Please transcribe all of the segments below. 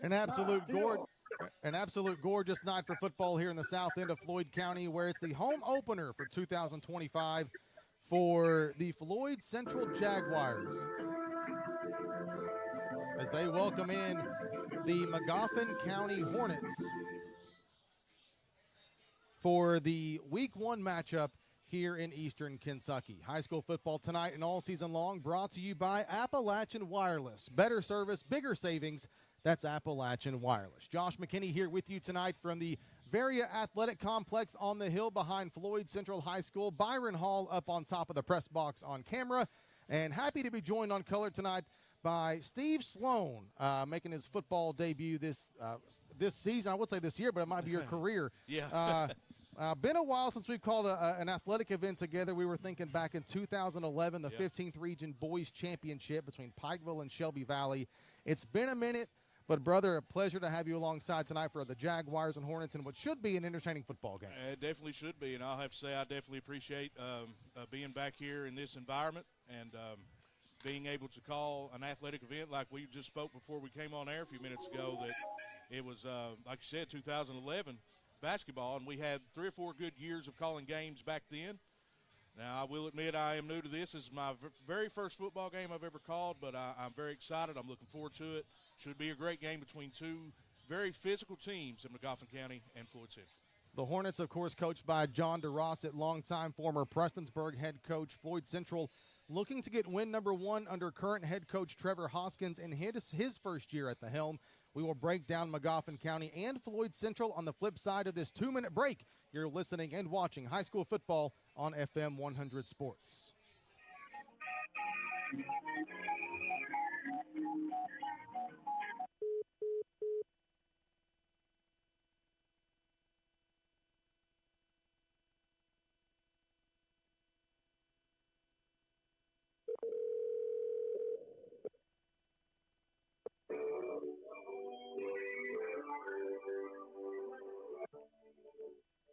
An absolute gorge, an absolute gorgeous night for football here in the south end of Floyd County, where it's the home opener for 2025 for the Floyd Central Jaguars as they welcome in the Magoffin County Hornets for the Week 1 matchup here in Eastern Kentucky. High school football tonight and all season long brought to you by Appalachian Wireless. Better service, bigger savings. That's Appalachian Wireless. Josh McKinney here with you tonight from the Varia Athletic Complex on the hill behind Floyd Central High School. Byron Hall up on top of the press box on camera. And happy to be joined on color tonight by Steve Sloan, making his football debut this season. I would say this year, but it might be your career. Yeah. Been a while since we've called an athletic event together. We were thinking back in 2011, the 15th Region Boys Championship between Pikeville and Shelby Valley. It's been a minute, but, brother, a pleasure to have you alongside tonight for the Jaguars and Hornets in what should be an entertaining football game. It definitely should be, and I'll have to say I definitely appreciate being back here in this environment and being able to call an athletic event like we just spoke before we came on air a few minutes ago, that it was, like you said, 2011 basketball, and we had 3 or 4 good years of calling games back then. Now, I will admit I am new to this. This is my very first football game I've ever called, but I'm very excited. I'm looking forward to it. Should be a great game between two very physical teams in McGoffin County and Floyd Central. The Hornets, of course, coached by John DeRossett, longtime former Prestonsburg head coach. Floyd Central looking to get win number 1 under current head coach Trevor Hoskins in his first year at the helm. We will break down McGoffin County and Floyd Central on the flip side of this 2-minute break. You're listening and watching high school football on FM 100 Sports.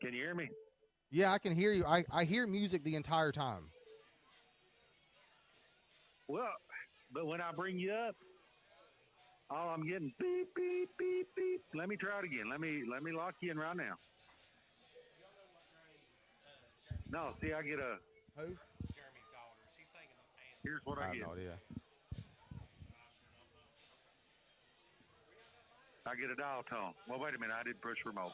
Can you hear me? Yeah, I can hear you. I hear music the entire time. Well, but when I bring you up, all I'm getting beep, beep, beep, beep. Let me try it again. Let me lock you in right now. No, see, I get a. Who? Jeremy's daughter. She's singing on hand. Here's what I I get. have no idea. I get a dial tone. Well, wait a minute. I did push remote.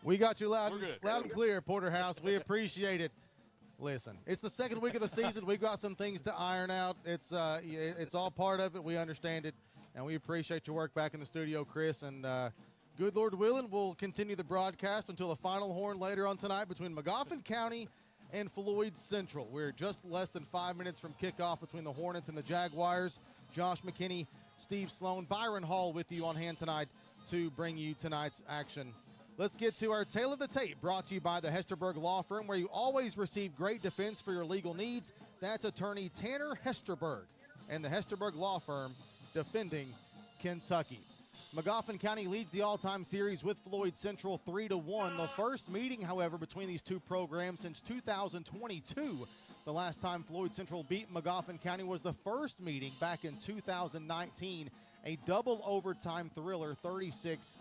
We got you loud, We're good. loud and clear, Porterhouse. We appreciate it. Listen, it's the second week of the season. We've got some things to iron out. It's all part of it. We understand it, and we appreciate your work back in the studio, Chris. And good Lord willing, we'll continue the broadcast until the final horn later on tonight between Magoffin County and Floyd Central. We're just less than 5 minutes from kickoff between the Hornets and the Jaguars. Josh McKinney, Steve Sloan, Byron Hall with you on hand tonight to bring you tonight's action. Let's get to our Tale of the Tape, brought to you by the Hesterberg Law Firm, where you always receive great defense for your legal needs. That's attorney Tanner Hesterberg and the Hesterberg Law Firm, defending Kentucky. Magoffin County leads the all-time series with Floyd Central 3-1. The first meeting, however, between these two programs since 2022. The last time Floyd Central beat Magoffin County was the first meeting back in 2019, a double overtime thriller, 36-34.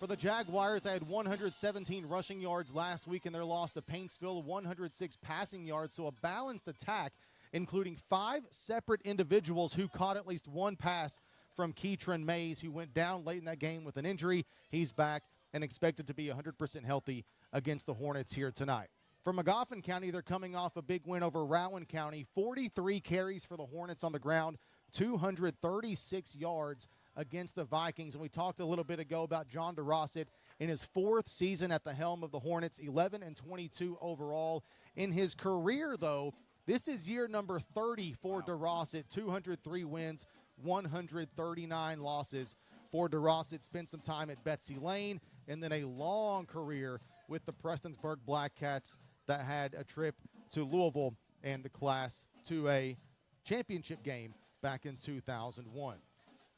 For the Jaguars, they had 117 rushing yards last week in their loss to Paintsville, 106 passing yards, so a balanced attack, including 5 separate individuals who caught at least one pass from Keatron Mays, who went down late in that game with an injury. He's back and expected to be 100% healthy against the Hornets here tonight. For Magoffin County, they're coming off a big win over Rowan County, 43 carries for the Hornets on the ground, 236 yards against the Vikings. And we talked a little bit ago about John DeRosset in his 4th season at the helm of the Hornets, 11-22 overall. In his career, though, this is year number 30 for DeRosset, 203 wins, 139 losses for DeRosset. Spent some time at Betsy Lane, and then a long career with the Prestonsburg Black Cats that had a trip to Louisville and the Class 2A championship game back in 2001.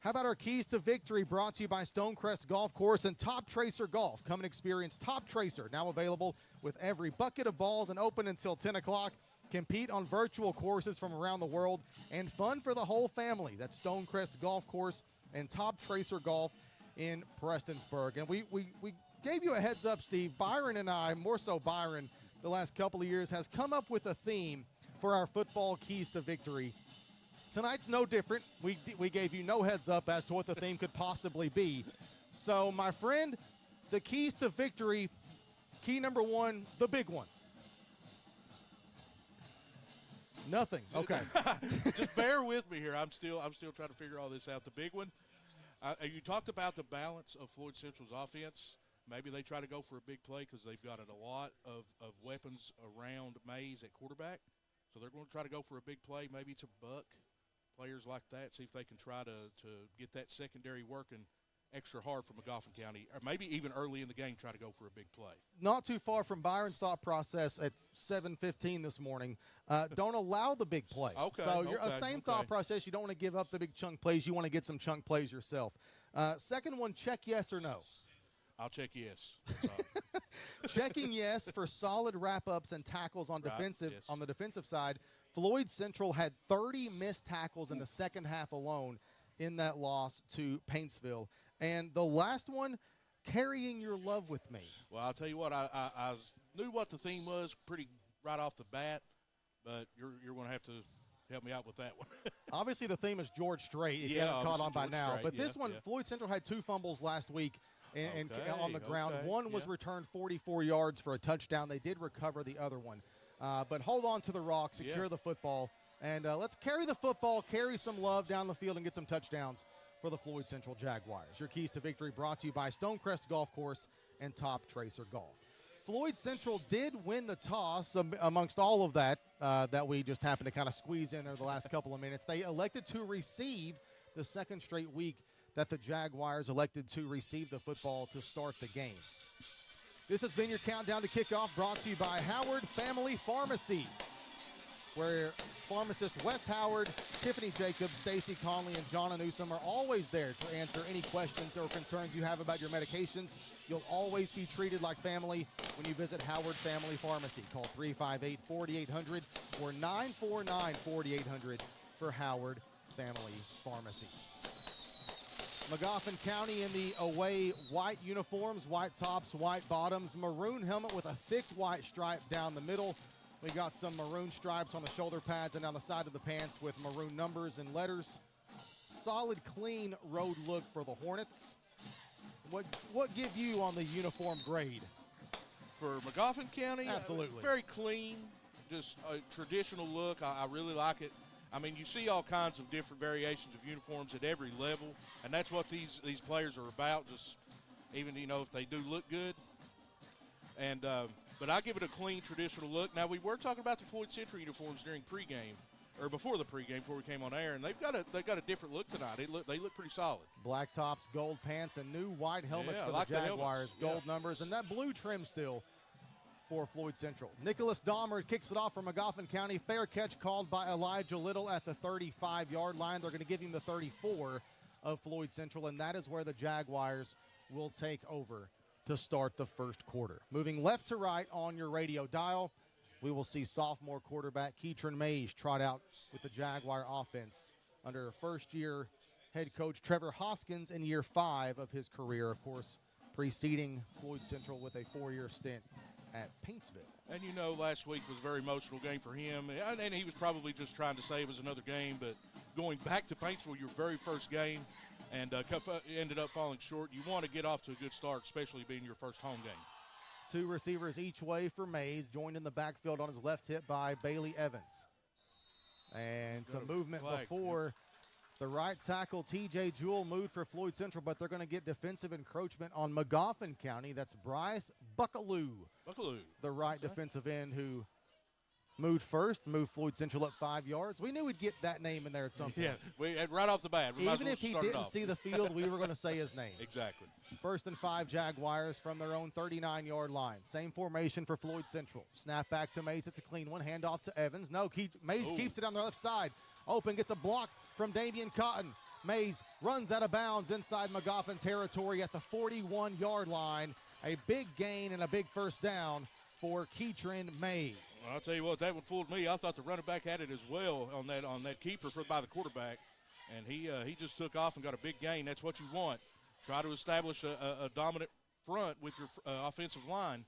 How about our keys to victory, brought to you by Stonecrest Golf Course and Top Tracer Golf? Come and experience Top Tracer, now available with every bucket of balls and open until 10 o'clock. Compete on virtual courses from around the world, and fun for the whole family. That's Stonecrest Golf Course and Top Tracer Golf in Prestonsburg. And we gave you a heads up, Steve. Byron and I, more so Byron, the last couple of years, has come up with a theme for our football keys to victory. Tonight's no different. We gave you no heads up as to what the theme could possibly be. So, my friend, the keys to victory, key number 1, the big one. Nothing. Okay. Just bear with me here. I'm still trying to figure all this out. The big one, you talked about the balance of Floyd Central's offense. Maybe they try to go for a big play because they've got a lot of weapons around Mays at quarterback. So they're going to try to go for a big play, maybe to buck players like that, see if they can try to get that secondary working extra hard for Magoffin County, or maybe even early in the game try to go for a big play. Not too far from Byron's thought process at 7:15 this morning. Don't allow the big play. Okay. So you're same thought process. You don't want to give up the big chunk plays. You want to get some chunk plays yourself. Second one, check yes or no. I'll check yes. That's all. Checking yes for solid wrap-ups and tackles on on the defensive side. Floyd Central had 30 missed tackles in the second half alone in that loss to Paintsville. And the last one, carrying your love with me. Well, I'll tell you what, I knew what the theme was pretty right off the bat, but you're going to have to help me out with that one. Obviously, the theme is George Strait, if you haven't caught on by now. But this one, Floyd Central had 2 fumbles last week on the ground. One was returned 44 yards for a touchdown. They did recover the other one. But hold on to the rock, secure the football, and let's carry the football, carry some love down the field, and get some touchdowns for the Floyd Central Jaguars. Your keys to victory brought to you by Stonecrest Golf Course and Top Tracer Golf. Floyd Central did win the toss amongst all of that that we just happened to kind of squeeze in there the last couple of minutes. They elected to receive the second straight week that the Jaguars elected to receive the football to start the game. This has been your countdown to kickoff, brought to you by Howard Family Pharmacy, where pharmacists Wes Howard, Tiffany Jacobs, Stacy Conley, and John Newsom are always there to answer any questions or concerns you have about your medications. You'll always be treated like family when you visit Howard Family Pharmacy. Call 358-4800 or 949-4800 for Howard Family Pharmacy. Magoffin County in the away white uniforms, white tops, white bottoms, maroon helmet with a thick white stripe down the middle. We got some maroon stripes on the shoulder pads and down the side of the pants with maroon numbers and letters. Solid, clean road look for the Hornets. What give you on the uniform grade? For McGoffin County, Absolutely. Very clean, just a traditional look. I really like it. I mean, you see all kinds of different variations of uniforms at every level, and that's what these players are about, just even, if they do look good. And but I give it a clean, traditional look. Now, we were talking about the Floyd Central uniforms during pregame, or before the pregame, before we came on air, and they've got a different look tonight. They look pretty solid. Black tops, gold pants, and new white helmets for like the Jaguars. Gold numbers, and that blue trim still for Floyd Central. Nicholas Dahmer kicks it off for McGoffin County. Fair catch called by Elijah Little at the 35-yard line. They're going to give him the 34 of Floyd Central, and that is where the Jaguars will take over to start the first quarter. Moving left to right on your radio dial, we will see sophomore quarterback Keetron Mays trot out with the Jaguar offense under first-year head coach Trevor Hoskins in year 5 of his career, of course, preceding Floyd Central with a 4-year stint at Paintsville. And last week was a very emotional game for him, and he was probably just trying to say it was another game, but going back to Paintsville, your very first game, and ended up falling short. You want to get off to a good start, especially being your first home game. 2 receivers each way for Mays, joined in the backfield on his left hip by Bailey Evans. And some movement before the right tackle, T.J. Jewell, moved for Floyd Central, but they're going to get defensive encroachment on Magoffin County. That's Bryce Buckaloo, the right defensive end who moved first, moved Floyd Central up 5 yards. We knew we'd get that name in there at some point. Yeah, right off the bat. Even if he didn't see the field, we were going to say his name. Exactly. 1st and 5 Jaguars from their own 39-yard line. Same formation for Floyd Central. Snap back to Mays. It's a clean one. Handoff to Evans. No, Mays keeps it on the left side. Open, gets a block from Damian Cotton. Mays runs out of bounds inside Magoffin territory at the 41-yard line. A big gain and a big first down for Keetron Mays. Well, I'll tell you what, that one fooled me. I thought the running back had it as well on that keeper by the quarterback, and he just took off and got a big gain. That's what you want. Try to establish a dominant front with your offensive line,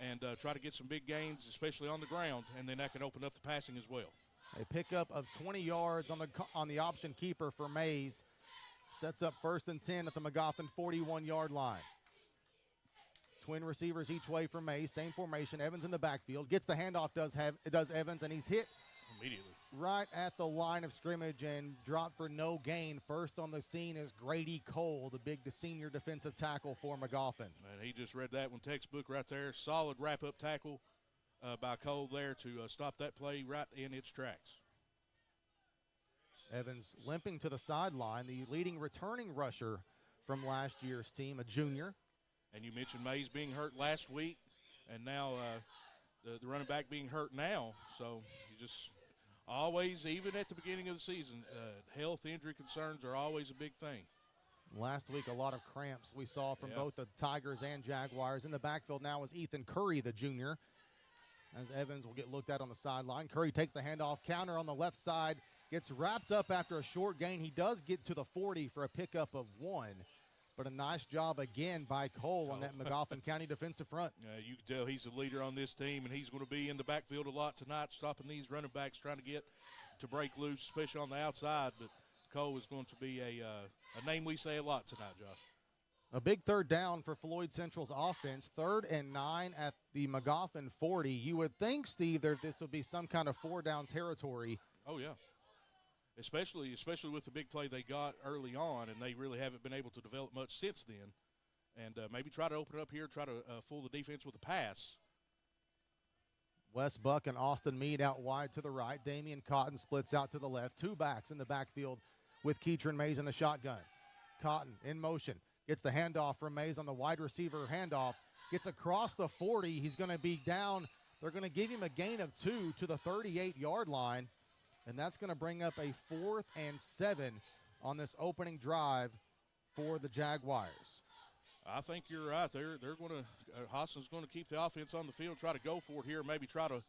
and try to get some big gains, especially on the ground, and then that can open up the passing as well. A pickup of 20 yards on the option keeper for Mays. Sets up 1st and 10 at the McGoffin 41-yard line. Twin receivers each way for Mays. Same formation. Evans in the backfield. Gets the handoff, does Evans, and he's hit immediately right at the line of scrimmage and dropped for no gain. First on the scene is Grady Cole, the senior defensive tackle for McGoffin. And he just read that one textbook right there. Solid wrap-up tackle by Cole there to stop that play right in its tracks. Evans limping to the sideline, the leading returning rusher from last year's team, a junior. And you mentioned Mays being hurt last week, and now the running back being hurt now. So you just always, even at the beginning of the season, health injury concerns are always a big thing. Last week, a lot of cramps we saw from both the Tigers and Jaguars. In the backfield now is Ethan Curry, the junior, as Evans will get looked at on the sideline. Curry takes the handoff, counter on the left side, gets wrapped up after a short gain. He does get to the 40 for a pickup of 1. But a nice job again by Cole on that McGoffin County defensive front. You can tell he's a leader on this team, and he's going to be in the backfield a lot tonight, stopping these running backs, trying to get to break loose, especially on the outside. But Cole is going to be a name we say a lot tonight, Josh. A big 3rd down for Floyd Central's offense. 3rd and 9 at the McGoffin 40. You would think, Steve, that this would be some kind of 4-down territory. Oh, yeah. Especially with the big play they got early on, and they really haven't been able to develop much since then. And maybe try to open it up here, try to fool the defense with a pass. Wes Buck and Austin Mead out wide to the right. Damian Cotton splits out to the left. 2 backs in the backfield with Keetron Mays in the shotgun. Cotton in motion. Gets the handoff from Mays on the wide receiver handoff. Gets across the 40. He's going to be down. They're going to give him a gain of 2 to the 38-yard line. And that's going to bring up a 4th and 7 on this opening drive for the Jaguars. I think you're right. They're going to Hoskins going to keep the offense on the field, try to go for it here, maybe try to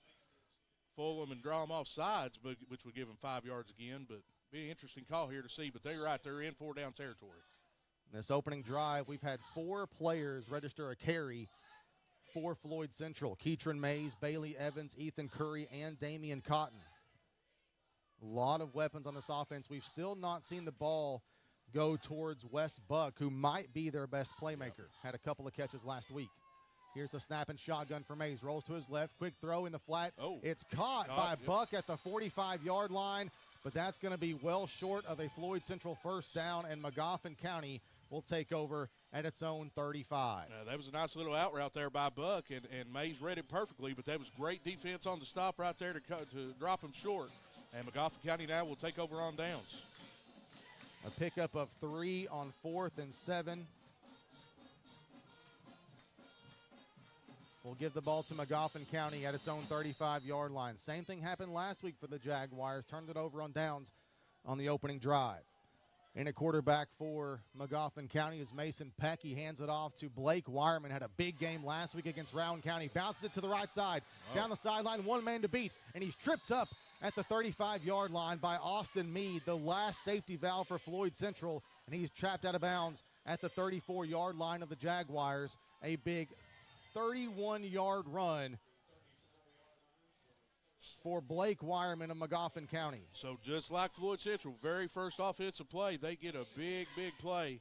fool them and draw them off sides, which would give them 5 yards again. But be an interesting call here to see. But they're right. They're in 4-down territory. In this opening drive, we've had 4 players register a carry for Floyd Central. Keetron Mays, Bailey Evans, Ethan Curry, and Damian Cotton. A lot of weapons on this offense. We've still not seen the ball go towards Wes Buck, who might be their best playmaker. Had a couple of catches last week. Here's the snap and shotgun for Mays. Rolls to his left. Quick throw in the flat. Oh. It's caught by Buck at the 45-yard line, but that's going to be well short of a Floyd Central first down, and Magoffin County will take over at its own 35. That was a nice little out route there by Buck, and Mays read it perfectly, but that was great defense on the stop right there to drop him short. And Magoffin County now will take over on downs. A pickup of 3 on 4th and 7. We'll give the ball to Magoffin County at its own 35-yard line. Same thing happened last week for the Jaguars. Turned it over on downs on the opening drive. In a quarterback for Magoffin County is Mason Peck. He hands it off to Blake Wireman. Had a big game last week against Rowan County. Bounces it to the right side. Down the sideline, one man to beat. And he's tripped up at the 35-yard line by Austin Mead, the last safety valve for Floyd Central. And he's trapped out of bounds at the 34-yard line of the Jaguars. A big 31-yard run for Blake Wireman of Magoffin County. So just like Floyd Central, very first offensive play, they get a big play,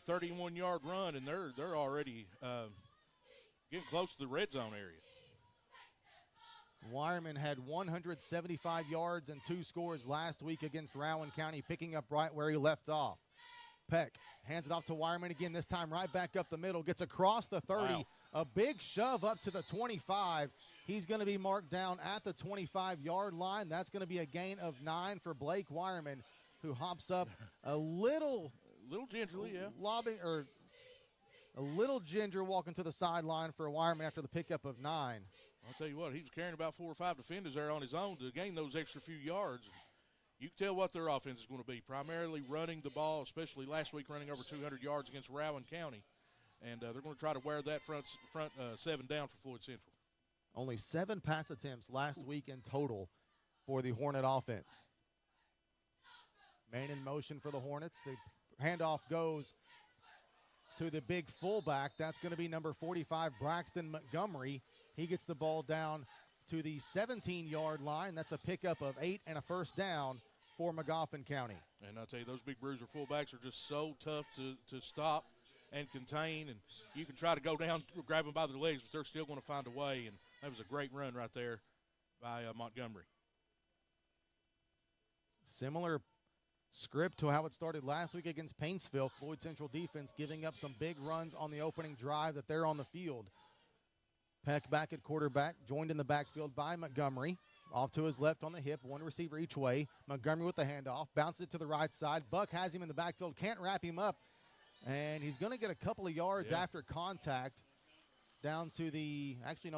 31-yard run, and they're already getting close to the red zone area. Wireman had 175 yards and 2 scores last week against Rowan County, picking up right where he left off. Peck hands it off to Wireman again, this time right back up the middle, gets across the 30. Wow. A big shove up to the 25. He's going to be marked down at the 25-yard line. That's going to be a gain of 9 for Blake Wireman, who hops up a little gingerly, a little ginger walking to the sideline for Wireman after the pickup of 9. I'll tell you what, he was carrying about 4 or 5 defenders there on his own to gain those extra few yards. You can tell what their offense is going to be, primarily running the ball, especially last week running over 200 yards against Rowan County. And they're going to try to wear that front 7 down for Floyd Central. Only 7 pass attempts last week in total for the Hornet offense. Man in motion for the Hornets. The handoff goes to the big fullback. That's going to be number 45, Braxton Montgomery. He gets the ball down to the 17-yard line. That's a pickup of 8 and a first down for Magoffin County. And I'll tell you, those big bruiser fullbacks are just so tough to stop and contain, and you can try to go down, grab them by their legs, but they're still going to find a way, and that was a great run right there by Montgomery. Similar script to how it started last week against Paintsville. Floyd Central defense giving up some big runs on the opening drive that they're on the field. Peck back at quarterback, joined in the backfield by Montgomery. Off to his left on the hip, one receiver each way. Montgomery with the handoff, bounces it to the right side. Buck has him in the backfield, can't wrap him up. And he's going to get a couple of yards after contact down to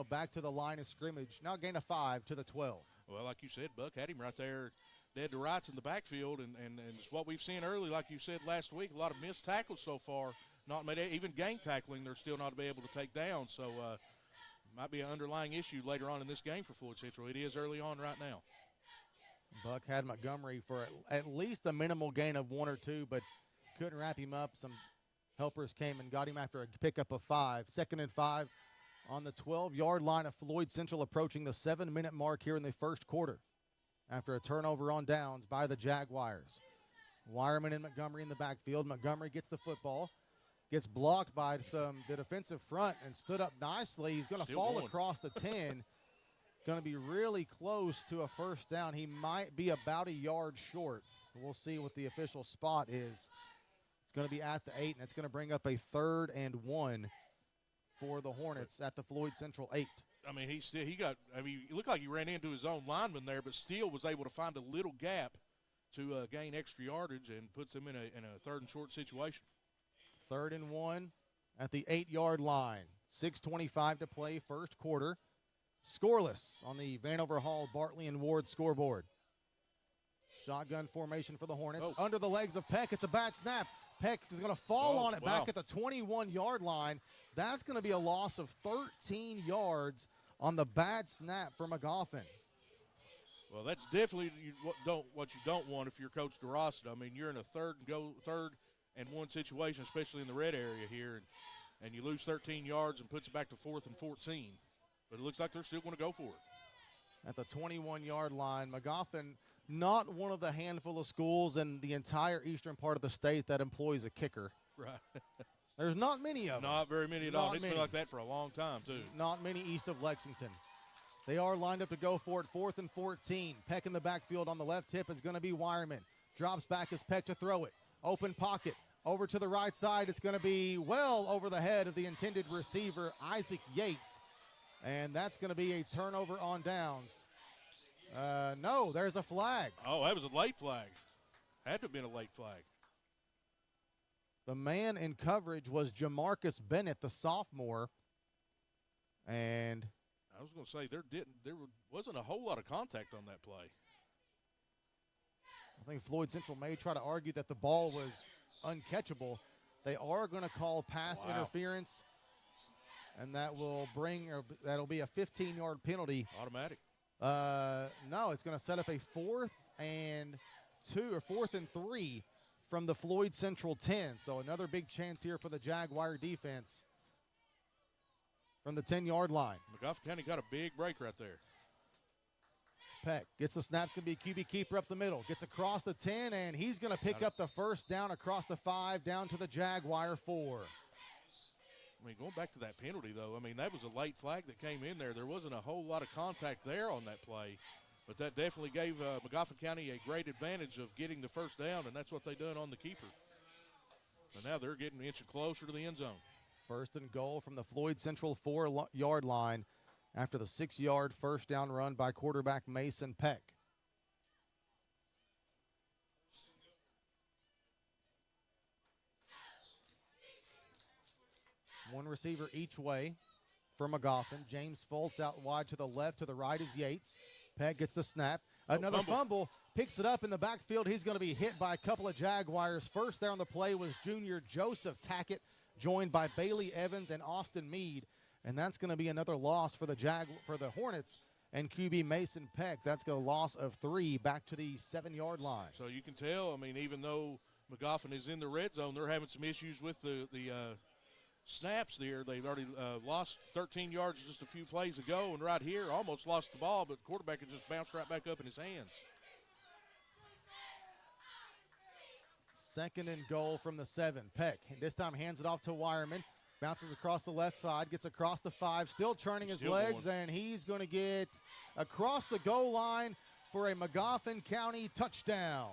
back to the line of scrimmage. Now gain of 5 to the 12. Well, like you said, Buck had him right there dead to rights in the backfield, and it's what we've seen early, like you said last week, a lot of missed tackles so far, not made even gang tackling they're still not be able to take down. So might be an underlying issue later on in this game for Floyd Central. It is early on right now. Buck had Montgomery for at least a minimal gain of 1 or 2, but couldn't wrap him up. Some helpers came and got him after a pickup of 5. 2nd and 5 on the 12-yard line of Floyd Central, approaching the 7-minute mark here in the first quarter after a turnover on downs by the Jaguars. Wireman and Montgomery in the backfield. Montgomery gets the football, gets blocked by the defensive front and stood up nicely. He's going to fall across the 10. Going to be really close to a first down. He might be about a yard short. We'll see what the official spot is. Going to be at the 8, and it's going to bring up a 3rd and 1 for the Hornets at the Floyd Central 8. I mean, it looked like he ran into his own lineman there, but still was able to find a little gap to gain extra yardage and puts him in a 3rd and short situation. 3rd and 1 at the 8-yard line. 6:25 to play, first quarter. Scoreless on the Vanover Hall, Bartley and Ward scoreboard. Shotgun formation for the Hornets. Under the legs of Peck, it's a bad snap. Peck is going to fall on it back at the 21-yard line. That's going to be a loss of 13 yards on the bad snap for Magoffin. Well, that's definitely what you don't want if you're Coach DeRossa. I mean, you're in a 3rd and 1 situation, especially in the red area here, and you lose 13 yards and puts it back to 4th and 14. But it looks like they're still going to go for it. At the 21-yard line, Magoffin not one of the handful of schools in the entire eastern part of the state that employs a kicker. Right. There's not many of them. Not very many at all. It's been like that for a long time, too. Not many east of Lexington. They are lined up to go for it, 4th and 14. Peck in the backfield on the left hip is going to be Wireman. Drops back as Peck to throw it. Open pocket. Over to the right side. It's going to be well over the head of the intended receiver, Isaac Yates. And that's going to be a turnover on downs. No, there's a flag. Oh, that was a late flag. Had to have been a late flag. The man in coverage was Jamarcus Bennett, the sophomore. And I was going to say there wasn't a whole lot of contact on that play. I think Floyd Central may try to argue that the ball was uncatchable. They are going to call pass interference, and that'll be a 15-yard penalty. Automatic. No, it's going to set up a 4th and 3 from the Floyd Central 10. So another big chance here for the Jaguar defense from the 10-yard line. McGoffin County got a big break right there. Peck gets the snap. It's going to be a QB keeper up the middle. Gets across the 10, and he's going to pick up the first down across the 5 down to the Jaguar 4. I mean, going back to that penalty, though, I mean, that was a late flag that came in there. There wasn't a whole lot of contact there on that play, but that definitely gave Magoffin County a great advantage of getting the first down, and that's what they done on the keeper. And now they're getting inching closer to the end zone. 1st and goal from the Floyd Central 4-yard line after the 6-yard first down run by quarterback Mason Peck. One receiver each way for McGoffin. James Foltz out wide to the left. To the right is Yates. Peck gets the snap. Another fumble. Picks it up in the backfield. He's going to be hit by a couple of Jaguars. First there on the play was junior Joseph Tackett, joined by Bailey Evans and Austin Mead. And that's going to be another loss for the Hornets and QB Mason Peck. That's a loss of 3 back to the 7-yard line. So you can tell, I mean, even though McGoffin is in the red zone, they're having some issues with the snaps there. They've already lost 13 yards just a few plays ago, and right here almost lost the ball, but the quarterback had just bounced right back up in his hands. 2nd and goal from the 7. Peck this time hands it off to Wireman. Bounces across the left side, gets across the 5, still turning his legs, and he's going to get across the goal line for a Magoffin County touchdown.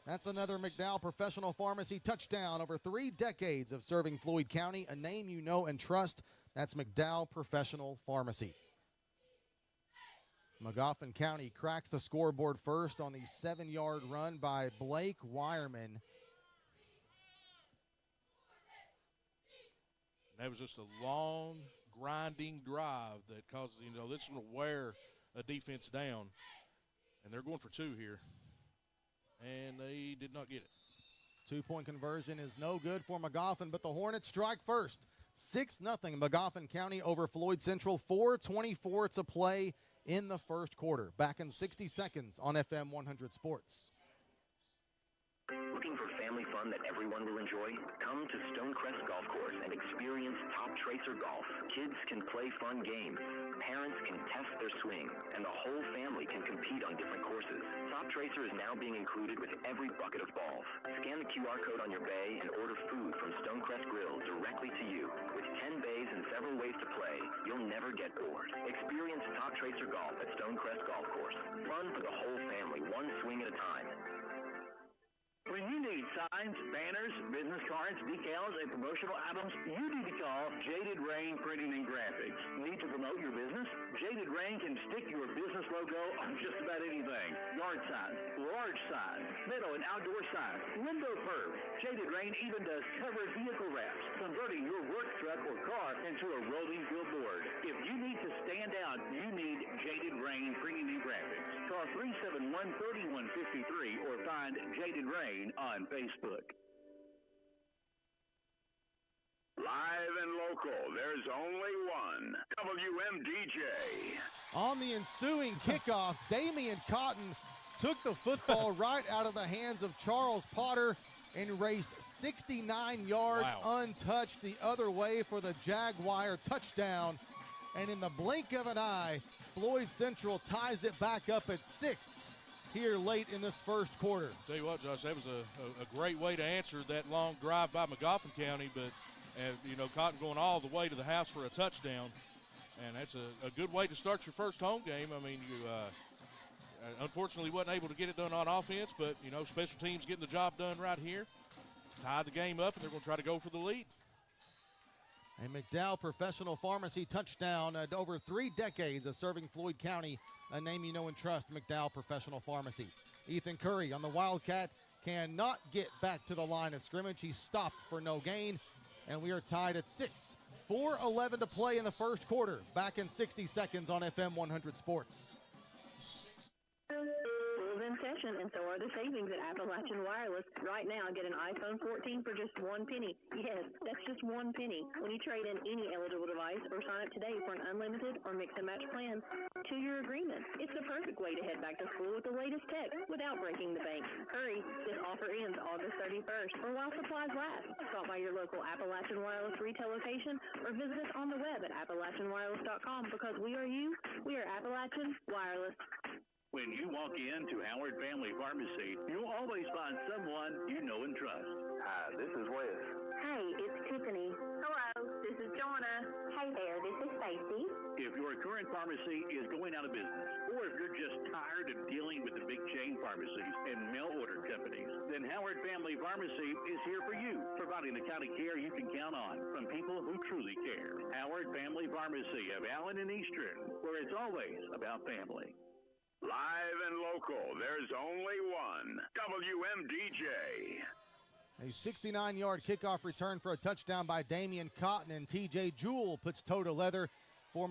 That's another McDowell Professional Pharmacy touchdown. Over 3 decades of serving Floyd County, a name you know and trust. That's McDowell Professional Pharmacy. Magoffin County cracks the scoreboard first on the 7-yard run by Blake Wireman. That was just a long, grinding drive that causes, this will wear a defense down. And they're going for 2 here. And they did not get it. 2-point conversion is no good for Magoffin, but the Hornets strike first. 6-0 Magoffin County over Floyd Central. 4:24 to play in the first quarter. Back in 60 seconds on FM 100 Sports. Looking for family fun that everyone will enjoy? Come to Stonecrest Golf Course and experience Top Tracer Golf. Kids can play fun games, parents can test their swing, and the whole family can compete on different courses. Top Tracer is now being included with every bucket of balls. Scan the QR code on your bay and order food from Stonecrest Grill directly to you. With 10 bays and several ways to play, you'll never get bored. Experience Top Tracer Golf at Stonecrest Golf Course. Fun for the whole family, one swing at a time. When you need signs, banners, business cards, decals, and promotional items, you need to call Jaded Rain Printing and Graphics. Need to promote your business? Jaded Rain can stick your business logo on just about anything. Yard signs, large signs, metal and outdoor signs, window curves. Jaded Rain even does covered vehicle wraps, converting your work truck or car into a rolling billboard. If you need to stand out, you need Jaded Rain Printing and Graphics. Call 371-3153 or find Jaded Rain on Facebook. Live and local, there's only one. WMDJ. On the ensuing kickoff, Damian Cotton took the football right out of the hands of Charles Potter and raced 69 yards untouched the other way for the Jaguar touchdown. And in the blink of an eye, Floyd Central ties it back up at 6 here late in this first quarter. Tell you what, Josh, that was a great way to answer that long drive by McGoffin County, but, Cotton going all the way to the house for a touchdown. And that's a good way to start your first home game. I mean, you unfortunately wasn't able to get it done on offense, but, special teams getting the job done right here. Tied the game up, and they're going to try to go for the lead. A McDowell Professional Pharmacy touchdown. Over 3 decades of serving Floyd County, a name you know and trust, McDowell Professional Pharmacy. Ethan Curry on the Wildcat cannot get back to the line of scrimmage. He's stopped for no gain, and we are tied at 6. 4:11 to play in the first quarter. Back in 60 seconds on FM 100 Sports. School's in session, and so are the savings at Appalachian Wireless. Right now, get an iPhone 14 for just $1. Yes, that's just $1 when you trade in any eligible device or sign up today for an unlimited or mix-and-match plan. 2-year agreement. It's the perfect way to head back to school with the latest tech without breaking the bank. Hurry, this offer ends August 31st or while supplies last. Stop by your local Appalachian Wireless retail location or visit us on the web at AppalachianWireless.com because we are you, we are Appalachian Wireless. When you walk into Howard Family Pharmacy, you'll always find someone you know and trust. Hi, this is Wes. Hey, it's Tiffany. Hello, this is Joanna. Hey there, this is Stacy. If your current pharmacy is going out of business, or if you're just tired of dealing with the big chain pharmacies and mail order companies, then Howard Family Pharmacy is here for you, providing the kind of care you can count on from people who truly care. Howard Family Pharmacy of Allen and Eastern, where it's always about family. Live and local, there's only one, WMDJ. A 69-yard kickoff return for a touchdown by Damian Cotton, and TJ Jewell puts toe to leather for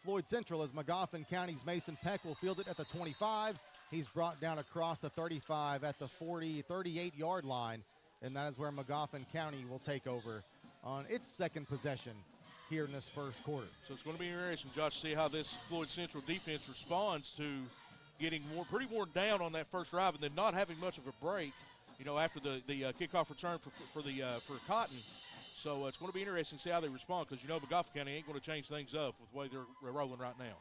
Floyd Central as McGoffin County's Mason Peck will field it at the 25. He's brought down across the 35 at the 38-yard line, and that is where McGoffin County will take over on its second possession here in this first quarter. So it's going to be interesting, Josh, to see how this Floyd Central defense responds to getting pretty worn down on that first drive and then not having much of a break, after the kickoff return for Cotton. So it's going to be interesting to see how they respond because, McGoffin County ain't going to change things up with the way they're rolling right now.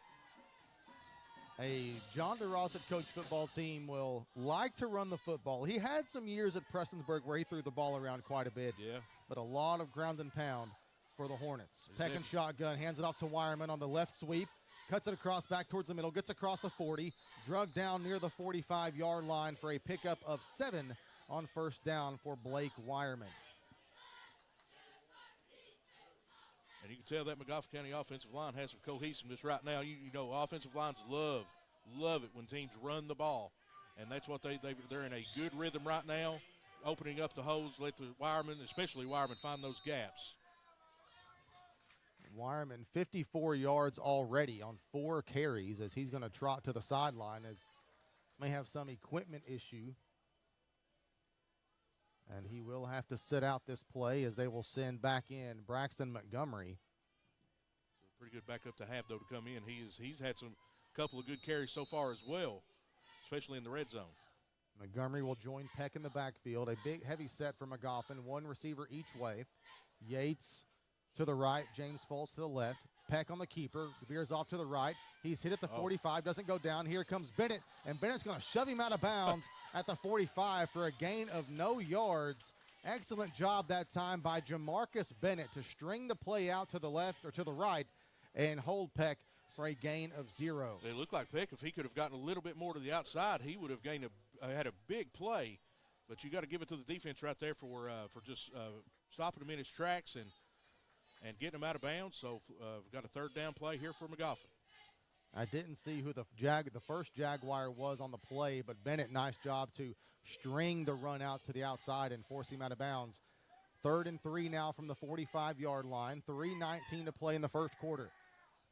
A John DeRosset coach football team will like to run the football. He had some years at Prestonsburg where he threw the ball around quite a bit. Yeah. But a lot of ground and pound for the Hornets. Peck and shotgun, hands it off to Wireman on the left sweep. Cuts it across back towards the middle, gets across the 40, drug down near the 45-yard line for a pickup of 7 on first down for Blake Wireman. And you can tell that McGoffin County offensive line has some cohesiveness right now. Offensive lines love it when teams run the ball. And that's what they're in a good rhythm right now, opening up the holes, let the Wireman, especially Wireman, find those gaps. Wireman 54 yards already on 4 carries as he's going to trot to the sideline as may have some equipment issue. And he will have to sit out this play as they will send back in Braxton Montgomery. Pretty good backup to have, though, to come in. He's had some couple of good carries so far as well, especially in the red zone. Montgomery will join Peck in the backfield. A big, heavy set for McGoffin. 1 receiver each way. Yates to the right, James Foltz to the left. Peck on the keeper, veers off to the right. He's hit at the 45, doesn't go down. Here comes Bennett, and Bennett's going to shove him out of bounds at the 45 for a gain of no yards. Excellent job that time by Jamarcus Bennett to string the play out to the left or to the right and hold Peck for a gain of 0. It looked like Peck, if he could have gotten a little bit more to the outside, he would have had a big play. But you got to give it to the defense right there for just stopping him in his tracks and getting him out of bounds. So we've got a third down play here for McGoffin. I didn't see who the first Jaguar was on the play, but Bennett, nice job to string the run out to the outside and force him out of bounds. 3rd and 3 now from the 45-yard line. 3:19 to play in the first quarter.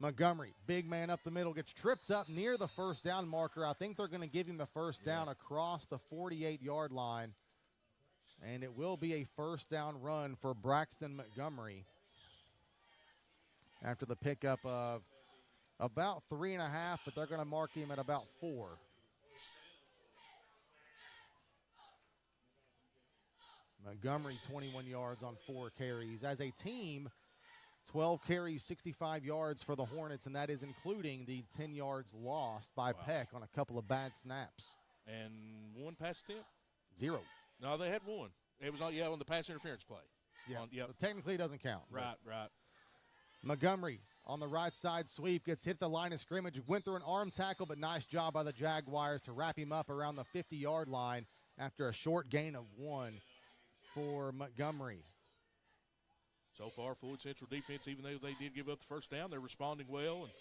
Montgomery, big man up the middle, gets tripped up near the first down marker. I think they're going to give him the first down across the 48-yard line. And it will be a first down run for Braxton Montgomery after the pickup of about 3.5, but they're going to mark him at about 4. Montgomery 21 yards on 4 carries. As a team, 12 carries, 65 yards for the Hornets, and that is including the 10 yards lost by Peck on a couple of bad snaps. And one pass attempt? 0. No, they had one. It was on the pass interference play. Yeah, so technically it doesn't count. Right. Montgomery on the right side sweep, gets hit the line of scrimmage, went through an arm tackle, but nice job by the Jaguars to wrap him up around the 50-yard line after a short gain of 1 for Montgomery. So far, Floyd Central defense, even though they did give up the first down, they're responding well and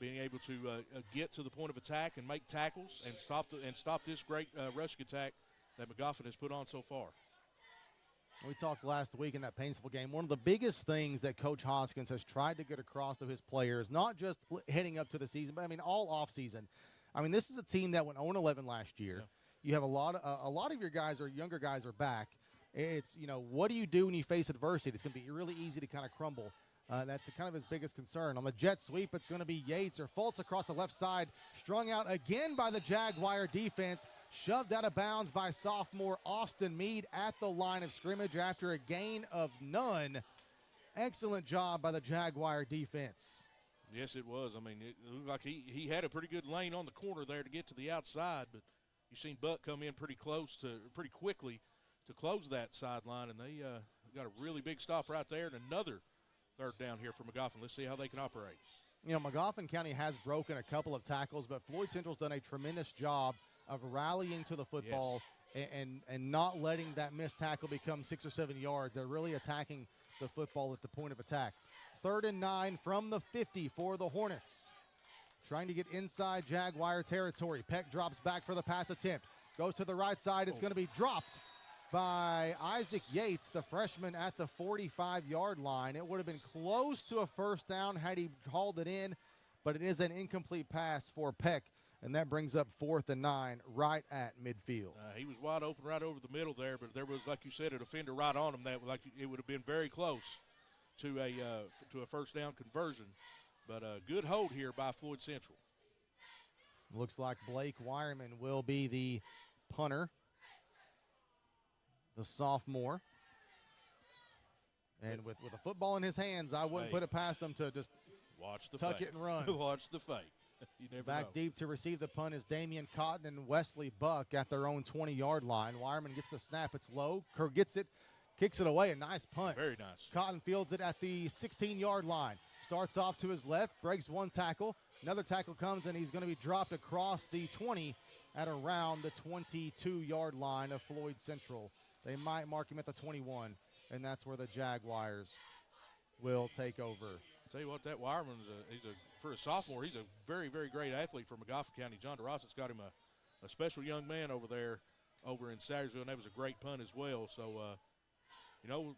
being able to get to the point of attack and make tackles and stop this great rushing attack that McGoffin has put on so far. We talked last week in that painful game. One of the biggest things that Coach Hoskins has tried to get across to his players, not just heading up to the season, but all offseason. This is a team that went 0-11 last year. Yeah. You have a lot of your guys or younger guys are back. It's, what do you do when you face adversity? It's going to be really easy to kind of crumble. That's kind of his biggest concern. On the jet sweep, it's going to be Yates or Fultz across the left side, strung out again by the Jaguar defense, shoved out of bounds by sophomore Austin Meade at the line of scrimmage after a gain of none. Excellent job by the Jaguar defense. Yes, it was. It looked like he had a pretty good lane on the corner there to get to the outside, but you've seen Buck come in pretty quickly to close that sideline, and they got a really big stop right there and another third down here for McGoffin. Let's see how they can operate. McGoffin County has broken a couple of tackles, but Floyd Central's done a tremendous job of rallying to the football and not letting that missed tackle become 6 or 7 yards. They're really attacking the football at the point of attack. 3rd and 9 from the 50 for the Hornets. Trying to get inside Jaguar territory. Peck drops back for the pass attempt. Goes to the right side. It's going to be dropped by Isaac Yates, the freshman, at the 45-yard line. It would have been close to a first down had he hauled it in, but it is an incomplete pass for Peck, and that brings up 4th and 9 right at midfield. He was wide open right over the middle there, but there was, like you said, a defender right on him. It would have been very close to a first down conversion, but a good hold here by Floyd Central. Looks like Blake Wireman will be the punter, the sophomore. And with a football in his hands, I wouldn't put it past him to just tuck it and run. Watch the fake. You never Back know. deep to receive the punt is Damian Cotton and Wesley Buck at their own 20-yard line. Wireman gets the snap. It's low. Kerr gets it, kicks it away. A nice punt. Very nice. Cotton fields it at the 16-yard line. Starts off to his left, breaks one tackle. Another tackle comes, and he's going to be dropped across the 20 at around the 22-yard line of Floyd Central. They might mark him at the 21, and that's where the Jaguars will take over. I'll tell you what, that Wireman for a sophomore, he's a very, very great athlete for McGoffin County. John DeRoss's got him a special young man over there over in Sayersville, and that was a great punt as well. So,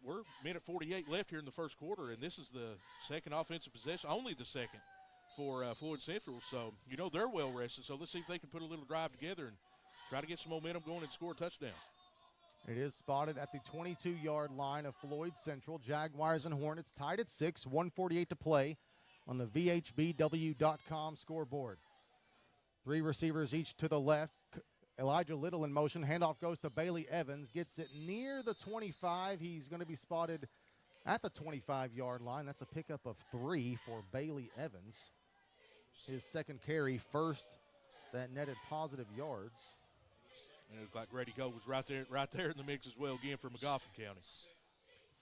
we're minute 48 left here in the first quarter, and this is the second offensive possession, only the second for Floyd Central. So, they're well rested. So let's see if they can put a little drive together and try to get some momentum going and score a touchdown. It is spotted at the 22-yard line of Floyd Central. Jaguars and Hornets tied at 6, 1:48 to play on the VHBW.com scoreboard. 3 receivers each to the left. Elijah Little in motion. Handoff goes to Bailey Evans. Gets it near the 25. He's going to be spotted at the 25-yard line. That's a pickup of 3 for Bailey Evans. His second carry, first that netted positive yards. And it looks like Grady Cole was right there in the mix as well again for McGoffin County.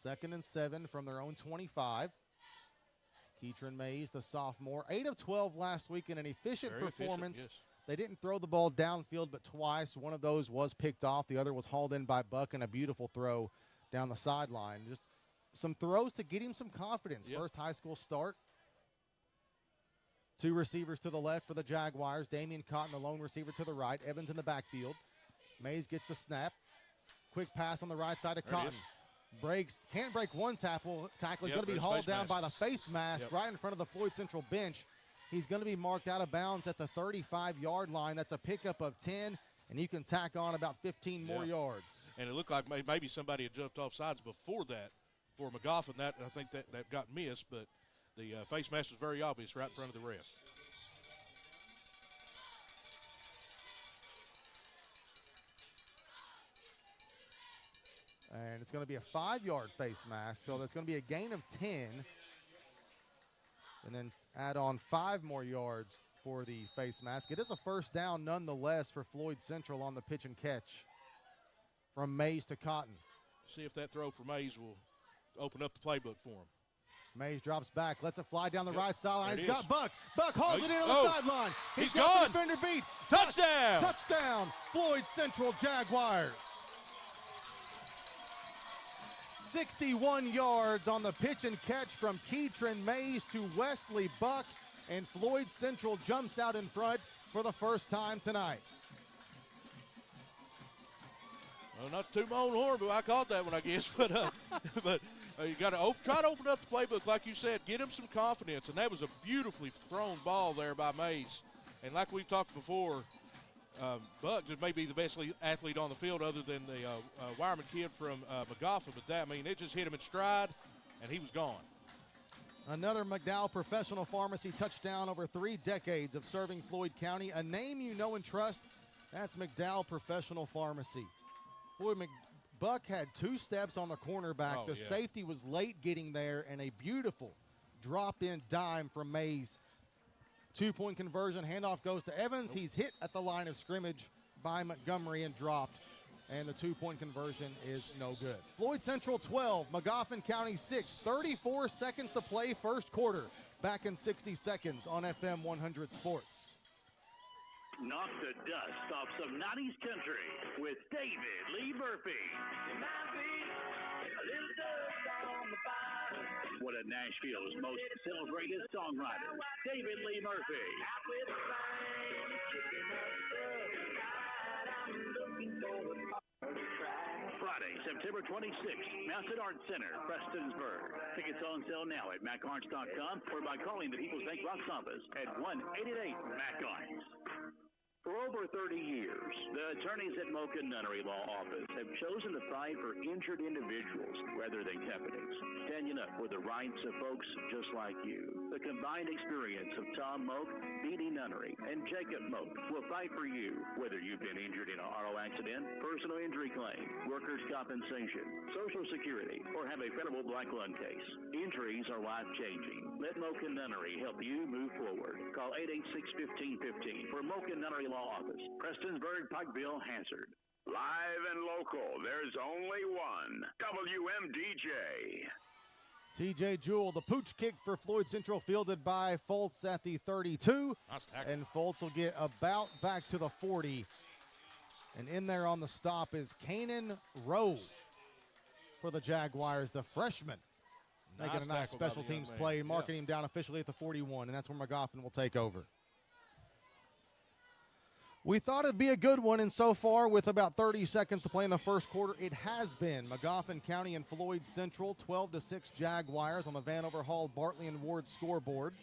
2nd and 7 from their own 25. Keatron Mays, the sophomore, 8 of 12 last week in an efficient performance. Efficient, yes. They didn't throw the ball downfield but twice. One of those was picked off. The other was hauled in by Buck, and a beautiful throw down the sideline. Just some throws to get him some confidence. Yep. First high school start. 2 receivers to the left for the Jaguars. Damian Cotton, the lone receiver, to the right. Evans in the backfield. Mays gets the snap. Quick pass on the right side of Cotton. Can't break one tackle. He's going to be hauled down by the face mask right in front of the Floyd Central bench. He's going to be marked out of bounds at the 35-yard line. That's a pickup of 10, and you can tack on about 15 more yards. And it looked like maybe somebody had jumped off sides before that for McGoffin. I think that got missed, but the face mask was very obvious right in front of the ref. And it's going to be a 5-yard face mask, so that's going to be a gain of 10. and then add on 5 more yards for the face mask. It is a first down nonetheless for Floyd Central on the pitch and catch from Mays to Cotton. See if that throw for Mays will open up the playbook for him. Mays drops back, lets it fly down the right sideline. He's There it got is. Buck. Buck hauls it in on the sideline. He's got gone. the defender beat. Touchdown. Touchdown, Floyd Central Jaguars. 61 yards on the pitch and catch from Keatron Mays to Wesley Buck, and Floyd Central jumps out in front for the first time tonight. Well, not to toot my own horn, but I caught that one, I guess. But you got to try to open up the playbook, like you said. Get him some confidence, and that was a beautifully thrown ball there by Mays. And like we've talked before, Buck just may be the best athlete on the field other than the Wireman kid from Magoffin. But it just hit him in stride, and he was gone. Another McDowell Professional Pharmacy touchdown over 3 decades of serving Floyd County. A name you know and trust, that's McDowell Professional Pharmacy. Boy, Buck had 2 steps on the cornerback. The safety was late getting there, and a beautiful drop-in dime from Mays. 2-point conversion. Handoff goes to Evans. He's hit at the line of scrimmage by Montgomery and dropped. And the 2-point conversion is no good. Floyd Central 12, Magoffin County 6. 34 seconds to play first quarter. Back in 60 seconds on FM 100 Sports. Knock the dust off some 90s country with David Lee Murphy. One of Nashville's most celebrated songwriters, David Lee Murphy. Friday, September 26th, Mountain Arts Center, Prestonsburg. Tickets on sale now at macarts.com or by calling the People's Bank Box office at 1-888-MAC-ARTS. For over 30 years, the attorneys at Mocha Nunnery Law Office have chosen to fight for injured individuals rather than companies, standing up for the rights of folks just like you. The combined experience of Tom Moak, Dee Nunnery, and Jacob Moak will fight for you, whether you've been injured in an auto accident, personal injury claim, workers' compensation, Social Security, or have a federal black lung case. Injuries are life-changing. Let Mocha Nunnery help you move forward. Call 886-1515 for Mocha Nunnery Law Office, Prestonsburg, Pikeville, Hansard. Live and local, there's only one. WMDJ. TJ Jewell, the pooch kick for Floyd Central, fielded by Foltz at the 32. Nice tackle. And Foltz will get about back to the 40. And in there on the stop is Kanan Rowe for the Jaguars, the freshman. Making a nice special teams play and marking him down officially at the 41, and that's where McGoffin will take over. We thought it'd be a good one, and so far, with about 30 seconds to play in the first quarter, it has been. Magoffin County and Floyd Central, 12-6 Jaguars on the Vanover Hall, Bartley and Ward scoreboard.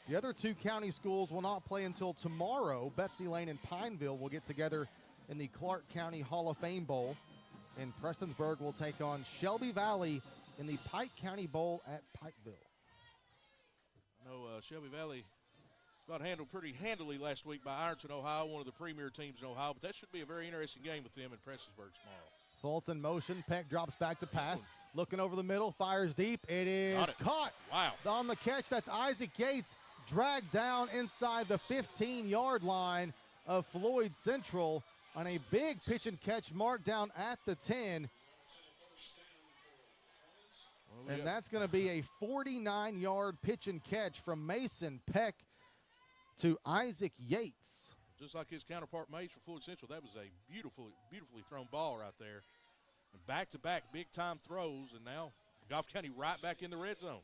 The other 2 county schools will not play until tomorrow. Betsy Lane and Pineville will get together in the Clark County Hall of Fame Bowl, and Prestonsburg will take on Shelby Valley in the Pike County Bowl at Pikeville. Shelby Valley got handled pretty handily last week by Ironton, Ohio, one of the premier teams in Ohio. But that should be a very interesting game with them in Prestonsburg tomorrow. Foltz in motion. Peck drops back to pass. Looking over the middle. Fires deep. It is caught. Wow. On the catch, that's Isaac Yates. Dragged down inside the 15-yard line of Floyd Central on a big pitch and catch marked down at the 10. And that's going to be a 49-yard pitch and catch from Mason Peck to Isaac Yates. Just like his counterpart Mays for Floyd Central, that was a beautifully thrown ball right there. And back-to-back big-time throws, and now Goff County right back in the red zone.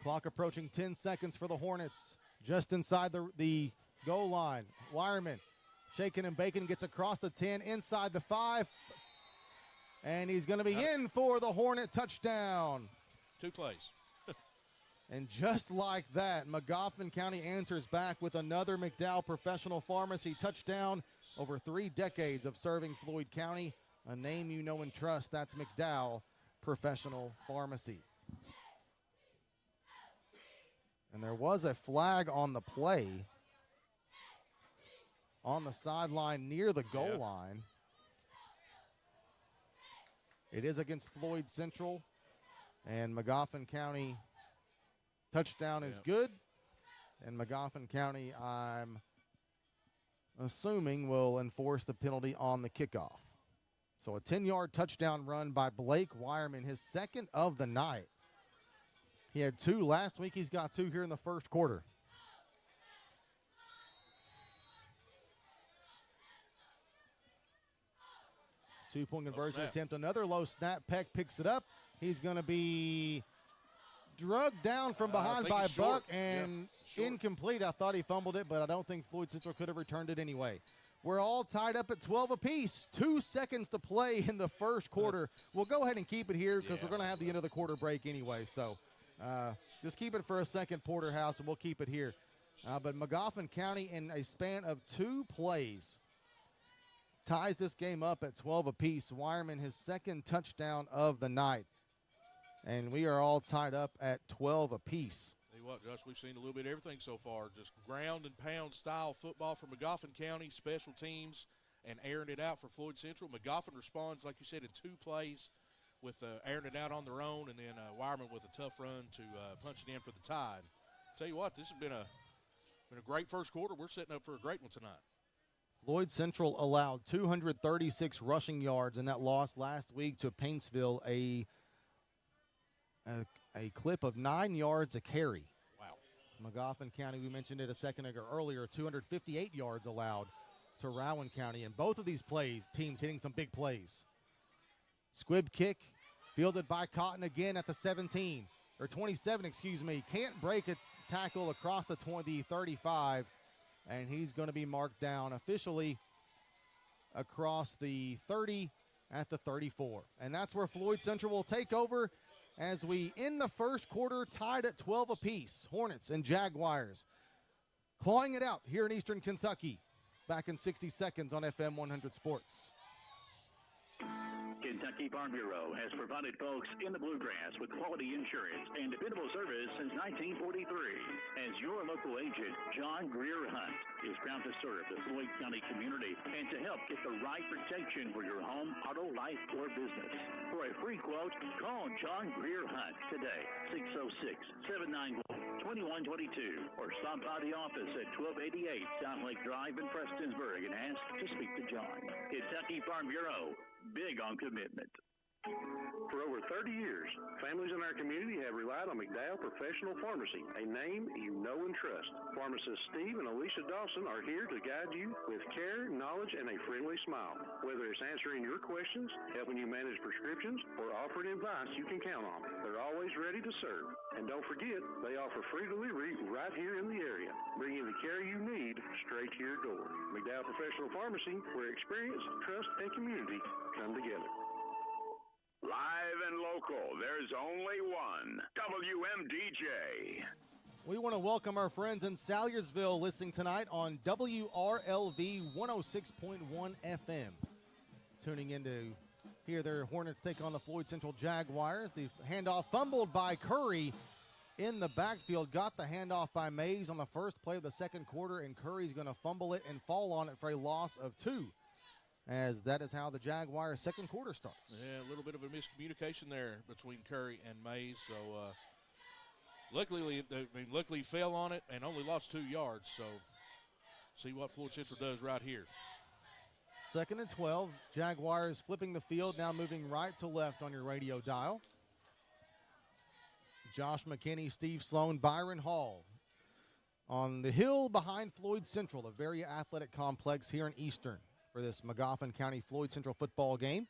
Clock approaching 10 seconds for the Hornets. Just inside the goal line. Wireman shaking and baking, gets across the 10, inside the 5. And he's going to be in for the Hornet touchdown. 2 plays. And just like that, Magoffin County answers back with another McDowell Professional Pharmacy touchdown. Over 3 decades of serving Floyd County. A name you know and trust, that's McDowell Professional Pharmacy. And there was a flag on the play on the sideline near the goal line. It is against Floyd Central, and Magoffin County touchdown is good. And Magoffin County, I'm assuming, will enforce the penalty on the kickoff. So a 10-yard touchdown run by Blake Wireman, his second of the night. He had 2 last week. He's got 2 here in the first quarter. Two-point conversion attempt. Another low snap. Peck picks it up. He's going to be drugged down from behind by Buck and incomplete. I thought he fumbled it, but I don't think Floyd Central could have returned it anyway. We're all tied up at 12 apiece. 2 seconds to play in the first quarter. We'll go ahead and keep it here because we're going to have the end of the quarter break anyway. So just keep it for a second, Porterhouse, and we'll keep it here. But Magoffin County, in a span of 2 plays, ties this game up at 12 apiece. Wireman, his second touchdown of the night. And we are all tied up at 12 apiece. Tell you what, Josh, we've seen a little bit of everything so far. Just ground and pound style football from Magoffin County, special teams, and airing it out for Floyd Central. Magoffin responds, like you said, in 2 plays with airing it out on their own, and then Wireman with a tough run to punch it in for the tide. Tell you what, this has been a great first quarter. We're setting up for a great one tonight. Floyd Central allowed 236 rushing yards in that loss last week to Paintsville, a clip of 9 yards a carry. Wow. Magoffin County, we mentioned it a second ago earlier, 258 yards allowed to Rowan County. And both of these plays, teams hitting some big plays. Squib kick fielded by Cotton again at the 17, or 27, excuse me. Can't break a tackle across the 35, and he's going to be marked down officially across the 30 at the 34. And that's where Floyd Central will take over as we end the first quarter tied at 12 apiece. Hornets and Jaguars clawing it out here in Eastern Kentucky. Back in 60 seconds on FM 100 Sports. Kentucky Farm Bureau has provided folks in the bluegrass with quality insurance and dependable service since 1943. As your local agent, John Greer Hunt is proud to serve the Floyd County community and to help get the right protection for your home, auto, life, or business. For a free quote, call John Greer Hunt today, 606-791-2122, or stop by the office at 1288 South Lake Drive in Prestonsburg and ask to speak to John. Kentucky Farm Bureau, big on commitment. For over 30 years, families in our community have relied on McDowell Professional Pharmacy, a name you know and trust. Pharmacists Steve and Alicia Dawson are here to guide you with care, knowledge, and a friendly smile. Whether it's answering your questions, helping you manage prescriptions, or offering advice you can count on, they're always ready to serve. And don't forget, they offer free delivery right here in the area, bringing the care you need straight to your door. McDowell Professional Pharmacy, where experience, trust, and community come together. Live and local, there's only one. WMDJ. We want to welcome our friends in Salyersville listening tonight on WRLV 106.1 FM. Tuning in to hear their Hornets take on the Floyd Central Jaguars. The handoff fumbled by Curry in the backfield. Got the handoff by Mays on the first play of the second quarter, and Curry's going to fumble it and fall on it for a loss of 2. As that is how the Jaguars' second quarter starts. Yeah, a little bit of a miscommunication there between Curry and Mays. So, luckily he fell on it and only lost 2 yards. So, see what Floyd Central does right here. 2nd and 12. Jaguars flipping the field, now moving right to left on your radio dial. Josh McKinney, Steve Sloan, Byron Hall on the hill behind Floyd Central, a very athletic complex here in Eastern, for this Magoffin County Floyd Central football game.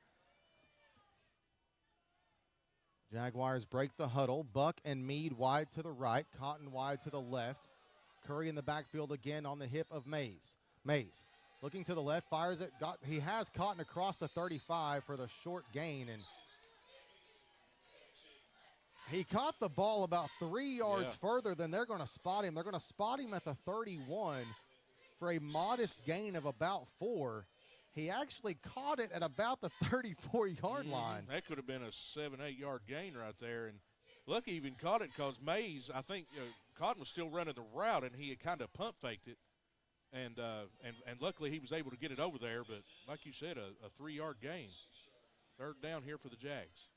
Jaguars break the huddle. Buck and Mead wide to the right. Cotton wide to the left. Curry in the backfield again on the hip of Mays. Mays looking to the left, fires it. He has Cotton across the 35 for the short gain, and he caught the ball about 3 yards further than they're going to spot him. They're going to spot him at the 31 for a modest gain of about 4. He actually caught it at about the 34-yard line. That could have been a 7-8 yard gain right there. And Lucky even caught it because Mays, I think Cotton was still running the route, and he had kind of pump faked it. And luckily he was able to get it over there. But like you said, a 3 yard gain. Third down here for the Jags.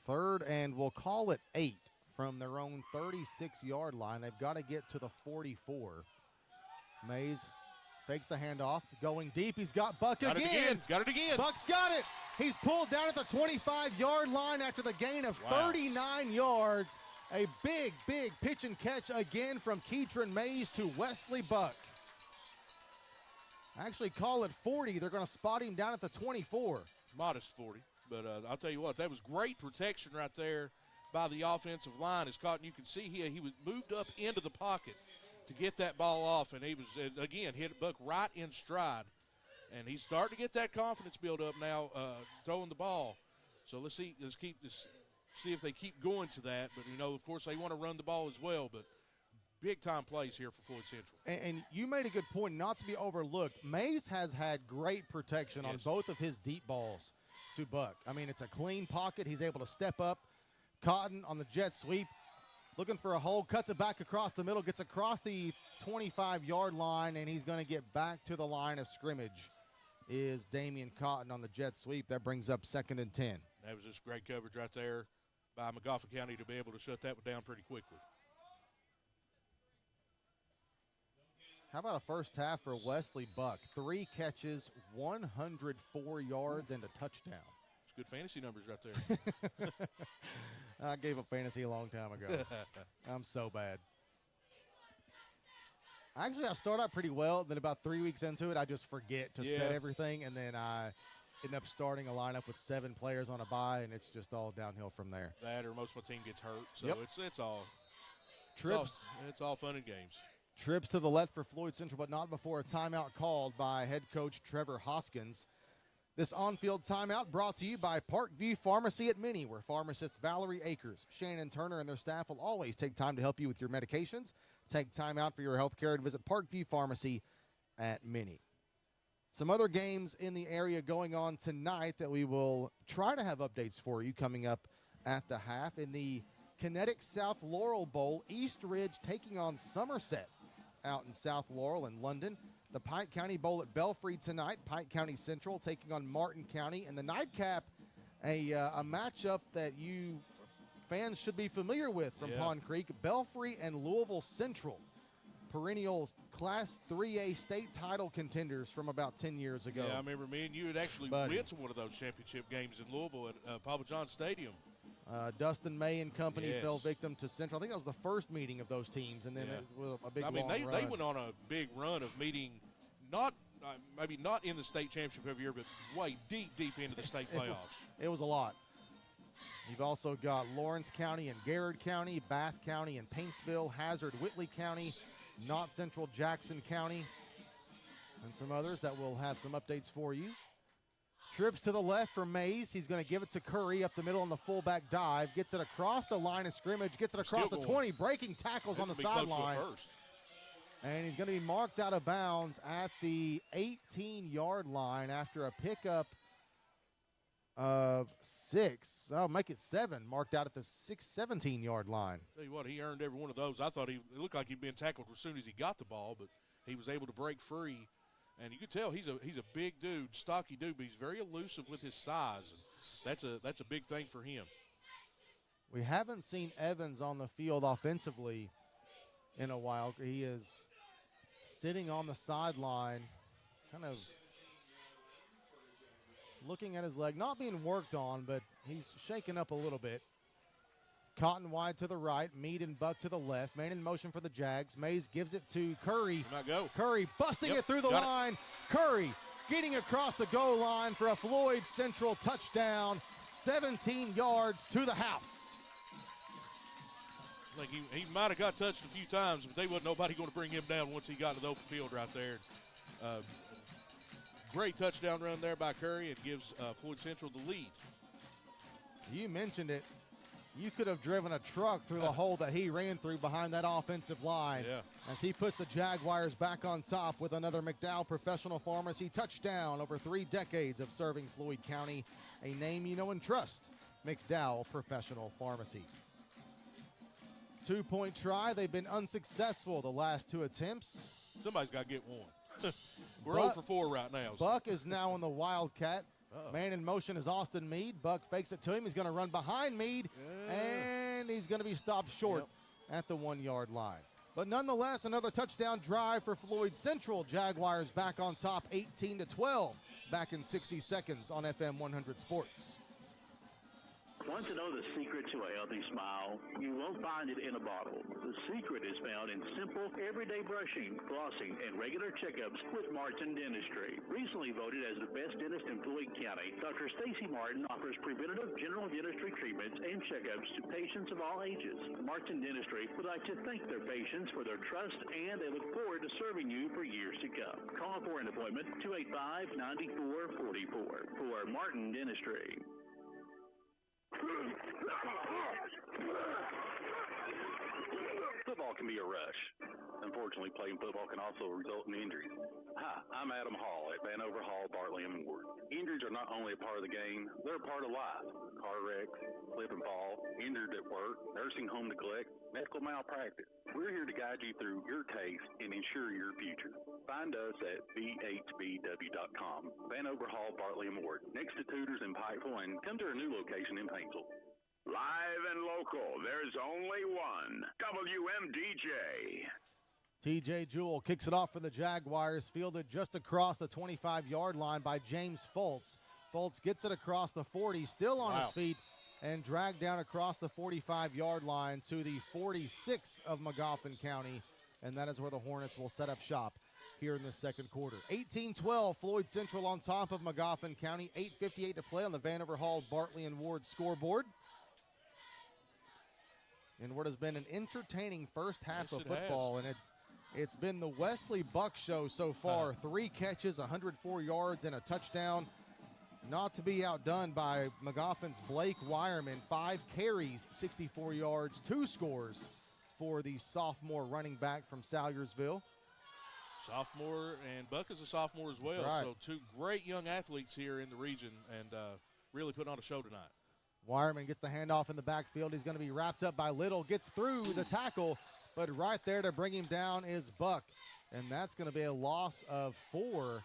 Third, and we'll call it 8 from their own 36-yard line. They've got to get to the 44. Mays fakes the handoff, going deep. He's got Buck Got again. Got it again. Buck's got it. He's pulled down at the 25-yard line after the gain of 39 yards. A big, big pitch and catch again from Keetron Mays to Wesley Buck. Actually, call it 40. They're going to spot him down at the 24. Modest 40. But I'll tell you what, that was great protection right there by the offensive line. As Cotton, you can see he was moved up into the pocket to get that ball off, and he was, again, hit Buck right in stride. And he's starting to get that confidence build up now, throwing the ball. So let's see if they keep going to that. But, you know, of course, they want to run the ball as well. But big-time plays here for Floyd Central. And you made a good point, not to be overlooked. Mays has had great protection on both of his deep balls to Buck. I mean, it's a clean pocket. He's able to step up. Cotton on the jet sweep, looking for a hole, cuts it back across the middle, gets across the 25-yard line, and he's going to get back to the line of scrimmage. Is Damian Cotton on the jet sweep. That brings up 2nd and 10. That was just great coverage right there by Magoffin County to be able to shut that one down pretty quickly. How about a first half for Wesley Buck? 3 catches, 104 yards, and a touchdown. It's good fantasy numbers right there. I gave up fantasy a long time ago. I'm so bad. Actually, I start out pretty well. Then about 3 weeks into it, I just forget to set everything, and then I end up starting a lineup with 7 players on a bye, and it's just all downhill from there. That or most of my team gets hurt, so it's all trips. It's all fun and games. Trips to the left for Floyd Central, but not before a timeout called by head coach Trevor Hoskins. This on-field timeout brought to you by Parkview Pharmacy at Minnie, where pharmacists Valerie Akers, Shannon Turner, and their staff will always take time to help you with your medications. Take time out for your health care and visit Parkview Pharmacy at Minnie. Some other games in the area going on tonight that we will try to have updates for you coming up at the half. In the Kinetic South Laurel Bowl, East Ridge taking on Somerset out in South Laurel in London. The Pike County Bowl at Belfry tonight. Pike County Central taking on Martin County. And the nightcap, a matchup that you fans should be familiar with from Pond Creek. Belfry and Louisville Central, perennial Class 3A state title contenders from about 10 years ago. Yeah, I remember me and you had actually went to one of those championship games in Louisville at Papa John Stadium. Dustin May and company fell victim to Central. I think that was the first meeting of those teams, and then it was a big long run. They went on a big run of meeting, maybe not in the state championship every year, but way deep into the state playoffs. It was a lot. You've also got Lawrence County and Garrard County, Bath County and Paintsville, Hazard, Whitley County, Knott Central, Jackson County, and some others that will have some updates for you. Trips to the left for Mays. He's going to give it to Curry up the middle on the fullback dive. Gets it across the line of scrimmage. Gets it across the 20. Breaking tackles on the sideline. And he's going to be marked out of bounds at the 18-yard line after a pickup of 6. Oh, make it 7. Marked out at the 17-yard line. Tell you what, he earned every one of those. I thought it looked like he'd been tackled as soon as he got the ball, but he was able to break free. And you could tell he's a big dude, stocky dude, but he's very elusive with his size. And that's a big thing for him. We haven't seen Evans on the field offensively in a while. He is sitting on the sideline, kind of looking at his leg, not being worked on, but he's shaken up a little bit. Cotton wide to the right, Meade and Buck to the left. Man in motion for the Jags. Mays gives it to Curry. Curry busting it through the line. Curry getting across the goal line for a Floyd Central touchdown. 17 yards to the house. Like he might have got touched a few times, but they wasn't nobody going to bring him down once he got to the open field right there. Great touchdown run there by Curry. It gives Floyd Central the lead. You mentioned it. You could have driven a truck through the hole that he ran through behind that offensive line as he puts the Jaguars back on top with another McDowell Professional Pharmacy touchdown over 3 decades of serving Floyd County. A name you know and trust, McDowell Professional Pharmacy. 2-point try. They've been unsuccessful the last 2 attempts. Somebody's got to get one. We're 0 for 4 right now. Buck is now on the Wildcat. Man in motion is Austin Mead. Buck fakes it to him. He's going to run behind Mead, and he's going to be stopped short at the 1-yard line. But nonetheless, another touchdown drive for Floyd Central. Jaguars back on top 18-12, back in 60 seconds on FM 100 Sports. Want to know the secret to a healthy smile? You won't find it in a bottle. The secret is found in simple, everyday brushing, flossing, and regular checkups with Martin Dentistry. Recently voted as the best dentist in Floyd County, Dr. Stacy Martin offers preventative general dentistry treatments and checkups to patients of all ages. Martin Dentistry would like to thank their patients for their trust, and they look forward to serving you for years to come. Call for an appointment, 285-9444 for Martin Dentistry. Football can be a rush. Unfortunately, playing football can also result in injuries. Hi, I'm Adam Hall at Vanover Hall, Bartley and Ward. Injuries are not only a part of the game, they're a part of life. Car wrecks, slip and fall, injured at work, nursing home neglect, medical malpractice. We're here to guide you through your case and ensure your future. Find us at vhbw.com. Vanover Hall, Bartley and Ward. Next to Tutors and Pikeville, and come to our new location in Painesville. Live and local, there's only one. WMDJ. TJ Jewell kicks it off for the Jaguars, fielded just across the 25-yard line by James Fultz. Fultz gets it across the 40, still on his feet, and dragged down across the 45-yard line to the 46 of Magoffin County, and that is where the Hornets will set up shop here in the second quarter. 18-12, Floyd Central on top of Magoffin County. 8:58 to play on the Vanover Hall, Bartley and Ward scoreboard. And what has been an entertaining first half of football, and it's been the Wesley Buck show so far. 3 catches, 104 yards, and a touchdown. Not to be outdone by Magoffin's Blake Wireman. 5 carries, 64 yards, 2 scores for the sophomore running back from Salyersville. Sophomore, and Buck is a sophomore as well. Right. So 2 great young athletes here in the region, and really putting on a show tonight. Wireman gets the handoff in the backfield. He's going to be wrapped up by Little, gets through the tackle, but right there to bring him down is Buck. And that's going to be a loss of 4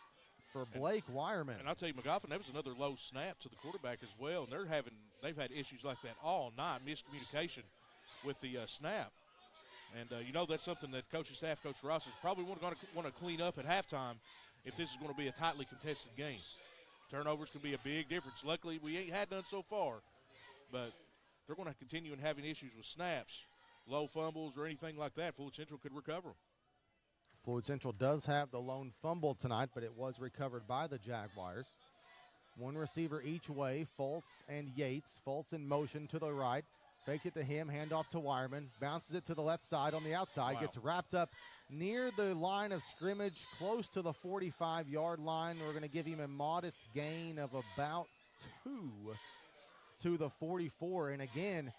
for Blake Wireman. And I'll tell you, McGoffin, that was another low snap to the quarterback as well. And they've had issues like that all night, miscommunication with the snap. And, that's something that coaching staff, Coach Ross, is probably going to want to clean up at halftime if this is going to be a tightly contested game. Turnovers can be a big difference. Luckily, we ain't had none so far. But they're going to continue and having issues with snaps, low fumbles, or anything like that. Floyd Central could recover them. Floyd Central does have the lone fumble tonight, but it was recovered by the Jaguars. 1 receiver each way, Fultz and Yates. Fultz in motion to the right. Fake it to him, handoff to Wireman. Bounces it to the left side on the outside. Gets wrapped up near the line of scrimmage, close to the 45-yard line. We're going to give him a modest gain of about 2 to the 44. And again,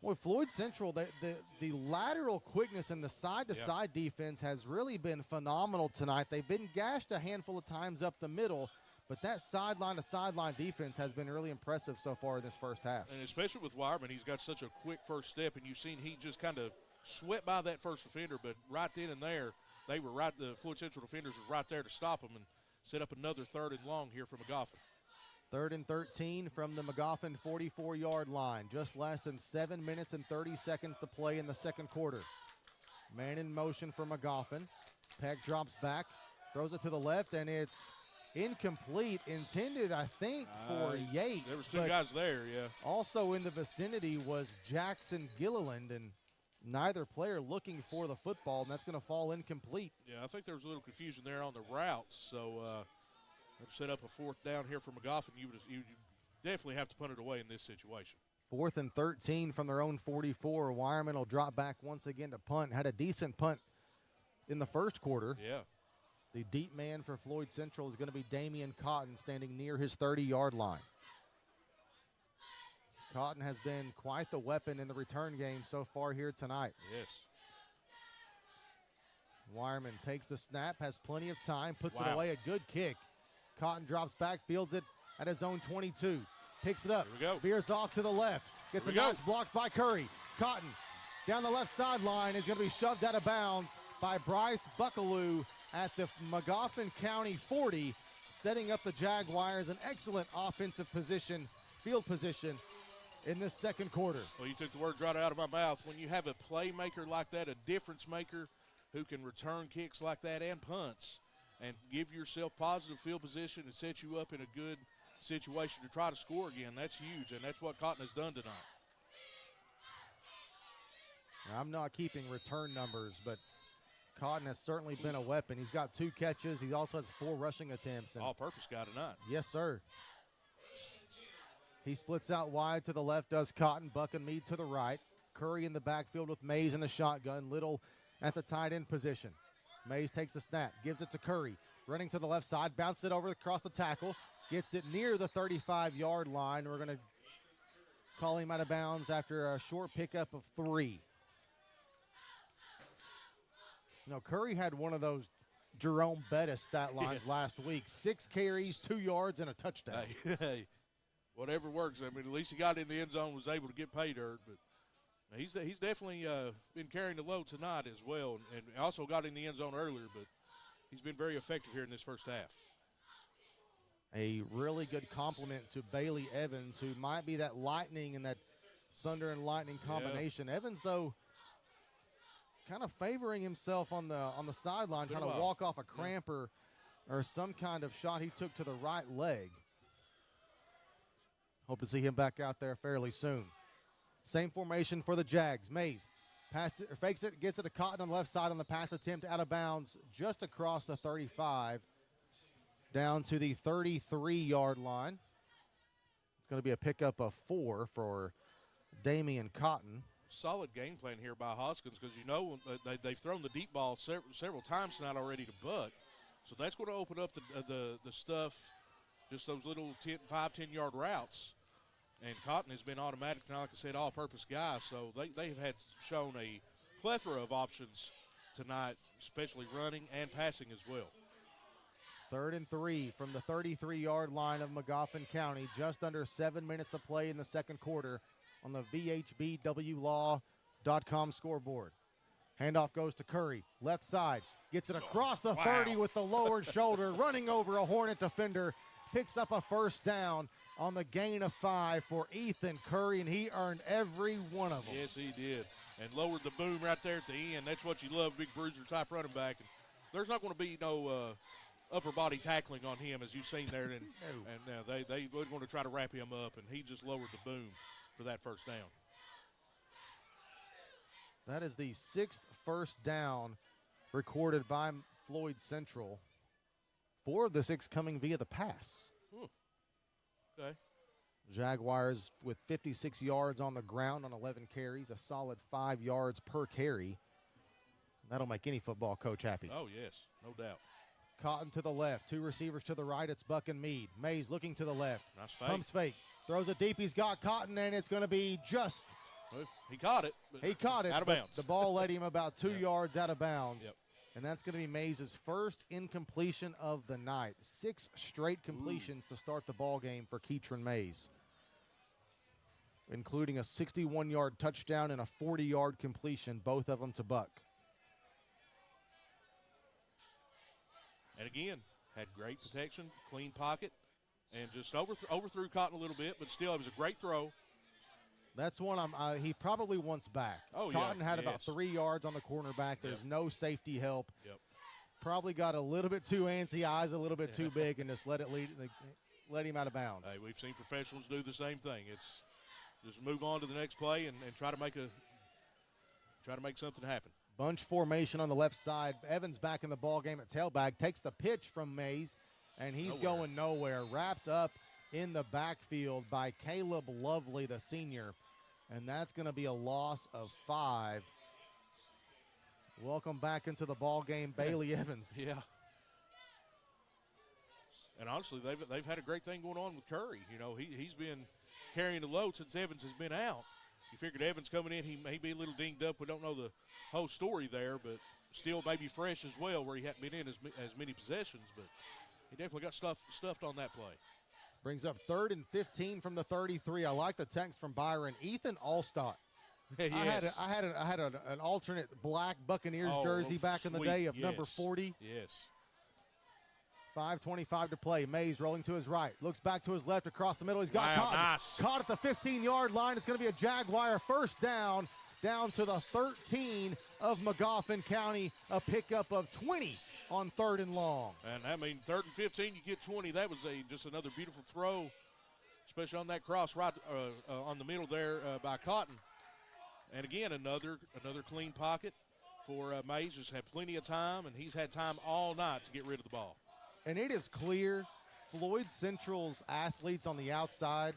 boy, Floyd Central, the lateral quickness and the side-to-side defense has really been phenomenal tonight. They've been gashed a handful of times up the middle, but that sideline-to-sideline defense has been really impressive so far in this first half. And especially with Wireman, he's got such a quick first step, and you've seen he just kind of swept by that first defender, but right then and there, the Floyd Central defenders were right there to stop him and set up another 3rd and long here for McGoffin. 3rd and 13 from the McGoffin 44-yard line. Just less than 7 minutes and 30 seconds to play in the second quarter. Man in motion for McGoffin. Peck drops back, throws it to the left, and it's incomplete. Intended, I think, for Yates. There was 2 guys there, yeah. Also in the vicinity was Jackson Gilliland, and neither player looking for the football, and that's going to fall incomplete. Yeah, I think there was a little confusion there on the routes, so set up a 4th down here for McGoffin. You definitely have to punt it away in this situation. 4th and 13 from their own 44. Wireman will drop back once again to punt. Had a decent punt in the first quarter. Yeah. The deep man for Floyd Central is going to be Damian Cotton, standing near his 30-yard line. Cotton has been quite the weapon in the return game so far here tonight. Yes. Wireman takes the snap, has plenty of time, puts it away, a good kick. Cotton drops back, fields it at his own 22. Picks it up, veers off to the left. Gets a nice block by Curry. Cotton down the left sideline is going to be shoved out of bounds by Bryce Buckaloo at the Magoffin County 40. setting up the Jaguars an excellent offensive position, field position in this second quarter. Well, you took the words right out of my mouth. When you have a playmaker like that, a difference maker who can return kicks like that and punts and give yourself positive field position and set you up in a good situation to try to score again, that's huge, and that's what Cotton has done tonight. Now, I'm not keeping return numbers, but Cotton has certainly been a weapon. He's got 2 catches. He also has 4 rushing attempts. All-purpose guy tonight. Yes, sir. He splits out wide to the left, does Cotton. Buck and Meade to the right. Curry in the backfield with Mays in the shotgun. Little at the tight end position. Mays takes the snap, gives it to Curry. Running to the left side, bounces it over across the tackle. Gets it near the 35-yard line. We're going to call him out of bounds after a short pickup of 3. You know, Curry had one of those Jerome Bettis stat lines last week. 6 carries, 2 yards, and a touchdown. Hey, whatever works. I mean, at least he got in the end zone, was able to get pay dirt. But he's definitely been carrying the load tonight as well, and also got in the end zone earlier. But he's been very effective here in this first half. A really good compliment to Bailey Evans, who might be that lightning and that thunder and lightning combination. Yeah. Evans, though, kind of favoring himself on the sideline, trying to walk off a cramp or some kind of shot he took to the right leg. Hope to see him back out there fairly soon. Same formation for the Jags. Mays fakes it, gets it to Cotton on the left side on the pass attempt, out of bounds just across the 35, down to the 33-yard line. It's going to be a pickup of 4 for Damian Cotton. Solid game plan here by Hoskins, because you know they've thrown the deep ball several times tonight already to Buck. So that's going to open up the stuff, just those little 5-10-yard routes. And Cotton has been automatic, like I said, all-purpose guy. So they've shown a plethora of options tonight, especially running and passing as well. 3rd and 3 from the 33-yard line of Magoffin County. Just under 7 minutes to play in the second quarter on the VHBWlaw.com scoreboard. Handoff goes to Curry, left side. Gets it across the 30 with the lowered shoulder, running over a Hornet defender. Picks up a first down on the gain of 5 for Ethan Curry, and he earned every one of them. Yes, he did. And lowered the boom right there at the end. That's what you love, big bruiser type running back. And there's not going to be no upper body tackling on him, as you've seen there. And they were going to try to wrap him up, and he just lowered the boom for that first down. That is the 6th first down recorded by Floyd Central. 4 of the 6 coming via the pass. Okay. Jaguars with 56 yards on the ground on 11 carries, a solid 5 yards per carry. That'll make any football coach happy. Oh, yes, no doubt. Cotton to the left, 2 receivers to the right. It's Buck and Meade. Mays looking to the left. Nice fake. Pumps fake. Throws it deep. He's got Cotton, and it's going to be just. Well, he caught it. He caught it. Out of bounds. The ball led him about 2 yards out of bounds. Yep. And that's going to be Mays' first incompletion of the night. 6 straight completions to start the ball game for Keatron Mays, including a 61-yard touchdown and a 40-yard completion, both of them to Buck. And again, had great protection, clean pocket, and just overthrew Cotton a little bit, but still it was a great throw. That's one he probably wants back. Oh, Cotton yeah. had about 3 yards on the cornerback. There's no safety help. Yep. Probably got a little bit too antsy, eyes a little bit too big, and just let him out of bounds. Hey, we've seen professionals do the same thing. It's just move on to the next play and try to make something happen. Bunch formation on the left side. Evans back in the ball game at tailback. Takes the pitch from Mays, and he's going nowhere. Wrapped up in the backfield by Caleb Lovely, the senior. And that's going to be a loss of 5. Welcome back into the ball game, Bailey Evans. Yeah. And honestly, they've had a great thing going on with Curry. You know, he's been carrying the load since Evans has been out. You figured Evans coming in, he may be a little dinged up. We don't know the whole story there, but still maybe fresh as well, where he hadn't been in as many possessions. But he definitely got stuffed on that play. Brings up 3rd and 15 from the 33. I like the text from Byron. Ethan Allstott. Yes. I had an alternate black Buccaneers jersey back in the day of yes. number 40. Yes. 5:25 to play. Mays rolling to his right. Looks back to his left across the middle. He's got caught at the 15-yard line. It's going to be a Jaguar first down to the 13 of McGoffin County. A pickup of 20 on 3rd and long. And I mean, 3rd and 15, you get 20. That was just another beautiful throw, especially on that cross right on the middle there by Cotton. And again, another clean pocket for Mays. Just had plenty of time, and he's had time all night to get rid of the ball. And it is clear Floyd Central's athletes on the outside,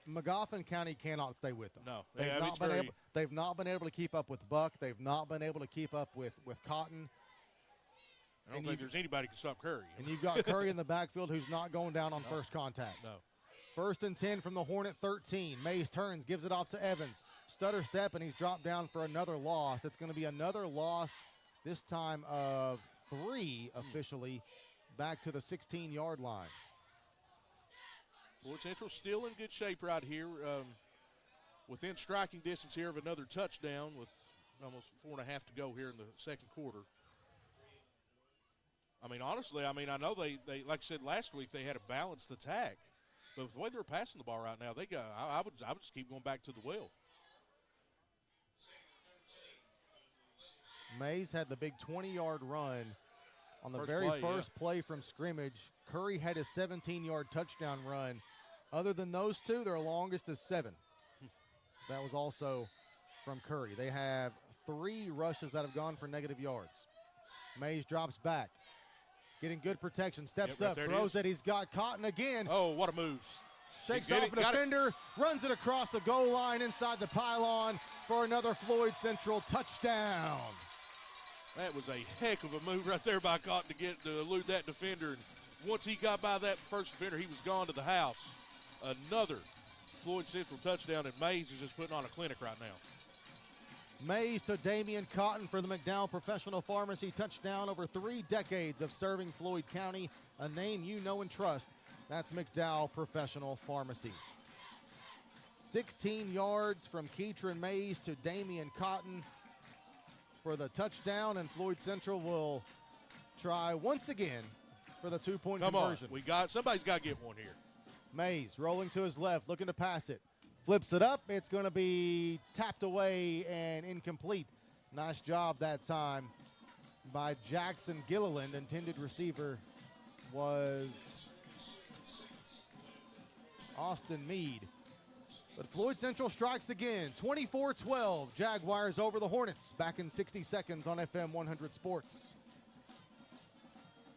McGoffin County cannot stay with them. No. They've not been able to keep up with Buck. They've not been able to keep up with Cotton. I don't think there's anybody who can stop Curry. And you've got Curry in the backfield who's not going down on first contact. No. 1st and 10 from the Hornet 13. Mays turns, gives it off to Evans. Stutter step, and he's dropped down for another loss. It's going to be another loss, this time of 3 officially, back to the 16-yard line. Floyd Central still in good shape right here. Within striking distance here of another touchdown with almost 4.5 to go here in the second quarter. I mean, honestly, I know they like I said last week, they had a balanced attack. But with the way they're passing the ball right now, I would just keep going back to the well. Mays had the big 20-yard run on the first play from scrimmage. Curry had his 17-yard touchdown run. Other than those two, their longest is 7. That was also from Curry. They have 3 rushes that have gone for negative yards. Mays drops back, getting good protection, steps up, throws it. He's got Cotton again. Oh, what a move. Shakes off a defender, runs it across the goal line inside the pylon for another Floyd Central touchdown. That was a heck of a move right there by Cotton to elude that defender. And once he got by that first defender, he was gone to the house. Another Floyd Central touchdown, and Mays is just putting on a clinic right now. Mays to Damian Cotton for the McDowell Professional Pharmacy touchdown. Over 3 decades of serving Floyd County, a name you know and trust. That's McDowell Professional Pharmacy. 16 yards from Keatron Mays to Damian Cotton for the touchdown, and Floyd Central will try once again for the 2-point conversion. Somebody's got to get one here. Mays rolling to his left, looking to pass it. Flips it up. It's going to be tapped away and incomplete. Nice job that time by Jackson Gilliland. Intended receiver was Austin Mead. But Floyd Central strikes again. 24-12. Jaguars over the Hornets. Back in 60 seconds on FM 100 Sports.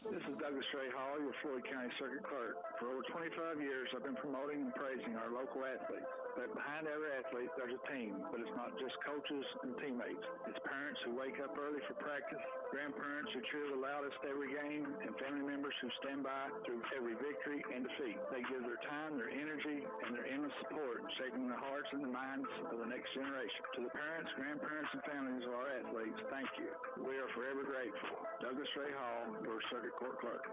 This is Douglas Ray Hall, your Floyd County Circuit Clerk. For over 25 years, I've been promoting and praising our local athletes. But behind every athlete, there's a team. But it's not just coaches and teammates. It's parents who wake up early for practice, grandparents who cheer the loudest every game, and family members who stand by through every victory and defeat. They give their time, their energy, and their endless support, shaping the hearts and the minds of the next generation. To the parents, grandparents, and families of our athletes, thank you. We are forever grateful. Douglas Ray Hall, your Circuit Court Clerk.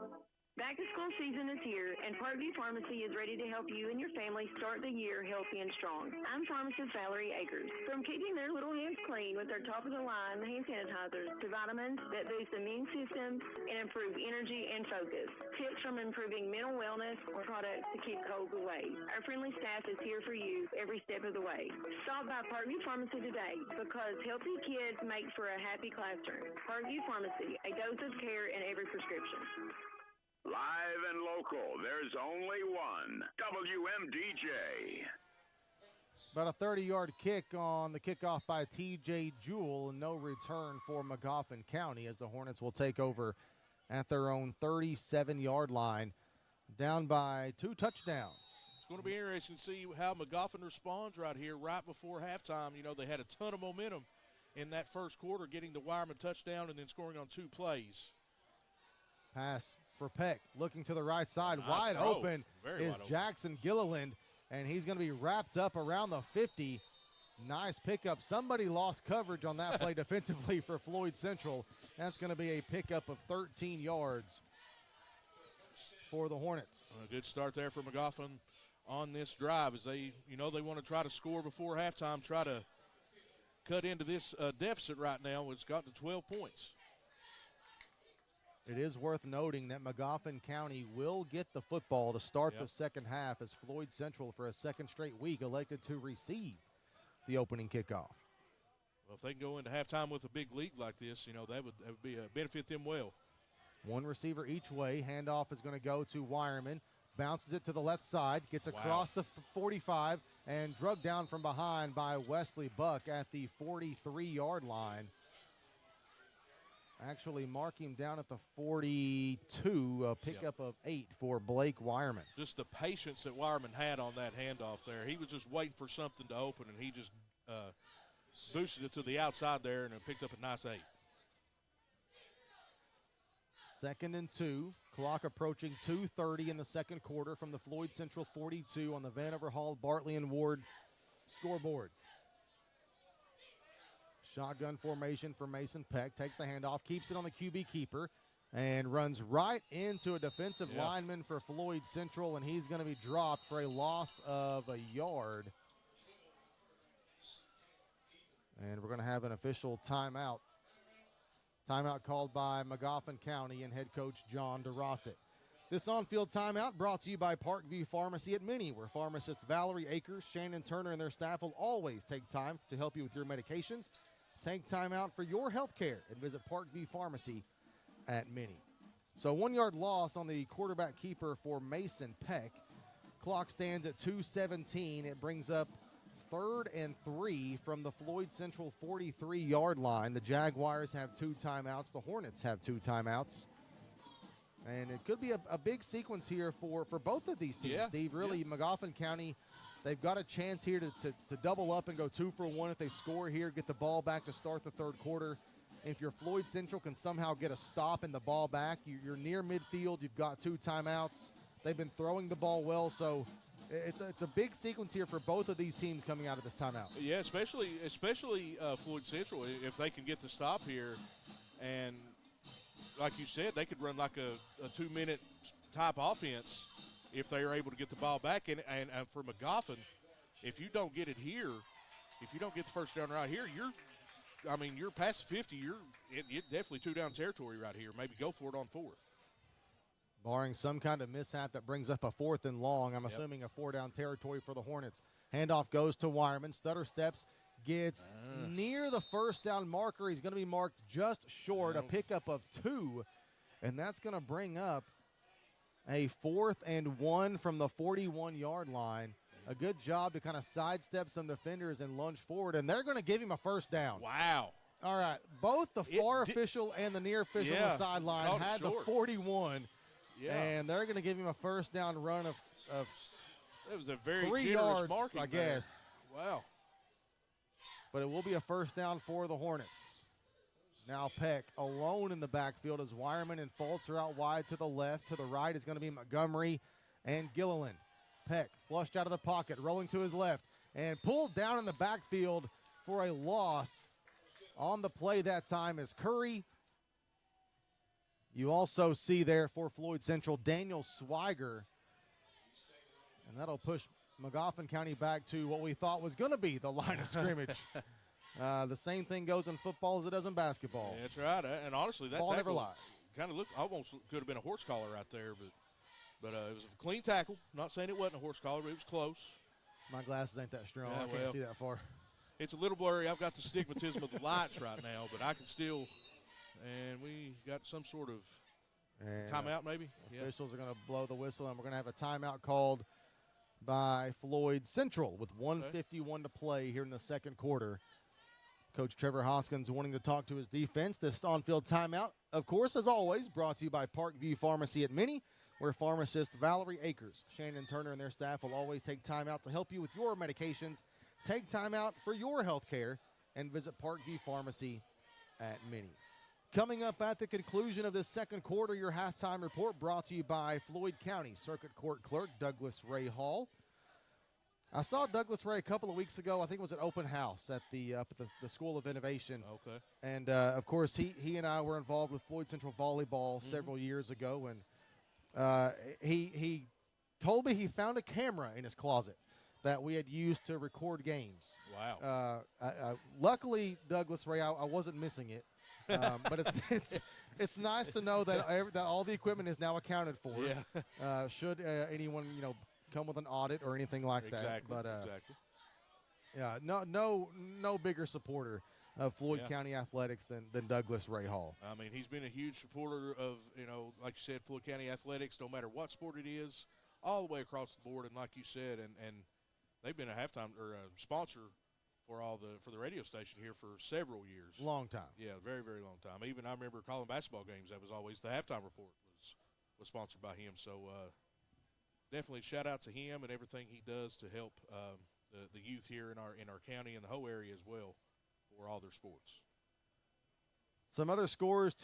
Back-to-school season is here, and Parkview Pharmacy is ready to help you and your family start the year healthy and strong. I'm pharmacist Valerie Akers. From keeping their little hands clean with their top-of-the-line hand sanitizers to vitamins that boost the immune system and improve energy and focus, tips from improving mental wellness or products to keep colds away. Our friendly staff is here for you every step of the way. Stop by Parkview Pharmacy today because healthy kids make for a happy classroom. Parkview Pharmacy, a dose of care in every prescription. Live and local, there's only one. WMDJ. About a 30-yard kick on the kickoff by T.J. Jewell, and no return for Magoffin County as the Hornets will take over at their own 37-yard line, down by 2 touchdowns. It's going to be interesting to see how Magoffin responds right here, right before halftime. You know, they had a ton of momentum in that first quarter, getting the Wireman touchdown and then scoring on 2 plays. Pass for Peck, looking to the right side. Nice wide throw. open Very is wide open. Jackson Gilliland, and he's going to be wrapped up around the 50. Nice pickup. Somebody lost coverage on that play defensively for Floyd Central. That's going to be a pickup of 13 yards for the Hornets. A good start there for Magoffin on this drive as they want to try to score before halftime, try to cut into this deficit right now. It's got to 12 points. It is worth noting that Magoffin County will get the football to start the second half as Floyd Central, for a second straight week, elected to receive the opening kickoff. Well, if they can go into halftime with a big lead like this, that would be benefit them well. One receiver each way. Handoff is going to go to Wireman. Bounces it to the left side, gets across the 45, and drugged down from behind by Wesley Buck at the 43-yard line. Actually marking him down at the 42, a pickup of 8 for Blake Wireman. Just the patience that Wireman had on that handoff there. He was just waiting for something to open, and he just boosted it to the outside there and picked up a nice 8. 2nd and 2. Clock approaching 2:30 in the second quarter from the Floyd Central 42 on the Vanover Hall, Bartley and Ward scoreboard. Shotgun formation for Mason Peck. Takes the handoff, keeps it on the QB keeper, and runs right into a defensive lineman for Floyd Central, and he's going to be dropped for a loss of a yard. And we're going to have an official timeout. Timeout called by Magoffin County and head coach John DeRosset. This on-field timeout brought to you by Parkview Pharmacy at Minnie, where pharmacists Valerie Akers, Shannon Turner, and their staff will always take time to help you with your medications. Take time out for your health care and visit Parkview Pharmacy at Minnie. So 1-yard loss on the quarterback keeper for Mason Peck. Clock stands at 2:17. It brings up 3rd and 3 from the Floyd Central 43-yard line. The Jaguars have 2 timeouts. The Hornets have 2 timeouts. And it could be a big sequence here for both of these teams, Steve. Really, Magoffin County, they've got a chance here to double up and go 2 for 1 if they score here, get the ball back to start the third quarter. If your Floyd Central can somehow get a stop in the ball back, you're near midfield. You've got 2 timeouts. They've been throwing the ball well, so it's a big sequence here for both of these teams coming out of this timeout. Yeah, especially Floyd Central, if they can get the stop here. And like you said, they could run like a 2-minute type offense if they are able to get the ball back. And for Magoffin, if you don't get it here, if you don't get the first down right here, you're past 50. You're definitely 2-down territory right here. Maybe go for it on 4th. Barring some kind of mishap that brings up a 4th and long, I'm assuming a 4-down territory for the Hornets. Handoff goes to Wireman. Stutter steps, gets near the first down marker. He's going to be marked just short, a pickup of 2. And that's going to bring up a 4th and 1 from the 41-yard line. A good job to kind of sidestep some defenders and lunge forward. And they're going to give him a first down. Wow. All right. Both the far official and the near official on the sideline had the 41. Yeah. And they're going to give him a first down run of it was a very 3 generous yards, marking I there. guess. Wow. But it will be a first down for the Hornets. Now Peck alone in the backfield as Wireman and Fultz are out wide to the left. To the right is going to be Montgomery and Gilliland. Peck flushed out of the pocket, rolling to his left, and pulled down in the backfield for a loss. On the play that time is Curry. You also see there for Floyd Central, Daniel Swiger. And that'll push Magoffin County back to what we thought was going to be the line of scrimmage. The same thing goes in football as it does in basketball. Yeah, that's right. And honestly, that ball never tackle lies. kind of looked almost could have been a horse collar right there, but it was a clean tackle. Not saying it wasn't a horse collar, but it was close. My glasses ain't that strong. Yeah, I can't see that far. It's a little blurry. I've got the stigmatism of the lights right now, but I can still. And we got some sort of timeout maybe. Officials are going to blow the whistle, and we're going to have a timeout called by Floyd Central with 1:51 to play here in the second quarter. Coach Trevor Hoskins wanting to talk to his defense. This on-field timeout, of course, as always, brought to you by Parkview Pharmacy at Minnie, where pharmacist Valerie Akers, Shannon Turner, and their staff will always take time out to help you with your medications. Take time out for your health care and visit Parkview Pharmacy at Minnie. Coming up at the conclusion of this second quarter, your halftime report brought to you by Floyd County Circuit Court Clerk Douglas Ray Hall. I saw Douglas Ray a couple of weeks ago. I think it was at open house at the School of Innovation. Okay. And, of course, he and I were involved with Floyd Central Volleyball several years ago. And he told me he found a camera in his closet that we had used to record games. Wow. luckily, Douglas Ray, I wasn't missing it. But it's nice to know that that all the equipment is now accounted for. Yeah. Should anyone come with an audit or anything like that. But exactly. Yeah, no bigger supporter of Floyd County athletics than Douglas Ray Hall. I mean, he's been a huge supporter of, like you said, Floyd County athletics, no matter what sport it is, all the way across the board. And like you said, and they've been a halftime or a sponsor for the radio station here for several years. Long time. Yeah, very, very long time. Even I remember calling basketball games. That was always the halftime report was sponsored by him. So definitely shout out to him and everything he does to help the youth here in our county and the whole area as well for all their sports. Some other scores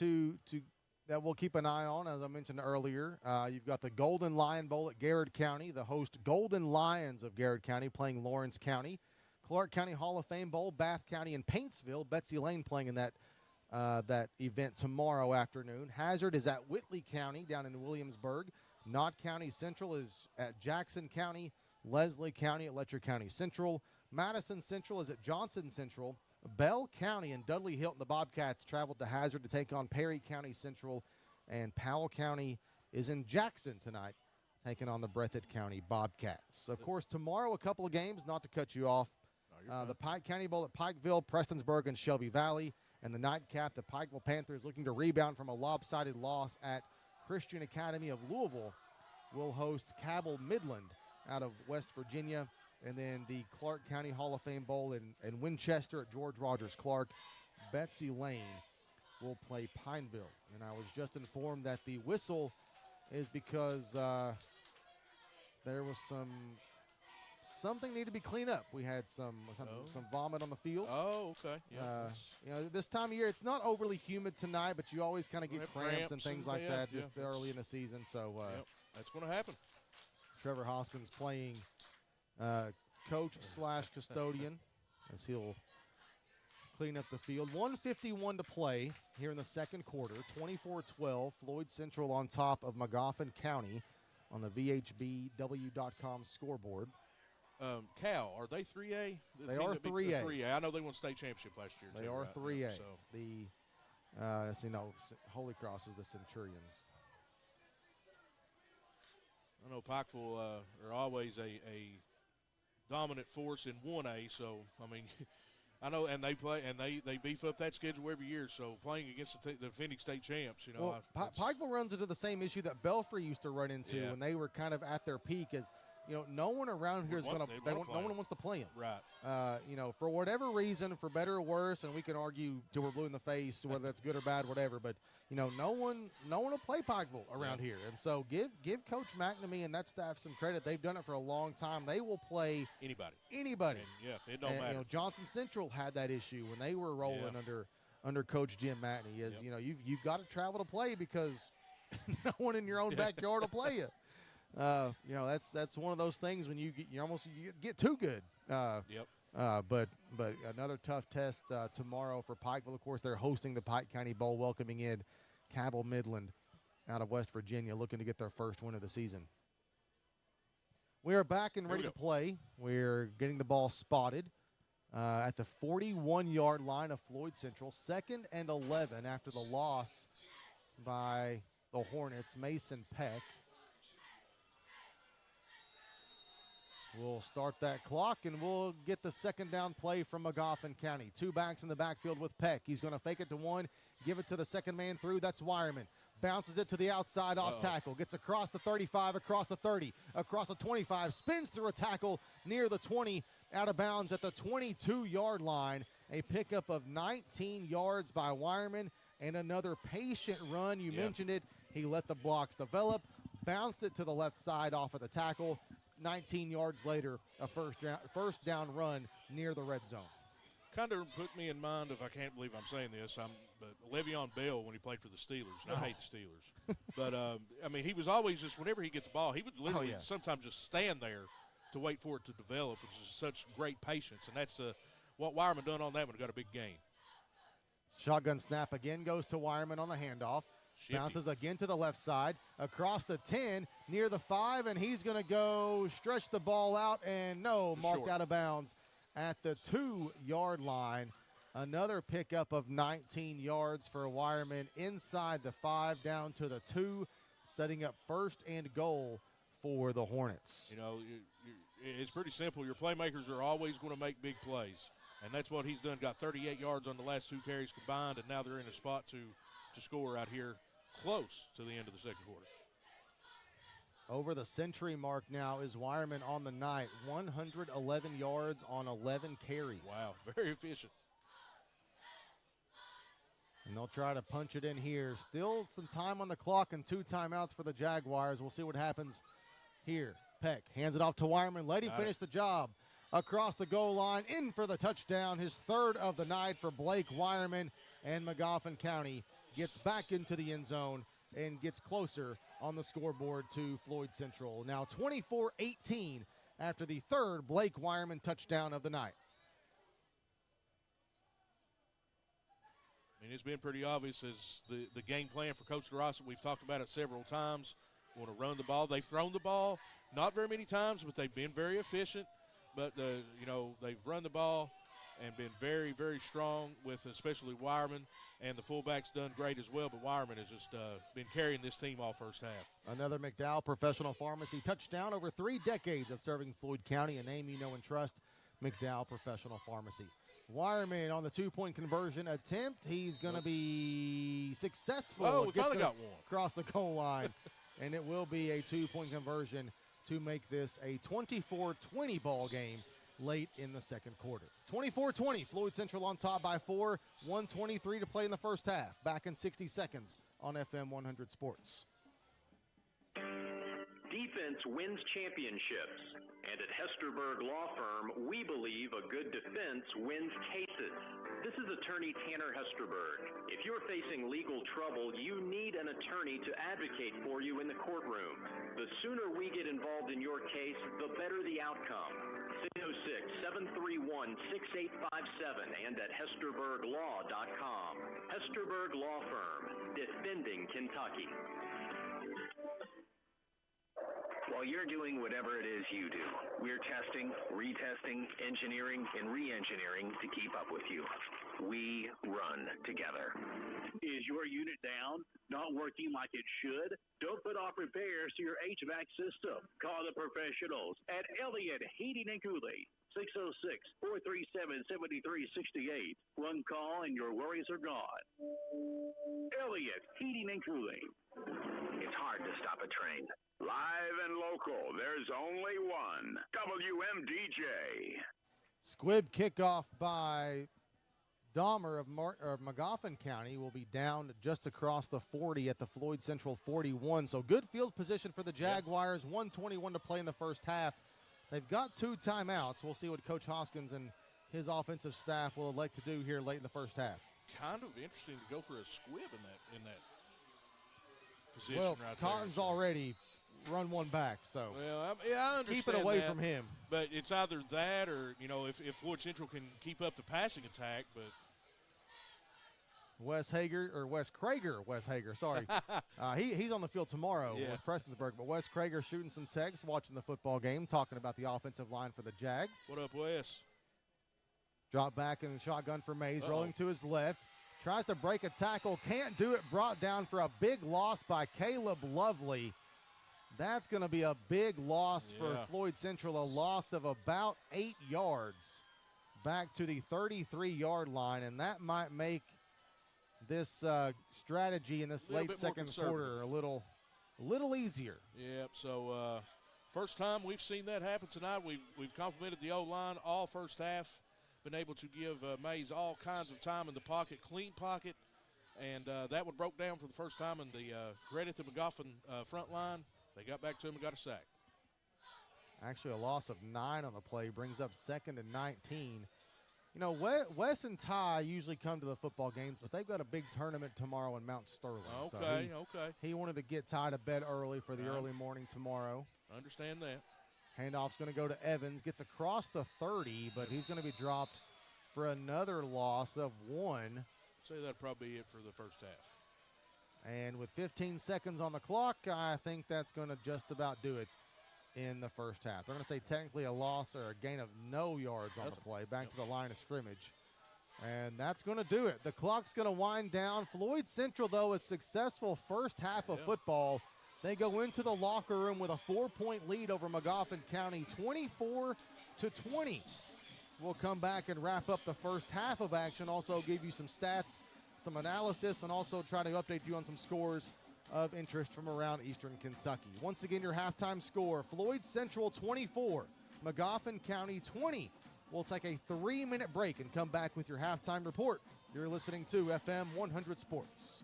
that we'll keep an eye on, as I mentioned earlier. You've got the Golden Lion Bowl at Garrett County. The host Golden Lions of Garrett County playing Lawrence County. Clark County Hall of Fame Bowl, Bath County and Paintsville. Betsy Lane playing in that event tomorrow afternoon. Hazard is at Whitley County down in Williamsburg. Knott County Central is at Jackson County. Leslie County at Letcher County Central. Madison Central is at Johnson Central. Bell County and Dudley Hilton, the Bobcats, traveled to Hazard to take on Perry County Central. And Powell County is in Jackson tonight, taking on the Breathitt County Bobcats. Of course, tomorrow a couple of games, not to cut you off. The Pike County Bowl at Pikeville, Prestonsburg, and Shelby Valley. And the nightcap, the Pikeville Panthers looking to rebound from a lopsided loss at Christian Academy of Louisville will host Cabell Midland out of West Virginia. And then the Clark County Hall of Fame Bowl in Winchester at George Rogers Clark. Betsy Lane will play Pineville. And I was just informed that the whistle is because there was something needed to be cleaned up. We had some vomit on the field. Oh, okay. Yeah, this time of year, it's not overly humid tonight, but you always kind of get cramps and things like that just early in the season. So that's going to happen. Trevor Hoskins playing coach/custodian as he'll clean up the field. 1:51 to play here in the second quarter. 24-12. Floyd Central on top of Magoffin County on the VHBW.com scoreboard. Cal, are they 3A? They are 3A. 3A. I know they won state championship last year. They are 3A. Yeah, so. Holy Cross is the Centurions. I know Pikeville are always a dominant force in 1A. So I mean, I know, and they play and they beef up that schedule every year. So playing against the defending state champs, Pikeville runs into the same issue that Belfry used to run into when they were kind of at their peak. As no one around here is going to. No one wants to play them. Right. For whatever reason, for better or worse, and we can argue till we're blue in the face whether that's good or bad, whatever. But no one will play Pikeville around here, and so give Coach McNamee and that staff some credit. They've done it for a long time. They will play anybody. And, it don't matter. Johnson Central had that issue when they were rolling under Coach Jim Matney. You've got to travel to play because no one in your own backyard will play you. That's one of those things when you get too good. But another tough test tomorrow for Pikeville. Of course, they're hosting the Pike County Bowl, welcoming in Cabell Midland out of West Virginia, looking to get their first win of the season. We are back and ready to play. We're getting the ball spotted at the 41-yard line of Floyd Central. 2nd and 11 after the loss by the Hornets. Mason Peck we'll start that clock, and we'll get the second down play from Magoffin County. 2 backs in the backfield with Peck. He's going to fake it to one, give it to the second man through. That's Wireman. Bounces it to the outside off tackle. Gets across the 35, across the 30, across the 25. Spins through a tackle near the 20, out of bounds at the 22-yard line. A pickup of 19 yards by Wireman, and another patient run. You mentioned it. He let the blocks develop, bounced it to the left side off of the tackle. 19 yards later, a first down run near the red zone. Kind of put me in mind of, I can't believe I'm saying this, but Le'Veon Bell when he played for the Steelers. And I hate the Steelers. But, he was always just, whenever he gets the ball, he would literally sometimes just stand there to wait for it to develop, which is such great patience. And that's what Wireman done on that one, got a big gain. Shotgun snap again goes to Wireman on the handoff. Shifty. Bounces again to the left side, across the 10, near the 5, and he's going to go stretch the ball out, and marked out of bounds at the 2-yard line. Another pickup of 19 yards for Wireman inside the 5 down to the 2, setting up 1st and goal for the Hornets. You know, it's pretty simple. Your playmakers are always going to make big plays, and that's what he's done. Got 38 yards on the last 2 carries combined, and now they're in a spot to score out here close to the end of the second quarter. Over the century mark now is Wireman on the night, 111 yards on 11 carries. Wow, very efficient. And they'll try to punch it in here. Still some time on the clock and 2 timeouts for the Jaguars. We'll see what happens here. Peck hands it off to Wireman. Let him finish the job. Across the goal line, in for the touchdown. His 3rd of the night for Blake Wireman. And Magoffin County gets back into the end zone and gets closer on the scoreboard to Floyd Central. Now 24-18 after the 3rd Blake Wireman touchdown of the night. I mean, it's been pretty obvious as the game plan for Coach DeRosa. We've talked about it several times. Want to run the ball. They've thrown the ball not very many times, but they've been very efficient. But, you know, they've run the ball and been very, very strong with especially Wireman, and the fullback's done great as well, but Wireman has just been carrying this team all first half. Another McDowell Professional Pharmacy touchdown. Over 3 decades of serving Floyd County, a name you know and trust, McDowell Professional Pharmacy. Wireman on the 2-point conversion attempt. He's going to be successful. Oh, we finally got one. Across the goal line, and it will be a 2-point conversion to make this a 24-20 ball game late in the second quarter. 24-20, Floyd Central on top by 4, 1:23 to play in the first half. Back in 60 seconds on FM 100 Sports. Defense wins championships, and at Hesterberg Law Firm, we believe a good defense wins cases. This is attorney Tanner Hesterberg. If you're facing legal trouble, you need an attorney to advocate for you in the courtroom. The sooner we get involved in your case, the better the outcome. 606-731-6857 and at HesterbergLaw.com. Hesterberg Law Firm, defending Kentucky. While you're doing whatever it is you do, we're testing, retesting, engineering, and re-engineering to keep up with you. We run together. Is your unit down? Not working like it should? Don't put off repairs to your HVAC system. Call the professionals at Elliott Heating and Cooling. 606-437-7368. One call and your worries are gone. Elliott Heating and Cooling. It's hard to stop a train. Live and local, there's only one. WMDJ. Squib kickoff by Dahmer of Magoffin County will be down just across the 40 at the Floyd Central 41. So good field position for the Jaguars. 1:21 to play in the first half. They've got 2 timeouts. We'll see what Coach Hoskins and his offensive staff will elect to do here late in the first half. Kind of interesting to go for a squib in that position well, right Cotton's there. already run one back, so well, I understand keep it away that, from him. But it's either that or, you know, if Floyd Central can keep up the passing attack, but Wes Krager, sorry. He's on the field tomorrow with Prestonsburg, but Wes Krager shooting some texts, watching the football game, talking about the offensive line for the Jags. What up, Wes? Drop back in the shotgun for Mays, rolling to his left. Tries to break a tackle, can't do it, brought down for a big loss by Caleb Lovely. That's going to be a big loss for Floyd Central, a loss of about 8 yards back to the 33-yard line, and that might make this strategy in this late second quarter a little easier. Yep, so first time we've seen that happen tonight. We've complimented the O-line all first half, been able to give Mays all kinds of time in the pocket, clean pocket, and that one broke down for the first time in the credit to McGoffin front line. They got back to him and got a sack. Actually, a loss of 9 on the play brings up 2nd and 19. You know, Wes and Ty usually come to the football games, but they've got a big tournament tomorrow in Mount Sterling. Okay, He wanted to get Ty to bed early for the early morning tomorrow. Understand that. Handoff's going to go to Evans. Gets across the 30, but he's going to be dropped for another loss of 1. I'd say that'd probably be it for the first half. And with 15 seconds on the clock, I think that's going to just about do it. in the first half. They're going to say technically a loss or a gain of no yards on the play, back to the line of scrimmage. And that's going to do it. The clock's going to wind down. Floyd Central, though, a successful first half of football. They go into the locker room with a 4-point lead over Magoffin County, 24-20. We'll come back and wrap up the first half of action, also give you some stats, some analysis, and also try to update you on some scores of interest from around Eastern Kentucky. Once again, your halftime score, Floyd Central 24, Magoffin County 20. We'll take a 3-minute break and come back with your halftime report. You're listening to FM 100 Sports.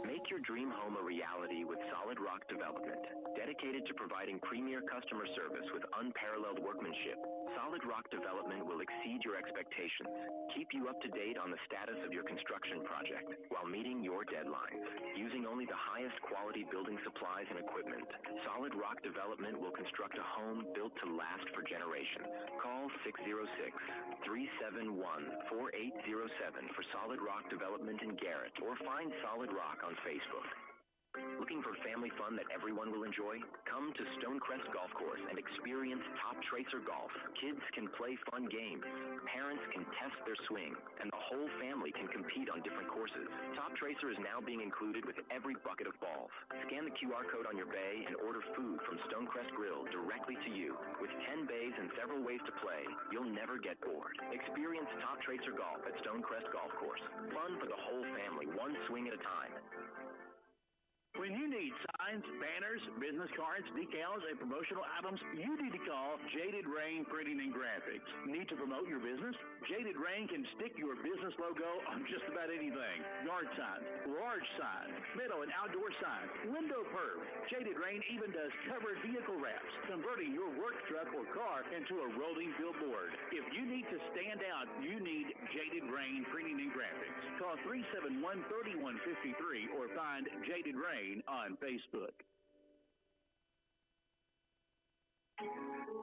Make your dream home a reality with Solid Rock Development. Dedicated to providing premier customer service with unparalleled workmanship, Solid Rock Development will exceed your expectations, keep you up to date on the status of your construction project while meeting your deadlines. Using only the highest quality building supplies and equipment, Solid Rock Development will construct a home built to last for generations. Call 606-371-4807 for Solid Rock Development in Garrett, or find Solid Rock on Facebook. Looking for family fun that everyone will enjoy? Come to Stonecrest Golf Course and experience top tracer golf. Kids can play fun games, parents can test their swing, and the whole family can compete on different courses. Top Tracer is now being included with every bucket of balls. Scan the QR code on your bay and order food from Stonecrest Grill directly to you. With 10 bays and several ways to play, you'll never get bored. Experience Top Tracer Golf at Stonecrest Golf Course. Fun for the whole family, one swing at a time. When you need signs, banners, business cards, decals, and promotional items, you need to call Jaded Rain Printing and Graphics. Need to promote your business? Jaded Rain can stick your business logo on just about anything. Yard signs, large signs, middle and outdoor signs, window perv. Jaded Rain even does covered vehicle wraps, converting your work truck or car into a rolling billboard. If you need to stand out, you need Jaded Rain Printing and Graphics. Call 371-3153 or find Jaded Rain on Facebook.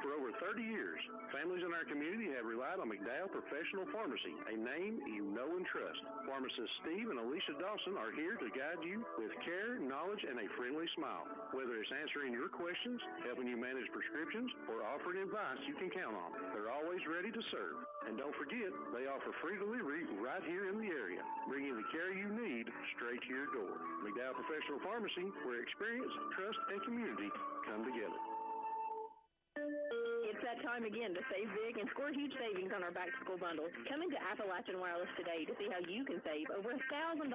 For over 30 years, families in our community have relied on McDowell Professional Pharmacy, a name you know and trust. Pharmacists Steve and Alicia Dawson are here to guide you with care, knowledge, and a friendly smile. Whether it's answering your questions, helping you manage prescriptions, or offering advice you can count on, they're always ready to serve. And don't forget, they offer free delivery right here in the area, bringing the care you need straight to your door. McDowell Professional Pharmacy, where experience, trust, and community come together. It's that time again to save big and score huge savings on our back-to-school bundles. Come into Appalachian Wireless today to see how you can save over $1,000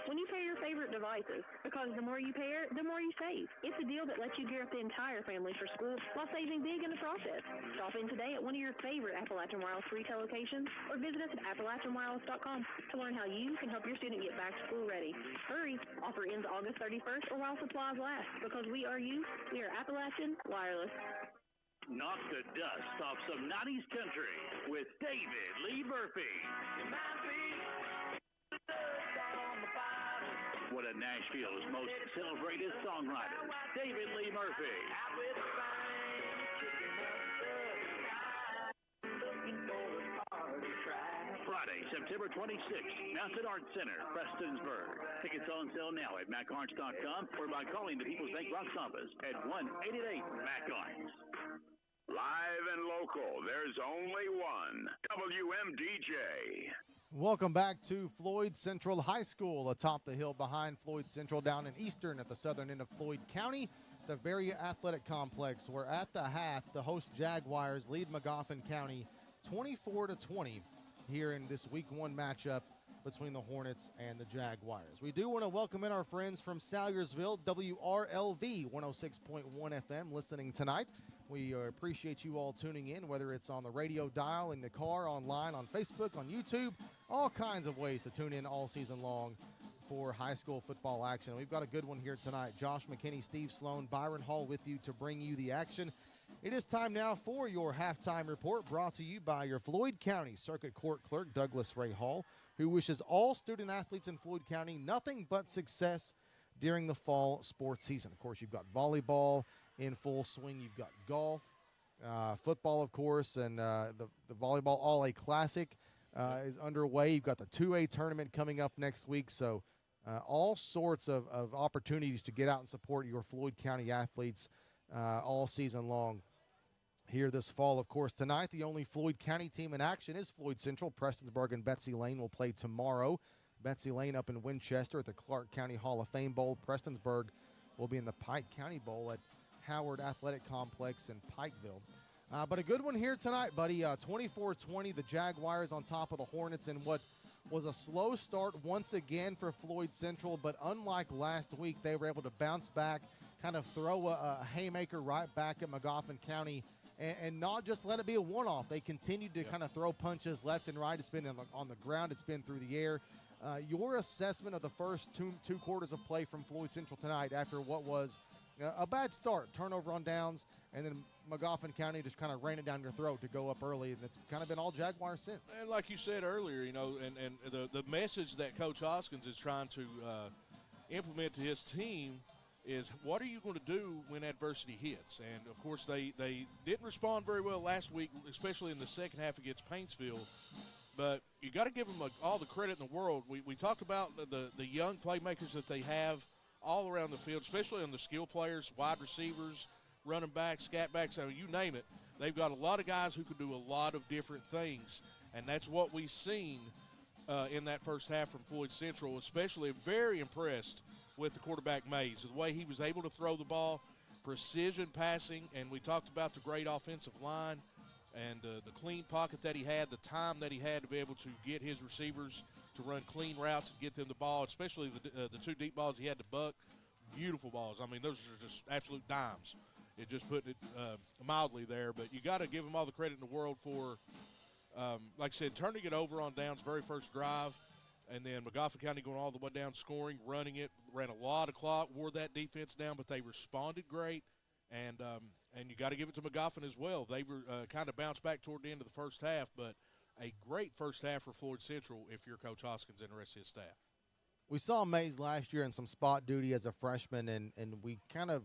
when you pair your favorite devices. Because the more you pair, the more you save. It's a deal that lets you gear up the entire family for school while saving big in the process. Stop in today at one of your favorite Appalachian Wireless retail locations or visit us at AppalachianWireless.com to learn how you can help your student get back to school ready. Hurry! Offer ends August 31st or while supplies last. Because we are you, we are Appalachian Wireless. Knock the dust off some 90s country with David Lee Murphy. One of Nashville's most celebrated songwriters, David Lee Murphy. Friday, September 26th, Mountain Arts Center, Prestonsburg. Tickets on sale now at MacArts.com or by calling the People's Bank Box Office at 1-888-MAC-ARTS. Live and local, there's only one. WMDJ. Welcome back to Floyd Central High School, atop the hill behind Floyd Central down in Eastern at the southern end of Floyd County, the very athletic complex, where at the half, the host Jaguars lead Magoffin County 24-20 here in this Week 1 matchup between the Hornets and the Jaguars. We do want to welcome in our friends from Salyersville, WRLV 106.1 FM, listening tonight. We appreciate you all tuning in, whether it's on the radio dial, in the car, online, on Facebook, on YouTube, all kinds of ways to tune in all season long for high school football action. We've got a good one here tonight. Josh McKinney, Steve Sloan, Byron Hall with you to bring you the action. It is time now for your halftime report, brought to you by your Floyd County Circuit Court Clerk, Douglas Ray Hall, who wishes all student athletes in Floyd County nothing but success during the fall sports season. Of course, you've got volleyball in full swing. You've got golf, football, of course, and the Volleyball All-A Classic is underway. You've got the 2A tournament coming up next week. So all sorts of opportunities to get out and support your Floyd County athletes all season long here this fall. Of course, tonight the only Floyd County team in action is Floyd Central. Prestonsburg and Betsy Lane will play tomorrow. Betsy Lane up in Winchester at the Clark County Hall of Fame Bowl. Prestonsburg will be in the Pike County Bowl at Howard Athletic Complex in Pikeville. But a good one here tonight, buddy. 24-20, the Jaguars on top of the Hornets in what was a slow start once again for Floyd Central. But unlike last week, they were able to bounce back, kind of throw a haymaker right back at Magoffin County, and not just let it be a one-off. They continued to kind of throw punches left and right. It's been on the ground. It's been through the air. Your assessment of the first two quarters of play from Floyd Central tonight after what was a bad start, turnover on downs, and then Magoffin County just kind of ran it down your throat to go up early, and it's kind of been all Jaguars since. And like you said earlier, and the message that Coach Hoskins is trying to implement to his team is, what are you going to do when adversity hits? And, of course, they didn't respond very well last week, especially in the second half against Paintsville. But you got to give them all the credit in the world. We talked about the young playmakers that they have all around the field, especially on the skill players, wide receivers, running backs, scat backs, I mean, you name it. They've got a lot of guys who can do a lot of different things, and that's what we've seen in that first half from Floyd Central, especially very impressed with the quarterback Mays, the way he was able to throw the ball, precision passing, and we talked about the great offensive line and the clean pocket that he had, the time that he had to be able to get his receivers to run clean routes and get them the ball, especially the two deep balls he had to buck. Beautiful balls. I mean, those are just absolute dimes. It just putting it mildly there. But you got to give him all the credit in the world for, like I said, turning it over on downs very first drive, and then Magoffin County going all the way down, scoring, running it, ran a lot of clock, wore that defense down, but they responded great. And you got to give it to Magoffin as well. They were kind of bounced back toward the end of the first half, but a great first half for Floyd Central if you're Coach Hoskins and the rest of his staff. We saw Mays last year in some spot duty as a freshman, and we kind of,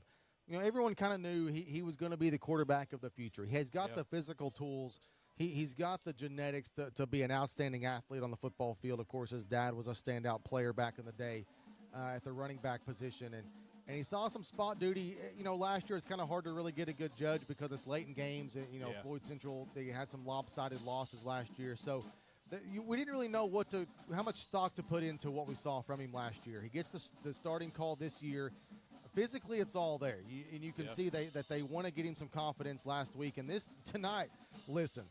everyone kind of knew he was going to be the quarterback of the future. He has got the physical tools. He's got the genetics to be an outstanding athlete on the football field. Of course, his dad was a standout player back in the day at the running back position, and he saw some spot duty. Last year it's kind of hard to really get a good judge because it's late in games. And, Floyd Central, they had some lopsided losses last year. So we didn't really know how much stock to put into what we saw from him last year. He gets the starting call this year. Physically, it's all there. You can see that they want to get him some confidence last week. And tonight, listen,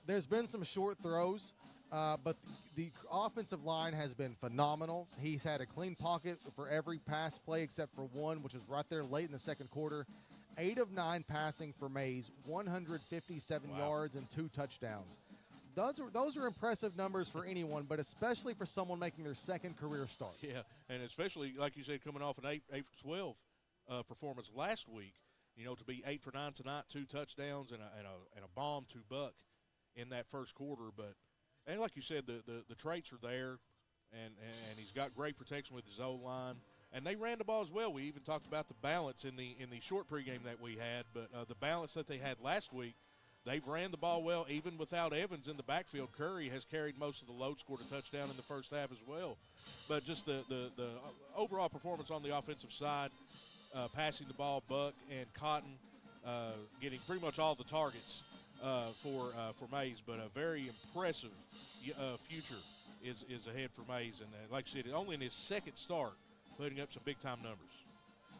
there's been some short throws. But the offensive line has been phenomenal. He's had a clean pocket for every pass play except for one, which was right there late in the second quarter. 8 of 9 passing for Mays, 157 yards and 2 touchdowns. Those are impressive numbers for anyone, but especially for someone making their second career start. Yeah, and especially, like you said, coming off an 8 for 12 performance last week, to be 8 for 9 tonight, 2 touchdowns and a bomb to Buck in that first quarter. And like you said, the traits are there, and he's got great protection with his O-line. And they ran the ball as well. We even talked about the balance in the short pregame that we had, but the balance that they had last week, they've ran the ball well, even without Evans in the backfield. Curry has carried most of the load, scored a touchdown in the first half as well. But just the overall performance on the offensive side, passing the ball, Buck and Cotton getting pretty much all the targets for Mays, but a very impressive future is ahead for Mays. And like I said, only in his second start, putting up some big-time numbers.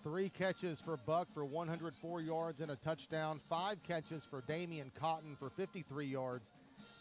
3 catches for Buck for 104 yards and a touchdown. 5 catches for Damian Cotton for 53 yards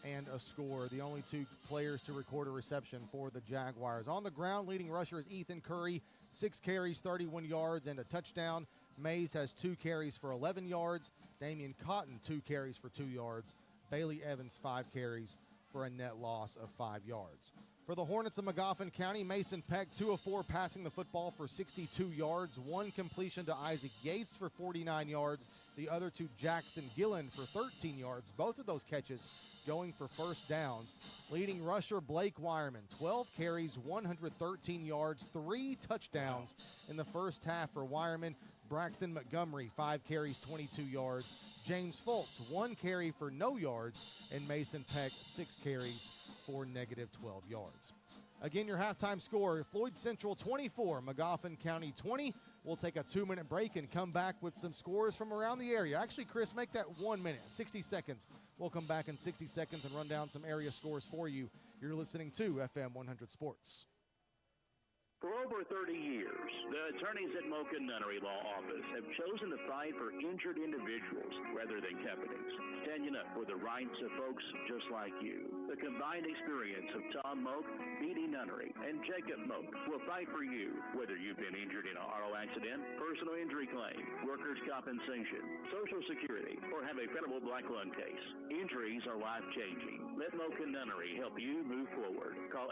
and a score. The only 2 players to record a reception for the Jaguars. On the ground, leading rusher is Ethan Curry, 6 carries, 31 yards and a touchdown. Mays has 2 carries for 11 yards. Damian Cotton, 2 carries for 2 yards. Bailey Evans, 5 carries for a net loss of 5 yards. For the Hornets of Magoffin County, Mason Peck, 2 of 4 passing the football for 62 yards. 1 completion to Isaac Yates for 49 yards. The other to Jackson Gillen for 13 yards. Both of those catches going for first downs. Leading rusher Blake Wireman, 12 carries, 113 yards, 3 touchdowns in the first half for Wireman. Braxton Montgomery, 5 carries, 22 yards. James Fultz, 1 carry for no yards. And Mason Peck, 6 carries for negative 12 yards. Again, your halftime score, Floyd Central 24, Magoffin County 20. We'll take a 2-minute break and come back with some scores from around the area. Actually, Chris, make that 1 minute, 60 seconds. We'll come back in 60 seconds and run down some area scores for you. You're listening to FM 100 Sports. For over 30 years, the attorneys at Mocha Nunnery Law Office have chosen to fight for injured individuals rather than companies, standing up for the rights of folks just like you. The combined experience of Tom Moak, Beatty Nunnery, and Jacob Moak will fight for you, whether you've been injured in an auto accident, personal injury claim, workers' compensation, Social Security, or have a federal black lung case. Injuries are life-changing. Let Mocha Nunnery help you move forward. Call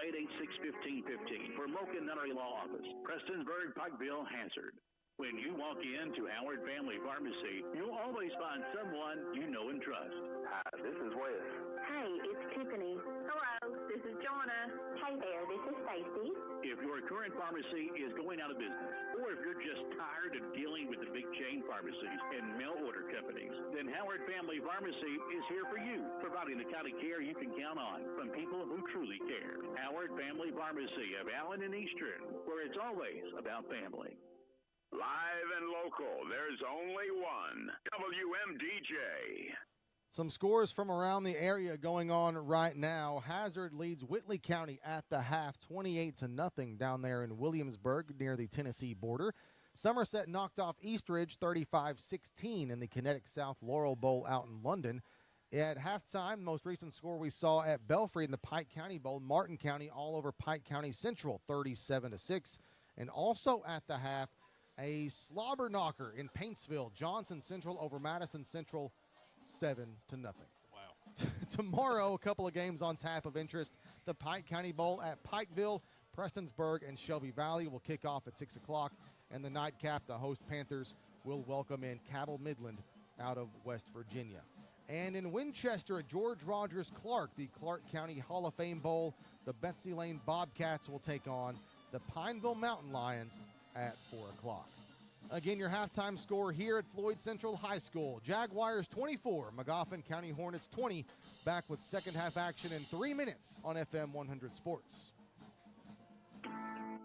886-1515 for Mocha Nunnery Law Office, Prestonsburg, Pikeville, Hazard. When you walk into Howard Family Pharmacy, you'll always find someone you know and trust. Hi, this is Wes. Hey, it's Tiffany. Hello, this is Joanna. Hey there, this is Stacy. If your current pharmacy is going out of business, or if you're just tired of dealing with the big chain pharmacies and mail order companies, then Howard Family Pharmacy is here for you, providing the kind of care you can count on from people who truly care. Howard Family Pharmacy of Allen and Eastern, where it's always about family. Live and local, there's only one. WMDJ. Some scores from around the area going on right now. Hazard leads Whitley County at the half, 28-0 down there in Williamsburg near the Tennessee border. Somerset knocked off Eastridge 35-16 in the Kinetic South Laurel Bowl out in London. At halftime, the most recent score we saw at Belfry in the Pike County Bowl, Martin County all over Pike County Central 37-6. And also at the half, a slobber knocker in Paintsville, Johnson Central over Madison Central 7-0. Wow. Tomorrow, a couple of games on tap of interest. The Pike County Bowl at Pikeville, Prestonsburg, and Shelby Valley will kick off at 6 o'clock. And the nightcap, the host Panthers will welcome in Cabell Midland out of West Virginia. And in Winchester at George Rogers Clark, the Clark County Hall of Fame Bowl, the Betsy Lane Bobcats will take on the Pineville Mountain Lions at 4 o'clock. Again, your halftime score here at Floyd Central High School. Jaguars 24, McGoffin County Hornets 20. Back with second half action in 3 minutes on FM 100 Sports.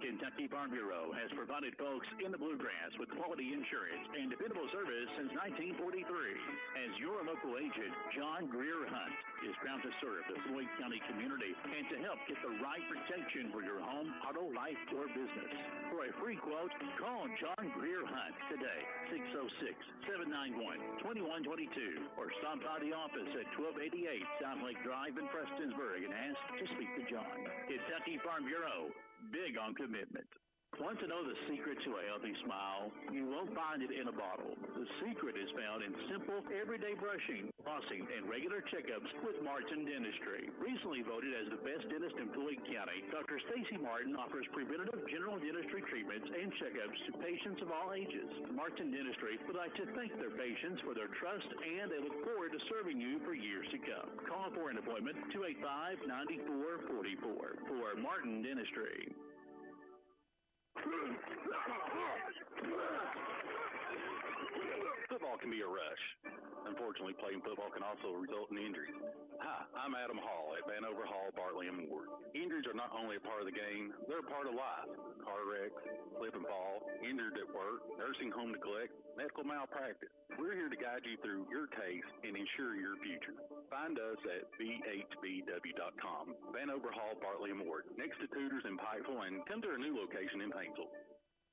Kentucky Farm Bureau has provided folks in the Bluegrass with quality insurance and dependable service since 1943. As your local agent, John Greer Hunt is proud to serve the Floyd County community and to help get the right protection for your home, auto, life, or business. For a free quote, call John Greer Hunt today, 606-791-2122, or stop by the office at 1288 South Lake Drive in Prestonsburg and ask to speak to John. Kentucky Farm Bureau, big on commitment. Want to know the secret to a healthy smile? You won't find it in a bottle. The secret is found in simple, everyday brushing, flossing, and regular checkups with Martin Dentistry. Recently voted as the best dentist in Floyd County, Dr. Stacy Martin offers preventative general dentistry treatments and checkups to patients of all ages. Martin Dentistry would like to thank their patients for their trust, and they look forward to serving you for years to come. Call for an appointment, 285-9444 for Martin Dentistry. Football can be a rush. Unfortunately, playing football can also result in injuries. Hi, I'm Adam Hall at Vanover Hall, Bartley and Ward. Injuries are not only a part of the game, they're a part of life. Car wrecks, slip and fall, injured at work, nursing home neglect, medical malpractice. We're here to guide you through your case and ensure your future. Find us at bhbw.com. Vanover Hall, Bartley and Ward, next to Tudors in Pikeville, and come to our new location in Painesville.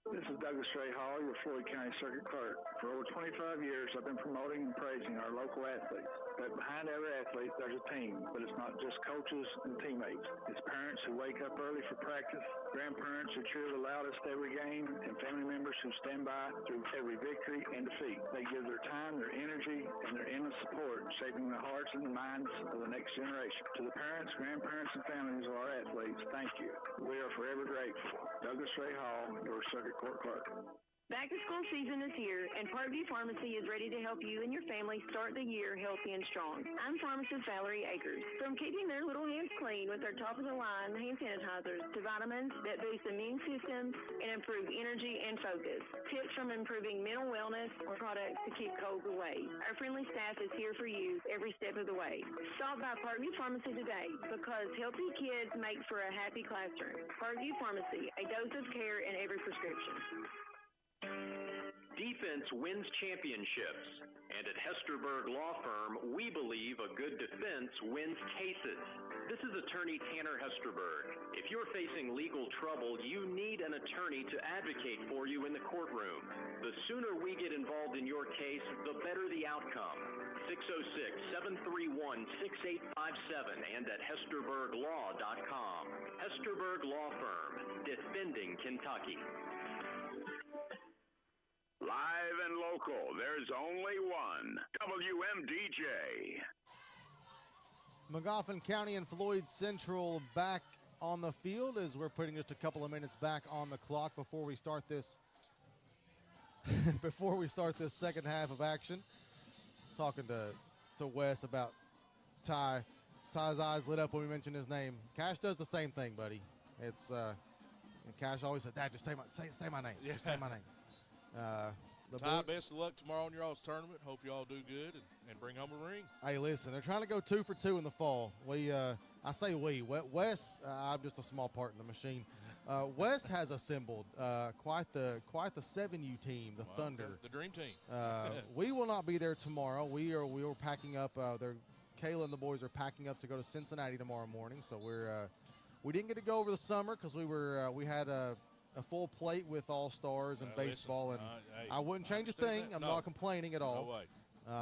This is Douglas Ray Hall, your Floyd County Circuit Clerk. For over 25 years, I've been promoting and praising our local athletes. But behind every athlete, there's a team. But it's not just coaches and teammates. It's parents who wake up early for practice, grandparents who cheer the loudest every game, and family members who stand by through every victory and defeat. They give their time, their energy, and their endless support, shaping the hearts and the minds of the next generation. To the parents, grandparents, and families of our athletes, thank you. We are forever grateful. Douglas Ray Hall, your Circuit Court Clerk. Back to school season is here, and Parkview Pharmacy is ready to help you and your family start the year healthy and strong. I'm pharmacist Valerie Akers. From keeping their little hands clean with their top-of-the-line hand sanitizers to vitamins that boost immune systems and improve energy and focus, tips from improving mental wellness or products to keep colds away. Our friendly staff is here for you every step of the way. Stop by Parkview Pharmacy today because healthy kids make for a happy classroom. Parkview Pharmacy, a dose of care in every prescription. Defense wins championships. And at Hesterberg Law Firm, we believe a good defense wins cases. This is attorney Tanner Hesterberg. If you're facing legal trouble, you need an attorney to advocate for you in the courtroom. The sooner we get involved in your case, the better the outcome. 606-731-6857 and at HesterbergLaw.com. Hesterberg Law Firm, defending Kentucky. Live and local, there's only one. WMDJ. McGoffin County and Floyd Central back on the field as we're putting just a couple of minutes back on the clock before we start this second half of action. Talking to Wes about Ty. Ty's eyes lit up when we mentioned his name. Cash does the same thing, buddy. It's Cash always says, "Dad, just say my name. Yeah. Just say my name." Ty, best of luck tomorrow in your all's tournament. Hope you all do good and bring home a ring. Hey, listen, they're trying to go 2 for 2 in the fall. I say we. Wes, I'm just a small part in the machine. Wes has assembled quite the 7U team, the Thunder, the dream team. We will not be there tomorrow. We were packing up. Kayla and the boys are packing up to go to Cincinnati tomorrow morning. So we didn't get to go over the summer because we had a full plate with All-Stars and baseball, and I wouldn't change a thing. I'm not complaining at all. No way.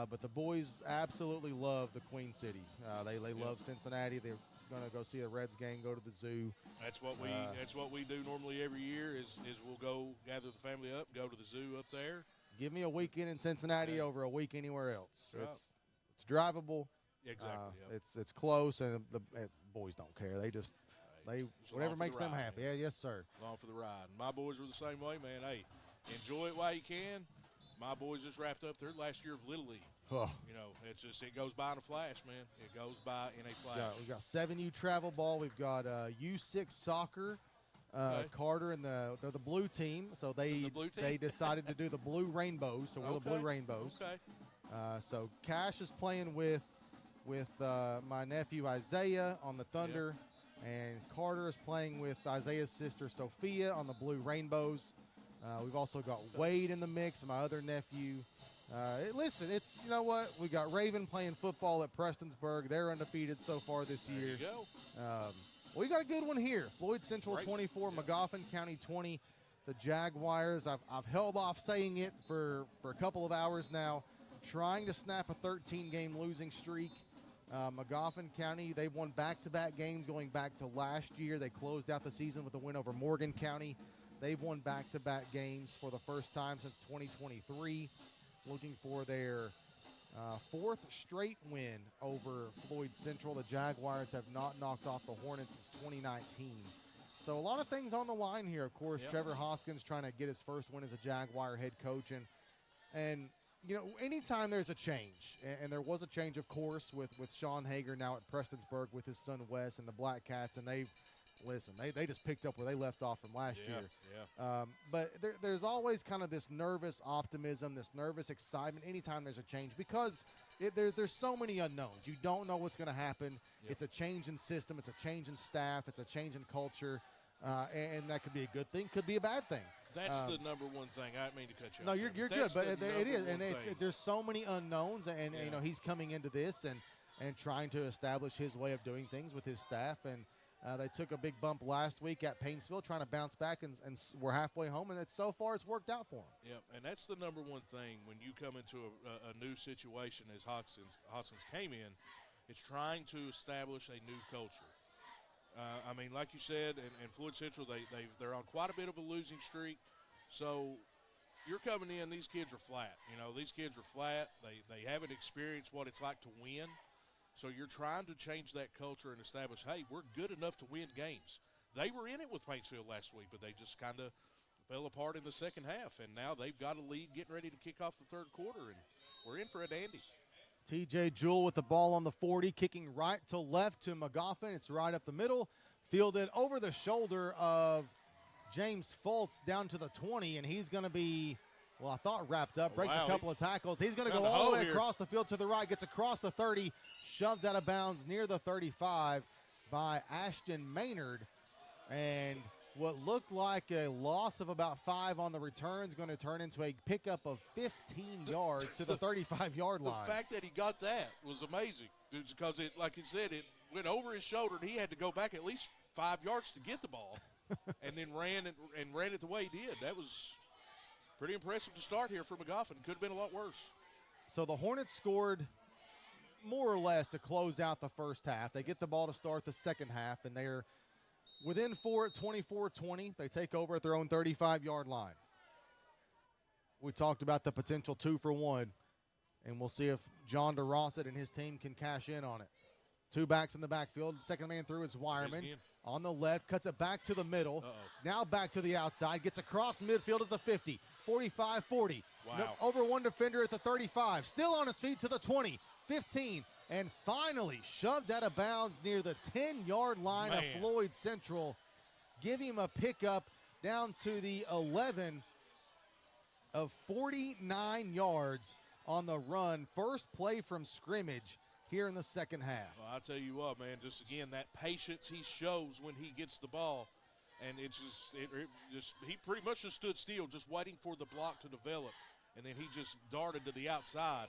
But the boys absolutely love the Queen City. They love Cincinnati. They're going to go see a Reds game, go to the zoo. That's what we do normally every year is we'll go gather the family up, go to the zoo up there. Give me a weekend in Cincinnati over a week anywhere else. Right. It's drivable. Exactly. It's close, and the boys don't care. They just whatever makes them happy. Yeah, yes, sir. Along for the ride. My boys were the same way, man. Hey, enjoy it while you can. My boys just wrapped up their last year of Little League. Oh. You know, it goes by in a flash, man. It goes by in a flash. Yeah, we've got 7U travel ball. We've got U6 soccer. Carter and they're the blue team, so they decided to do the blue rainbows. So we're the blue rainbows. Okay. So Cash is playing with my nephew Isaiah on the Thunder. Yep. And Carter is playing with Isaiah's sister Sophia on the Blue Rainbows. We've also got Wade in the mix, my other nephew. Listen, you know what? We got Raven playing football at Prestonsburg. They're undefeated so far this year. There you go. We got a good one here. Floyd Central 24, Magoffin County 20. The Jaguars, I've held off saying it for a couple of hours now, trying to snap a 13-game losing streak. Magoffin County, they've won back-to-back games going back to last year. They closed out the season with a win over Morgan County. They've won back-to-back games for the first time since 2023, looking for their fourth straight win over Floyd Central. The Jaguars have not knocked off the Hornets since 2019. So a lot of things on the line here. Of course, Trevor Hoskins trying to get his first win as a Jaguar head coach. And you know, anytime there's a change, and there was a change, of course, with Sean Hager now at Prestonsburg with his son Wes and the Black Cats, and they just picked up where they left off from last year. Yeah. But there's always kind of this nervous optimism, this nervous excitement anytime there's a change because there's so many unknowns. You don't know what's going to happen. Yep. It's a change in system. It's a change in staff. It's a change in culture. And that could be a good thing, could be a bad thing. That's the number one thing. I didn't mean to cut you off. No, you're good, but it is, and thing. There's so many unknowns, and you know he's coming into this and trying to establish his way of doing things with his staff, and they took a big bump last week at Painesville, trying to bounce back, and we're halfway home, and so far it's worked out for them. Yep, and that's the number one thing when you come into a new situation as Hoskins came in, it's trying to establish a new culture. I mean, like you said, and Floyd Central, they're on quite a bit of a losing streak. So you're coming in, these kids are flat. You know, these kids are flat. They haven't experienced what it's like to win. So you're trying to change that culture and establish, hey, we're good enough to win games. They were in it with Paintsville last week, but they just kind of fell apart in the second half. And now they've got a lead getting ready to kick off the third quarter, and we're in for a dandy. TJ Jewell with the ball on the 40, kicking right to left to McGoffin. It's right up the middle, fielded over the shoulder of James Fultz down to the 20, and he's going to be, well, I thought wrapped up, breaks a couple of tackles. He's going to go all the way across the field to the right, gets across the 30, shoved out of bounds near the 35 by Ashton Maynard. And what looked like a loss of about 5 on the return is going to turn into a pickup of 15 yards to the 35-yard line. The fact that he got that was amazing because, like he said, it went over his shoulder, and he had to go back at least 5 yards to get the ball and then ran it the way he did. That was pretty impressive to start here for McGoffin. Could have been a lot worse. So the Hornets scored more or less to close out the first half. They get the ball to start the second half, and they're within 4 at 24-20. They take over at their own 35-yard line. We talked about the potential 2-for-1, and we'll see if John DeRosset and his team can cash in on it. 2 backs in the backfield. Second man through is Wireman. On the left, cuts it back to the middle. Now back to the outside. Gets across midfield at the 50, 45-40. Wow. No, over one defender at the 35. Still on his feet to the 20, 15, and finally shoved out of bounds near the 10-yard line of Floyd Central. Give him a pickup down to the 11 of 49 yards on the run. First play from scrimmage here in the second half. Well, I'll tell you what, man, just again, that patience he shows when he gets the ball. And it's just he pretty much just stood still, just waiting for the block to develop. And then he just darted to the outside.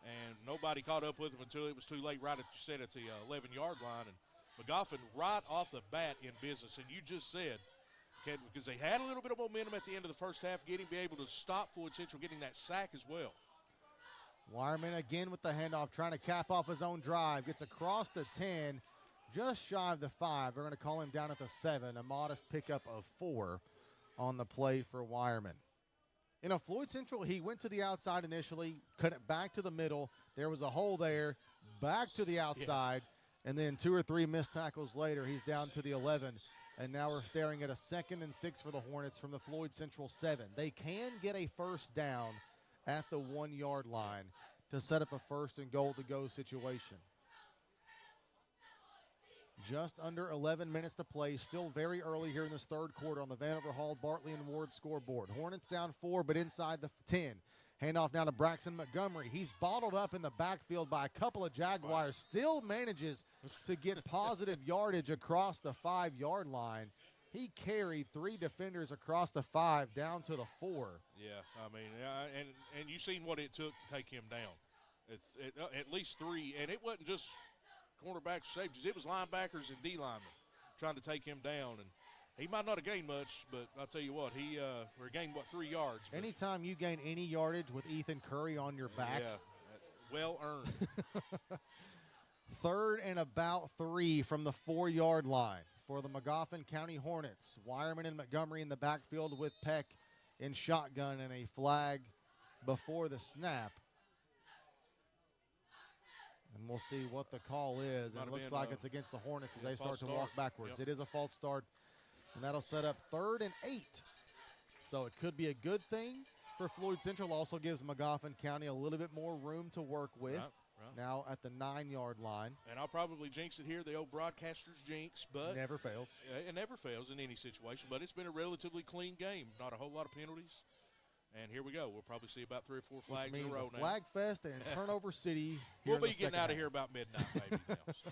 And nobody caught up with him until it was too late, right at the 11-yard line. And McGoffin right off the bat in business. And you just said, because they had a little bit of momentum at the end of the first half, be able to stop Floyd Central getting that sack as well. Wireman again with the handoff, trying to cap off his own drive. Gets across the 10, just shy of the 5. They're going to call him down at the 7, a modest pickup of 4 on the play for Wireman. You know, Floyd Central, he went to the outside initially, cut it back to the middle. There was a hole there, back to the outside, and then 2 or 3 missed tackles later, he's down to the 11. And now we're staring at a 2nd and 6 for the Hornets from the Floyd Central 7. They can get a first down at the 1-yard line to set up a 1st and goal to go situation. Just under 11 minutes to play, still very early here in this third quarter on the Vanover Hall, Bartley, and Ward scoreboard. Hornets down 4, but inside the 10. Handoff now to Braxton Montgomery. He's bottled up in the backfield by a couple of Jaguars. Still manages to get positive yardage across the 5-yard line. He carried 3 defenders across the 5 down to the 4. Yeah, I mean, and you've seen what it took to take him down. At least 3, and it wasn't just cornerbacks, safeties. It was linebackers and D linemen trying to take him down, and he might not have gained much, but I'll tell you what, he gained 3 yards. Anytime you gain any yardage with Ethan Curry on your back, well earned. 3rd and about 3 from the 4-yard line for the Magoffin County Hornets. Wireman and Montgomery in the backfield with Peck in shotgun and a flag before the snap. And we'll see what the call is. It looks like it's against the Hornets as they start to walk backwards. It is a false start, and that'll set up 3rd and 8. So it could be a good thing for Floyd Central. Also gives Magoffin County a little bit more room to work with. Now at the 9-yard line. And I'll probably jinx it here, the old broadcaster's jinx, but never fails. It never fails in any situation, but it's been a relatively clean game. Not a whole lot of penalties. And here we go. We'll probably see about 3 or 4 flags in a row now. Flag fest and turnover city. We'll be getting out of here about midnight, maybe. Now, so.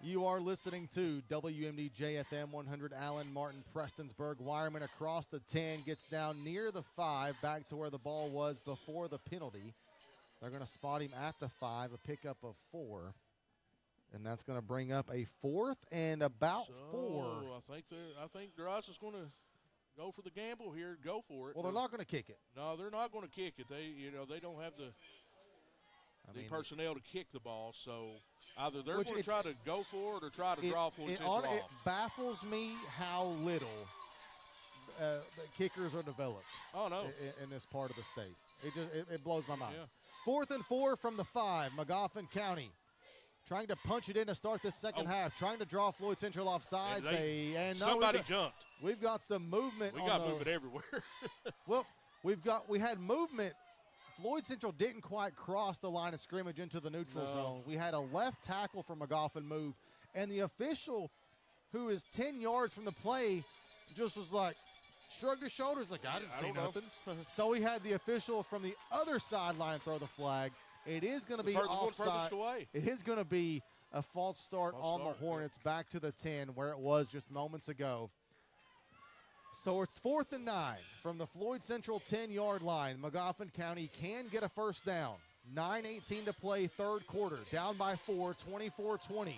You are listening to WMDJ FM 100 Allen Martin Prestonsburg. Wireman across the 10, gets down near the 5, back to where the ball was before the penalty. They're going to spot him at the 5, a pickup of 4. And that's going to bring up a 4th and about 4. I think Droz is going to go for the gamble here, go for it. Well, they're not going to kick it. No, they're not going to kick it. They don't have the personnel to kick the ball, so either they're going to try to go for it or try to draw Floyd Central off. It baffles me how little the kickers are developed. Oh, no. In this part of the state. It blows my mind. Yeah. 4th and 4 from the 5, Magoffin County. Trying to punch it in to start this second half. Trying to draw Floyd Central off sides. Somebody jumped. We've got some movement. We got movement everywhere. Well, we had movement. Floyd Central didn't quite cross the line of scrimmage into the neutral zone. We had a left tackle from Magoffin move, and the official, who is 10 yards from the play, just was like, shrugged his shoulders like, I didn't see nothing. So we had the official from the other sideline throw the flag. It is going to be offside. It is going to be A false start the Hornets, back to the 10 where it was just moments ago. So it's 4th and 9 from the Floyd Central 10-yard line. Magoffin County can get a first down. 9:18 to play, third quarter. Down by 4, 24-20.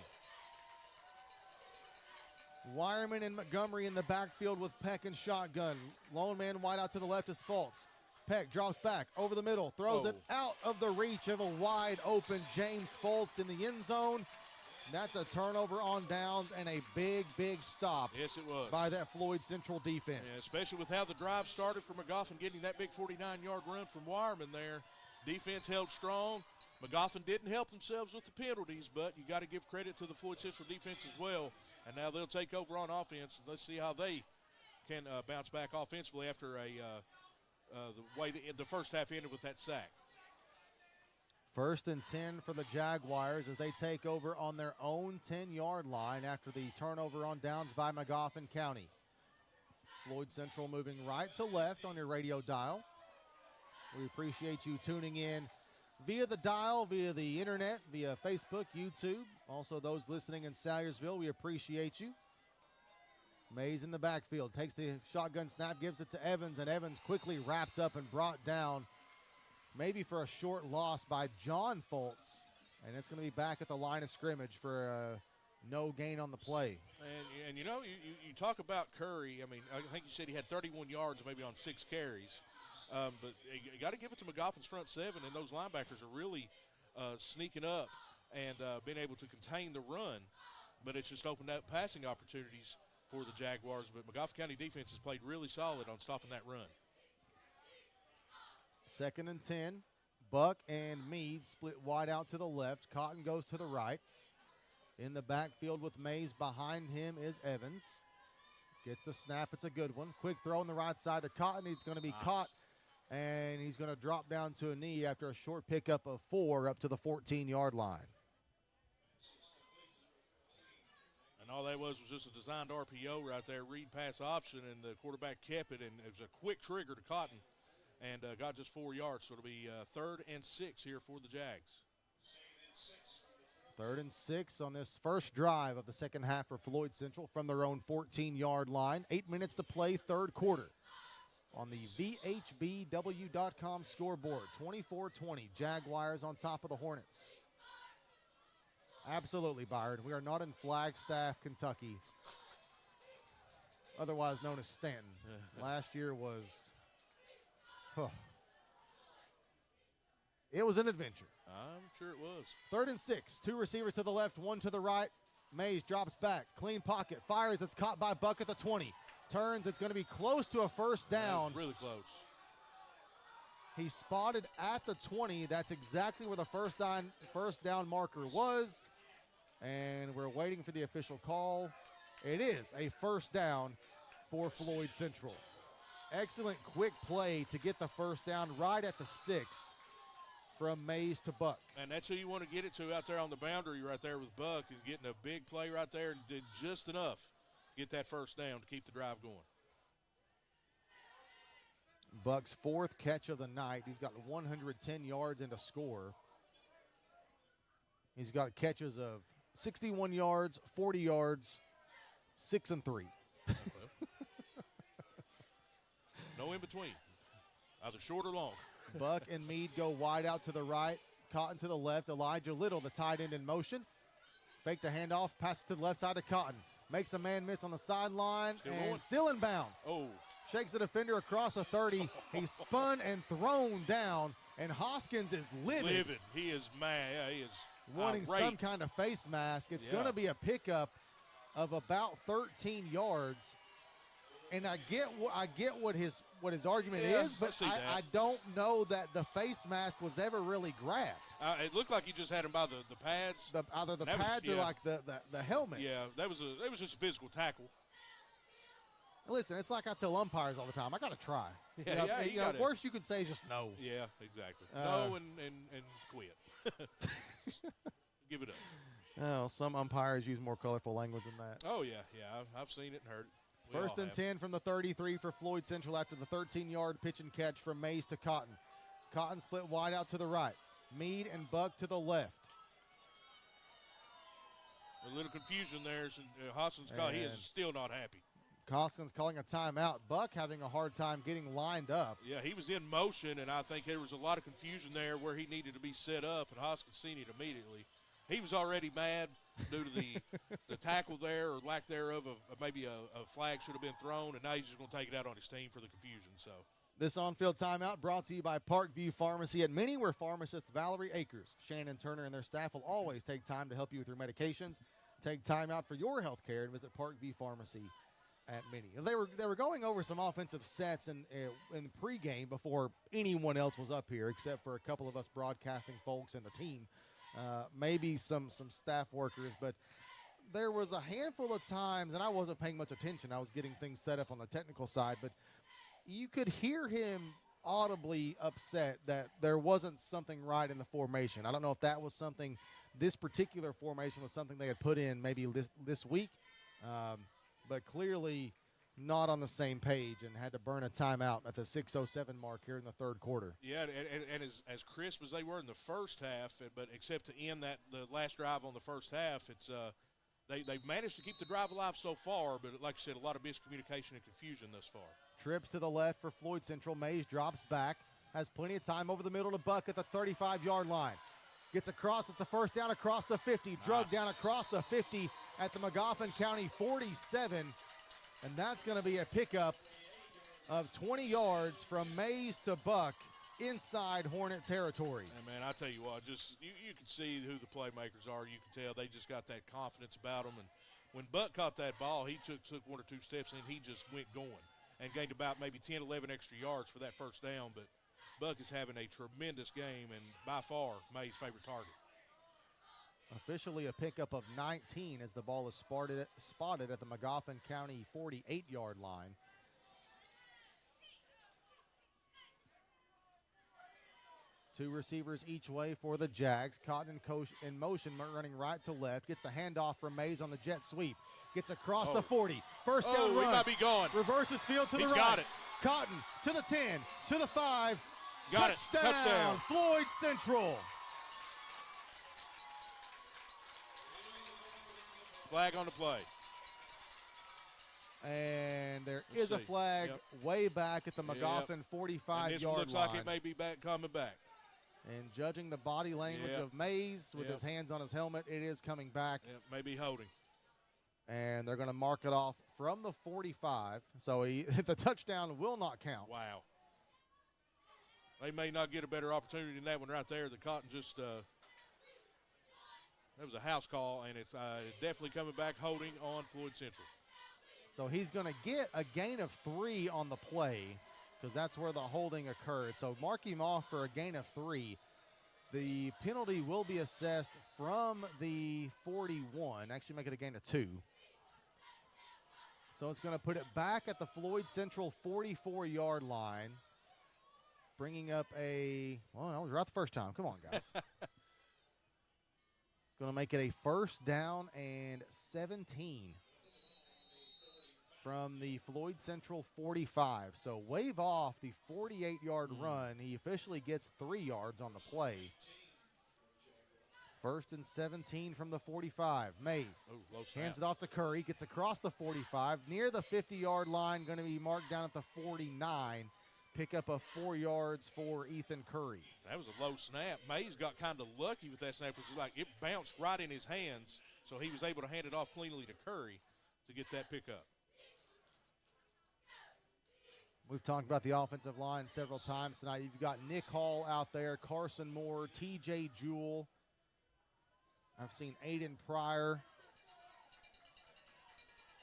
Wireman and Montgomery in the backfield with Peck and shotgun. Lone man wide out to the left is Fultz. Peck drops back over the middle, throws it out of the reach of a wide open James Fultz in the end zone. That's a turnover on downs and a big, big stop. Yes, it was. By that Floyd Central defense. Yeah, especially with how the drive started for McGoffin, getting that big 49-yard run from Wireman there. Defense held strong. McGoffin didn't help themselves with the penalties, but you got to give credit to the Floyd Central defense as well. And now they'll take over on offense. Let's see how they can bounce back offensively after the way the first half ended with that sack. 1st and 10 for the Jaguars as they take over on their own 10-yard line after the turnover on downs by Magoffin County. Floyd Central moving right to left on your radio dial. We appreciate you tuning in via the dial, via the internet, via Facebook, YouTube. Also those listening in Salyersville, we appreciate you. Mays in the backfield, takes the shotgun snap, gives it to Evans, and Evans quickly wrapped up and brought down maybe for a short loss by John Fultz. And it's going to be back at the line of scrimmage for no gain on the play. And you know, you talk about Curry. I mean, I think you said he had 31 yards maybe on 6 carries. But you got to give it to McGoffin's front 7, and those linebackers are really sneaking up and being able to contain the run. But it's just opened up passing opportunities for the Jaguars. But McGoffin County defense has played really solid on stopping that run. 2nd and 10. Buck and Meade split wide out to the left. Cotton goes to the right. In the backfield with Mays behind him is Evans. Gets the snap. It's a good one. Quick throw on the right side to Cotton. He's going to be caught, and he's going to drop down to a knee after a short pickup of 4 up to the 14-yard line. And all that was just a designed RPO right there, read pass option, and the quarterback kept it, and it was a quick trigger to Cotton and got just 4 yards. So it'll be 3rd and 6 here for the Jags. 3rd and 6 on this first drive of the second half for Floyd Central from their own 14-yard line. 8 minutes to play, third quarter. On the VHBW.com scoreboard, 24-20, Jaguars on top of the Hornets. Absolutely, Byron. We are not in Flagstaff, Kentucky, otherwise known as Stanton. Last year was, it was an adventure. I'm sure it was. 3rd and 6, 2 receivers to the left, 1 to the right. Mays drops back, clean pocket, fires. It's caught by Buck at the 20. Turns, it's going to be close to a first down. Really close. He's spotted at the 20. That's exactly where the first down marker was. And we're waiting for the official call. It is a first down for Floyd Central. Excellent quick play to get the first down right at the sticks from Mays to Buck. And that's who you want to get it to out there on the boundary right there with Buck, is getting a big play right there and did just enough to get that first down to keep the drive going. Buck's 4th catch of the night. He's got 110 yards and a score. He's got catches of 61 yards, 40 yards, 6 and 3. No in between, either short or long. Buck and Meade go wide out to the right. Cotton to the left. Elijah Little, the tight end, in motion. Fake the handoff, pass it to the left side of Cotton. Makes a man miss on the sideline and still in bounds. Oh. Shakes the defender across the 30. He's spun and thrown down, and Hoskins is livid. He is mad. Yeah, he is wanting irate. Some kind of face mask. It's going to be a pickup of about 13 yards. And I get what his argument is, but I don't know that the face mask was ever really grabbed. It looked like he just had him by the pads. Either the pads or like the helmet. Yeah, that was just a physical tackle. Listen, it's like I tell umpires all the time. I got to try. Yeah, worst you could say is just no. Yeah, exactly. No and quit. Give it up. Oh, some umpires use more colorful language than that. Oh, yeah. I've seen it and heard it. 1st and 10 from the 33 for Floyd Central after the 13-yard pitch and catch from Mays to Cotton. Cotton split wide out to the right. Meade and Buck to the left. A little confusion there. Hoskins call. He is still not happy. Hoskins calling a timeout. Buck having a hard time getting lined up. Yeah, he was in motion, and I think there was a lot of confusion there where he needed to be set up, and Hoskins seen it immediately. He was already mad due to the tackle there or lack thereof of maybe a flag should have been thrown, and now he's just going to take it out on his team for the confusion. So this on-field timeout brought to you by Parkview Pharmacy at Minnie, where pharmacist Valerie Akers, Shannon Turner, and their staff will always take time to help you with your medications. Take time out for your health care and visit Parkview Pharmacy at Minnie. They were going over some offensive sets in pregame before anyone else was up here, except for a couple of us broadcasting folks and the team, maybe some staff workers. But there was a handful of times, and I wasn't paying much attention. I was getting things set up on the technical side, but you could hear him audibly upset that there wasn't something right in the formation. I don't know if that was something, this particular formation was something they had put in maybe this week, but clearly not on the same page and had to burn a timeout at the 6:07 mark here in the third quarter. Yeah, and as crisp as they were in the first half, but except to end the last drive on the first half, it's they've managed to keep the drive alive so far, but like I said, a lot of miscommunication and confusion thus far. Trips to the left for Floyd Central. Mays drops back, has plenty of time over the middle to Buck at the 35-yard line. Gets across, it's a first down across the 50, drug down across the 50 at the Magoffin County 47, and that's going to be a pickup of 20 yards from Mays to Buck inside Hornet territory. And man, I tell you what, just you can see who the playmakers are. You can tell they just got that confidence about them. And when Buck caught that ball, he took one or two steps and he just went going and gained about maybe 10, 11 extra yards for that first down. But Buck is having a tremendous game and by far May's favorite target. Officially a pickup of 19 as the ball is spotted at the Magoffin County 48-yard line. Two receivers each way for the Jags. Cotton in motion, running right to left. Gets the handoff from Mays on the jet sweep. Gets across the 40. First down run. He might be gone. Reverses field to the right. Got it. Cotton to the 10, to the 5. Got Touchdown. it. Touchdown. Floyd Central. Flag on the play. And there is a flag way back at the Magoffin 45-yard line. Looks like it may be coming back. And judging the body language of Mays with his hands on his helmet, it is coming back. Maybe holding. And they're going to mark it off from the 45. So the touchdown will not count. Wow. They may not get a better opportunity than that one right there. The Cotton just that was a house call, and it's definitely coming back holding on Floyd Central. So he's going to get a gain of 3 on the play because that's where the holding occurred. So mark him off for a gain of 3. The penalty will be assessed from the 41. Actually make it a gain of 2. So it's going to put it back at the Floyd Central 44-yard line, bringing up well, that was right the first time. Come on, guys. It's going to make it a first down and 17 from the Floyd Central 45. So wave off the 48-yard run. He officially gets 3 yards on the play. First and 17 from the 45. Mays hands it off to Curry. Gets across the 45. Near the 50-yard line. Going to be marked down at the 49. Pickup of 4 yards for Ethan Curry. That was a low snap. Mays got kind of lucky with that snap because it bounced right in his hands, so he was able to hand it off cleanly to Curry to get that pickup. We've talked about the offensive line several times tonight. You've got Nick Hall out there, Carson Moore, T.J. Jewell. I've seen Aiden Pryor.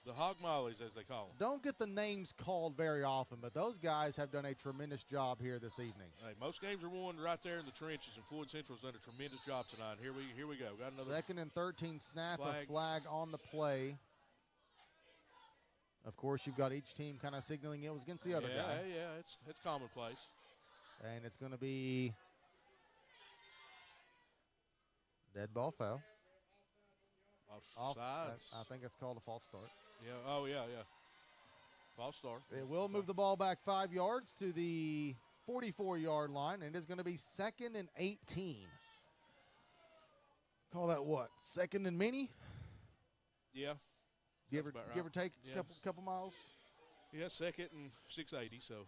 The Hog Mollies, as they call them. Don't get the names called very often, but those guys have done a tremendous job here this evening. Hey, most games are won right there in the trenches, and Floyd Central's done a tremendous job tonight. Here we go. Got another second and 13 snap, a flag on the play. Of course, you've got each team kind of signaling it was against the other guy. Yeah, it's commonplace. And it's going to be dead ball foul. Offside. I think it's called a false start. Yeah, false start. It will move the ball back 5 yards to the 44-yard line, and it's going to be second and 18. Call that what? Second and many? Yeah. Give or right. take Yeah. a couple miles? Yeah, second and 680, so.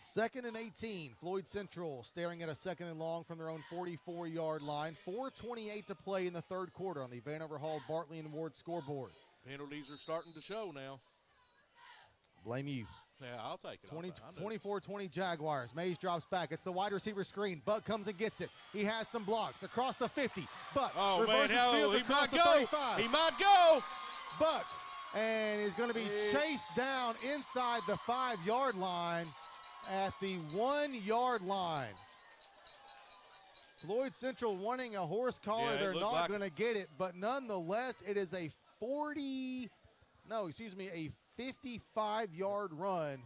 2nd and 18. Floyd Central staring at a 2nd and long from their own 44-yard line. 4:28 to play in the third quarter on the Vanover Hall, Bartley, and Ward scoreboard. Penalties are starting to show now. Blame you. Yeah, I'll take it. 24-20 Jaguars. Mays drops back. It's the wide receiver screen. Buck comes and gets it. He has some blocks across the 50. Buck reverses fields across the 35. He might go. Buck, and is going to be chased down inside the 5-yard line at the 1-yard line. Floyd Central wanting a horse collar. They're not going to get it, but nonetheless, it is a 55-yard run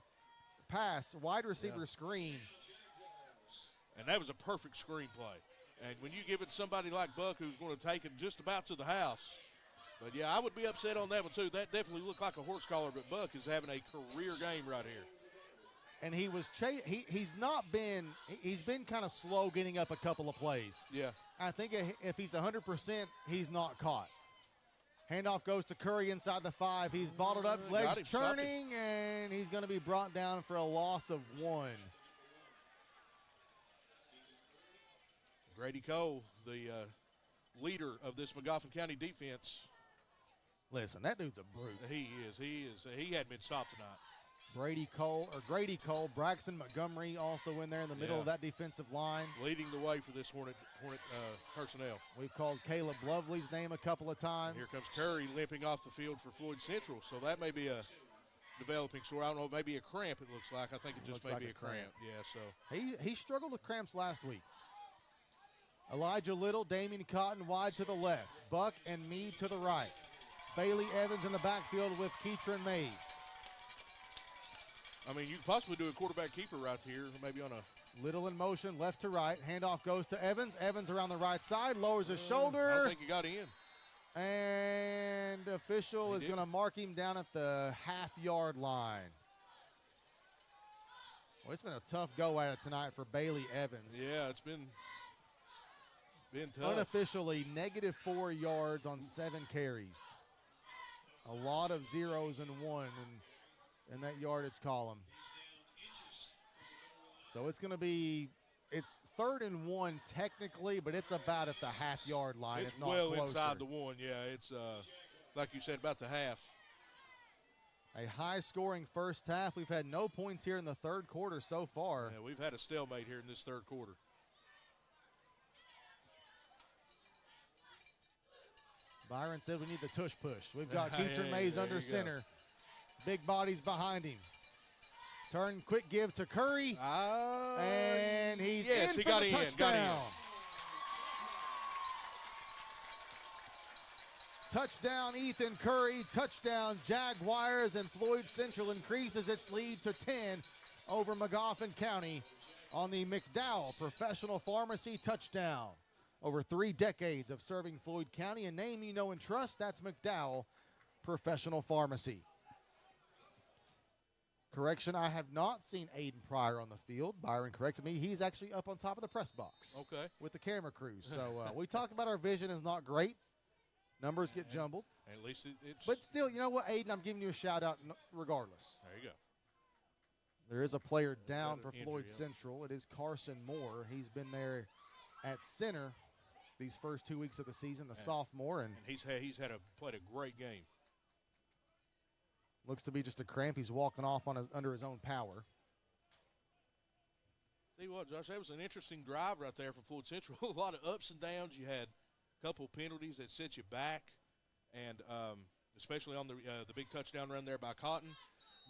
pass, wide receiver screen. And that was a perfect screen play. And when you give it to somebody like Buck who's going to take it just about to the house. But, yeah, I would be upset on that one, too. That definitely looked like a horse collar, but Buck is having a career game right here. And he was he's been kind of slow getting up a couple of plays. Yeah. I think if he's 100%, he's not caught. Handoff goes to Curry inside the 5. He's bottled up, legs churning, and he's going to be brought down for a loss of 1. Grady Cole, the leader of this McGoffin County defense. Listen, that dude's a brute. He is. He hadn't been stopped tonight. Grady Cole, Braxton Montgomery also in there in the middle of that defensive line. Leading the way for this Hornet personnel. We've called Caleb Lovely's name a couple of times. Here comes Curry limping off the field for Floyd Central, so that may be a developing sore. I don't know, maybe a cramp it looks like. I think it just may be a cramp. Yeah, so. He struggled with cramps last week. Elijah Little, Damian Cotton wide to the left. Buck and Meade to the right. Bailey Evans in the backfield with Keatron Mays. I mean, you could possibly do a quarterback keeper right here, maybe on a. Little in motion, left to right. Handoff goes to Evans. Evans around the right side, lowers his shoulder. I don't think he got in. And official is going to mark him down at the half-yard line. Well, it's been a tough go at it tonight for Bailey Evans. Yeah, it's been tough. Unofficially, -4 yards on 7 carries. A lot of zeros and 1 in that yardage column. So it's going to be, it's 3rd and 1 technically, but it's about at the half-yard line. It's if not well closer. inside the 1, yeah. It's, like you said, about the half. A high-scoring first half. We've had no points here in the third quarter so far. Yeah, we've had a stalemate here in this third quarter. Byron said we need the tush push. We've got Keatron Mays under center. Big bodies behind him. Turn, quick give to Curry. And he's in for the touchdown. Touchdown, Ethan Curry. Touchdown, Jaguars. And Floyd Central increases its lead to 10 over McGoffin County on the McDowell Professional Pharmacy touchdown. Over 3 decades of serving Floyd County, a name you know and trust, that's McDowell Professional Pharmacy. Correction, I have not seen Aiden Pryor on the field. Byron corrected me. He's actually up on top of the press box with the camera crew. So we talked about our vision is not great. Numbers get jumbled. At least it's. But still, you know what, Aiden, I'm giving you a shout-out regardless. There you go. There is a player down for Floyd Central. It is Carson Moore. He's been there at center these first 2 weeks of the season, the sophomore. And he's played a great game. Looks to be just a cramp. He's walking off under his own power. See what, Josh, that was an interesting drive right there from Floyd Central. A lot of ups and downs. You had a couple penalties that set you back, and especially on the big touchdown run there by Cotton.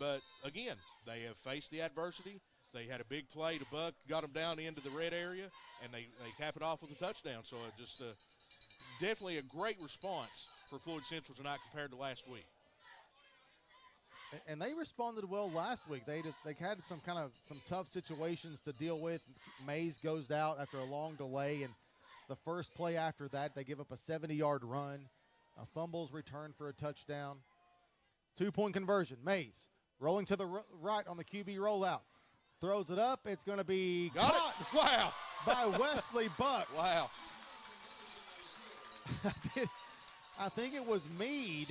But, again, they have faced the adversity. They had a big play to Buck, got them down into the red area, and they cap it off with a touchdown. So it just definitely a great response for Floyd Central tonight compared to last week. And they responded well last week. They had some tough situations to deal with. Mays goes out after a long delay, and the first play after that, they give up a 70-yard run. A fumble's returned for a touchdown. 2-point conversion. Mays rolling to the right on the QB rollout. Throws it up. It's going to be caught by Wesley Buck. Wow. I think it was Meade,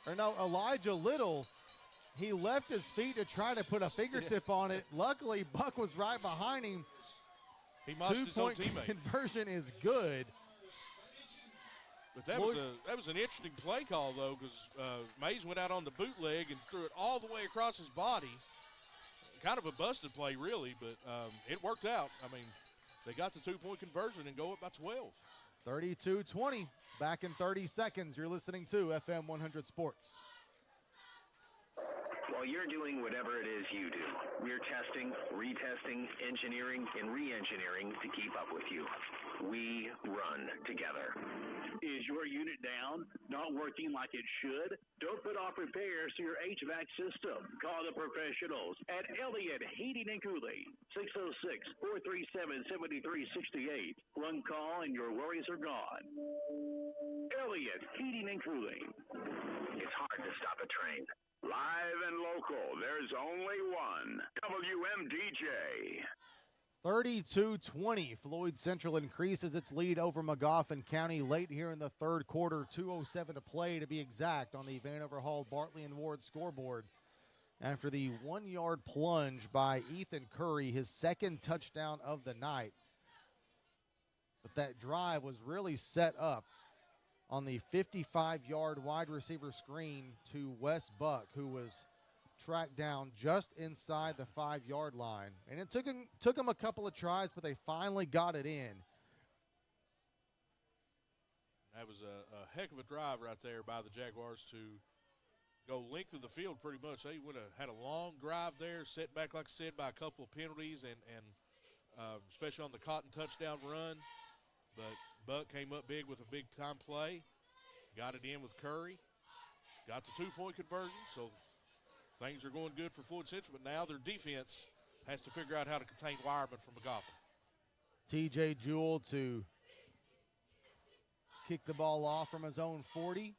or no, Elijah Little. He left his feet to try to put a fingertip on it. Luckily, Buck was right behind him. He must his own 2-point teammate. conversion is good. But that was an interesting play call, though, because Mays went out on the bootleg and threw it all the way across his body. Kind of a busted play, really, but it worked out. I mean, they got the 2-point conversion and go up by 12. 32-20, back in 30 seconds. You're listening to FM 100 Sports. While you're doing whatever it is you do, we're testing, retesting, engineering, and re-engineering to keep up with you. We run together. Is your unit down? Not working like it should? Don't put off repairs to your HVAC system. Call the professionals at Elliott Heating and Cooling. 606-437-7368. One call and your worries are gone. Elliott Heating and Cooling. It's hard to stop a train. Live and local, there's only one. WMDJ. 32-20, Floyd Central increases its lead over Magoffin County late here in the third quarter. 2:07 to play, to be exact, on the Vanover Hall Bartley and Ward scoreboard. After the 1-yard plunge by Ethan Curry, his second touchdown of the night. But that drive was really set up on the 55-yard wide receiver screen to Wes Buck, who was tracked down just inside the 5-yard line. And it took him a couple of tries, but they finally got it in. That was a heck of a drive right there by the Jaguars to go length of the field pretty much. They would have had a long drive there, set back, like I said, by a couple of penalties, and especially on the Cotton touchdown run. But Buck came up big with a big-time play, got it in with Curry, got the 2-point conversion, so things are going good for Floyd Central, but now their defense has to figure out how to contain Wireman from Magoffin. T.J. Jewell to kick the ball off from his own 40.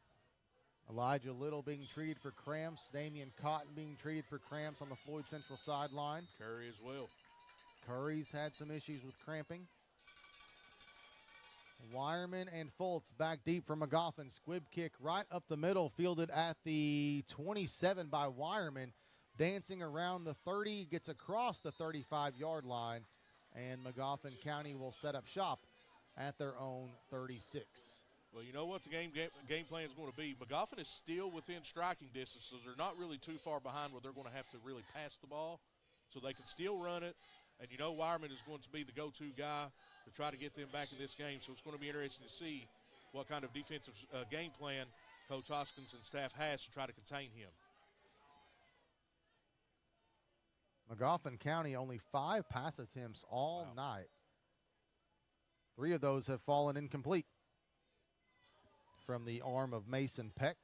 Elijah Little being treated for cramps. Damian Cotton being treated for cramps on the Floyd Central sideline. Curry as well. Curry's had some issues with cramping. Wireman and Fultz back deep for Magoffin. Squib kick right up the middle, fielded at the 27 by Wireman. Dancing around the 30, gets across the 35-yard line, and Magoffin County will set up shop at their own 36. Well, you know what the game plan is going to be. Magoffin is still within striking distance, so they're not really too far behind where they're going to have to really pass the ball, so they can still run it. And you know Wireman is going to be the go-to guy to try to get them back in this game. So it's going to be interesting to see what kind of defensive game plan Coach Hoskins and staff has to try to contain him. Magoffin County only 5 pass attempts all night. 3 of those have fallen incomplete. From the arm of Mason Peck,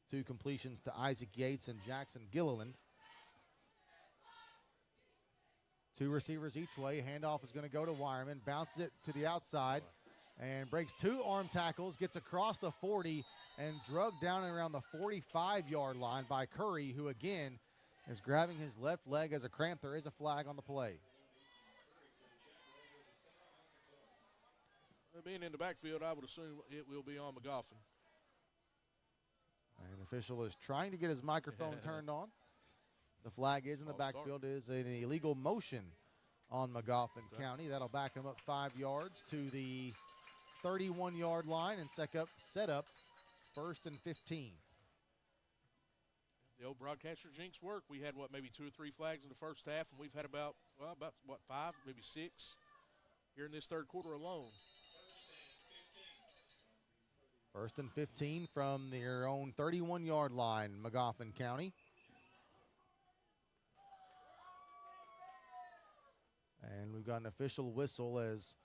2 completions to Isaac Yates and Jackson Gilliland. 2 receivers each way. Handoff is going to go to Wireman. Bounces it to the outside and breaks 2 arm tackles. Gets across the 40 and drugged down around the 45-yard line by Curry, who again is grabbing his left leg as a cramp. There is a flag on the play. Being in the backfield, I would assume it will be on Magoffin. An official is trying to get his microphone turned on. The flag is in the backfield. Is an illegal motion on Magoffin County. That'll back him up 5 yards to the 31-yard line and set up 1st and 15. The old broadcaster jinx work. We had, maybe 2 or 3 flags in the first half, and we've had about 5, maybe 6 here in this third quarter alone. 1st and 15 from their own 31-yard line, Magoffin County. And we've got an official whistle as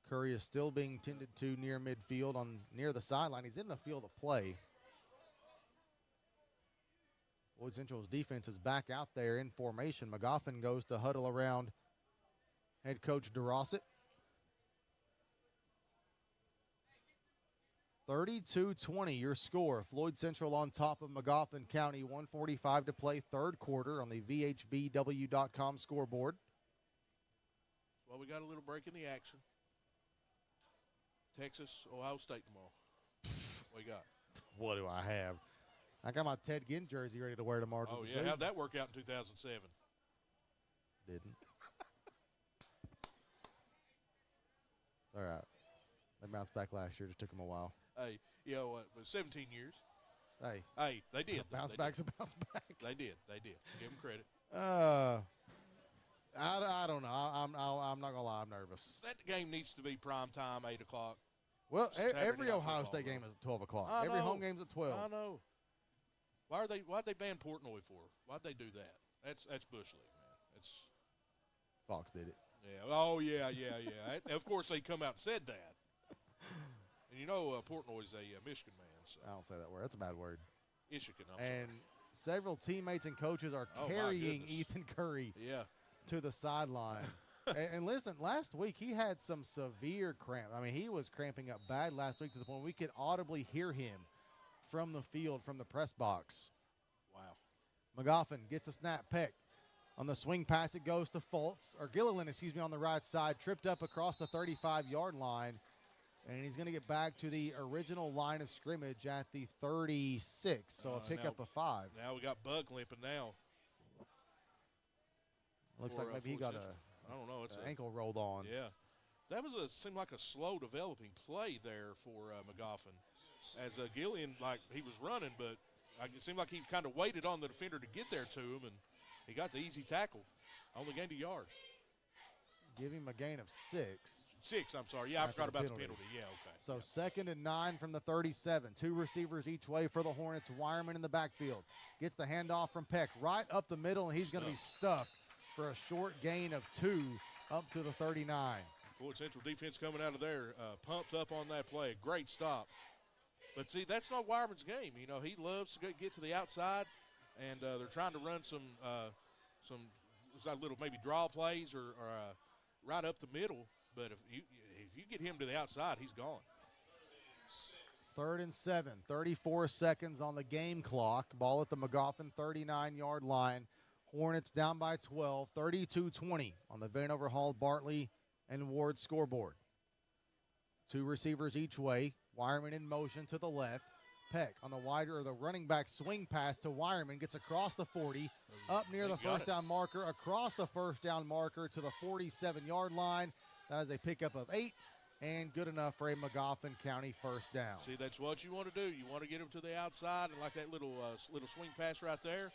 Curry is still being tended to near midfield near the sideline. He's in the field of play. Floyd Central's defense is back out there in formation. Magoffin goes to huddle around head coach DeRosset. 32-20 your score. Floyd Central on top of Magoffin County. 1:45 to play, third quarter on the VHBW.com scoreboard. Well, we got a little break in the action. Texas, Ohio State tomorrow. What you got? What do I have? I got my Ted Ginn jersey ready to wear tomorrow. Oh, yeah. How'd that work out in 2007? Didn't. All right. They bounced back last year. Just took them a while. Hey, you know what? 17 years. Hey, they did. Bounce back's a bounce back. They did. Give them credit. I don't know. I'm not gonna lie. I'm nervous. That game needs to be prime time, 8 o'clock. Well, every Night Ohio football, State game is at 12 o'clock. I Every know. home game's at 12. I know. Why'd they ban Portnoy for? Why'd they do that? That's Bush League, man. It's Fox did it. Yeah. Oh yeah. Of course they come out and said that. And you know Portnoy's a Michigan man. So. I don't say that word. That's a bad word. Michigan. And several teammates and coaches are carrying Ethan Curry to the sideline. and listen, last week he had some severe cramp. I mean, he was cramping up bad last week to the point we could audibly hear him from the field, from the press box. Wow. McGoffin gets the snap pick. On the swing pass, it goes to Gilliland, on the right side, tripped up across the 35-yard line. And he's going to get back to the original line of scrimmage at the 36, so a pickup of 5. Now we got Bug limping now. Looks like maybe he got I don't know. It's an ankle rolled on. Yeah. That seemed like a slow developing play there for McGoffin. As Gillian, he was running, but it seemed like he kind of waited on the defender to get there to him, and he got the easy tackle. Only gained a yard. Give him a gain of 6. 6, I'm sorry. Yeah, I forgot about the penalty. Yeah, okay. So 2nd and 9 from the 37. 2 receivers each way for the Hornets. Wireman in the backfield. Gets the handoff from Peck right up the middle, and he's going to be stuffed for a short gain of 2 up to the 39. Floyd Central defense coming out of there, pumped up on that play. Great stop. But, see, that's not Wireman's game. You know, he loves to get to the outside, and they're trying to run some little maybe draw plays or right up the middle. But if you get him to the outside, he's gone. 3rd and 7, 34 seconds on the game clock. Ball at the McGoffin 39-yard line. Hornets down by 12, 32-20 on the Vanover Hall, Bartley, and Ward scoreboard. 2 receivers each way. Wireman in motion to the left. Peck on the running back swing pass to Wireman, gets across the 40, up near the first down marker, across the first down marker to the 47-yard line. That is a pickup of 8 and good enough for a McGoffin County first down. See, that's what you want to do. You want to get him to the outside, and like that little swing pass right there,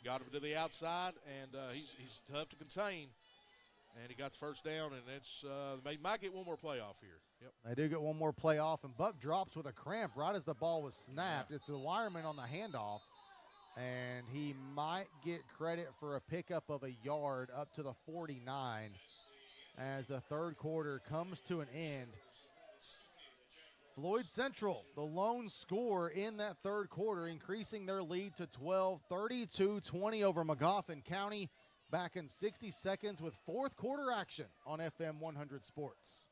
got him to the outside, and he's tough to contain. And he got the first down, and they might get one more playoff here. Yep. They do get one more play off, and Buck drops with a cramp right as the ball was snapped. It's the Wireman on the handoff, and he might get credit for a pickup of a yard up to the 49 as the third quarter comes to an end. Floyd Central, the lone scorer in that third quarter, increasing their lead to 12, 32-20 over McGoffin County. Back in 60 seconds with fourth quarter action on FM 100 Sports.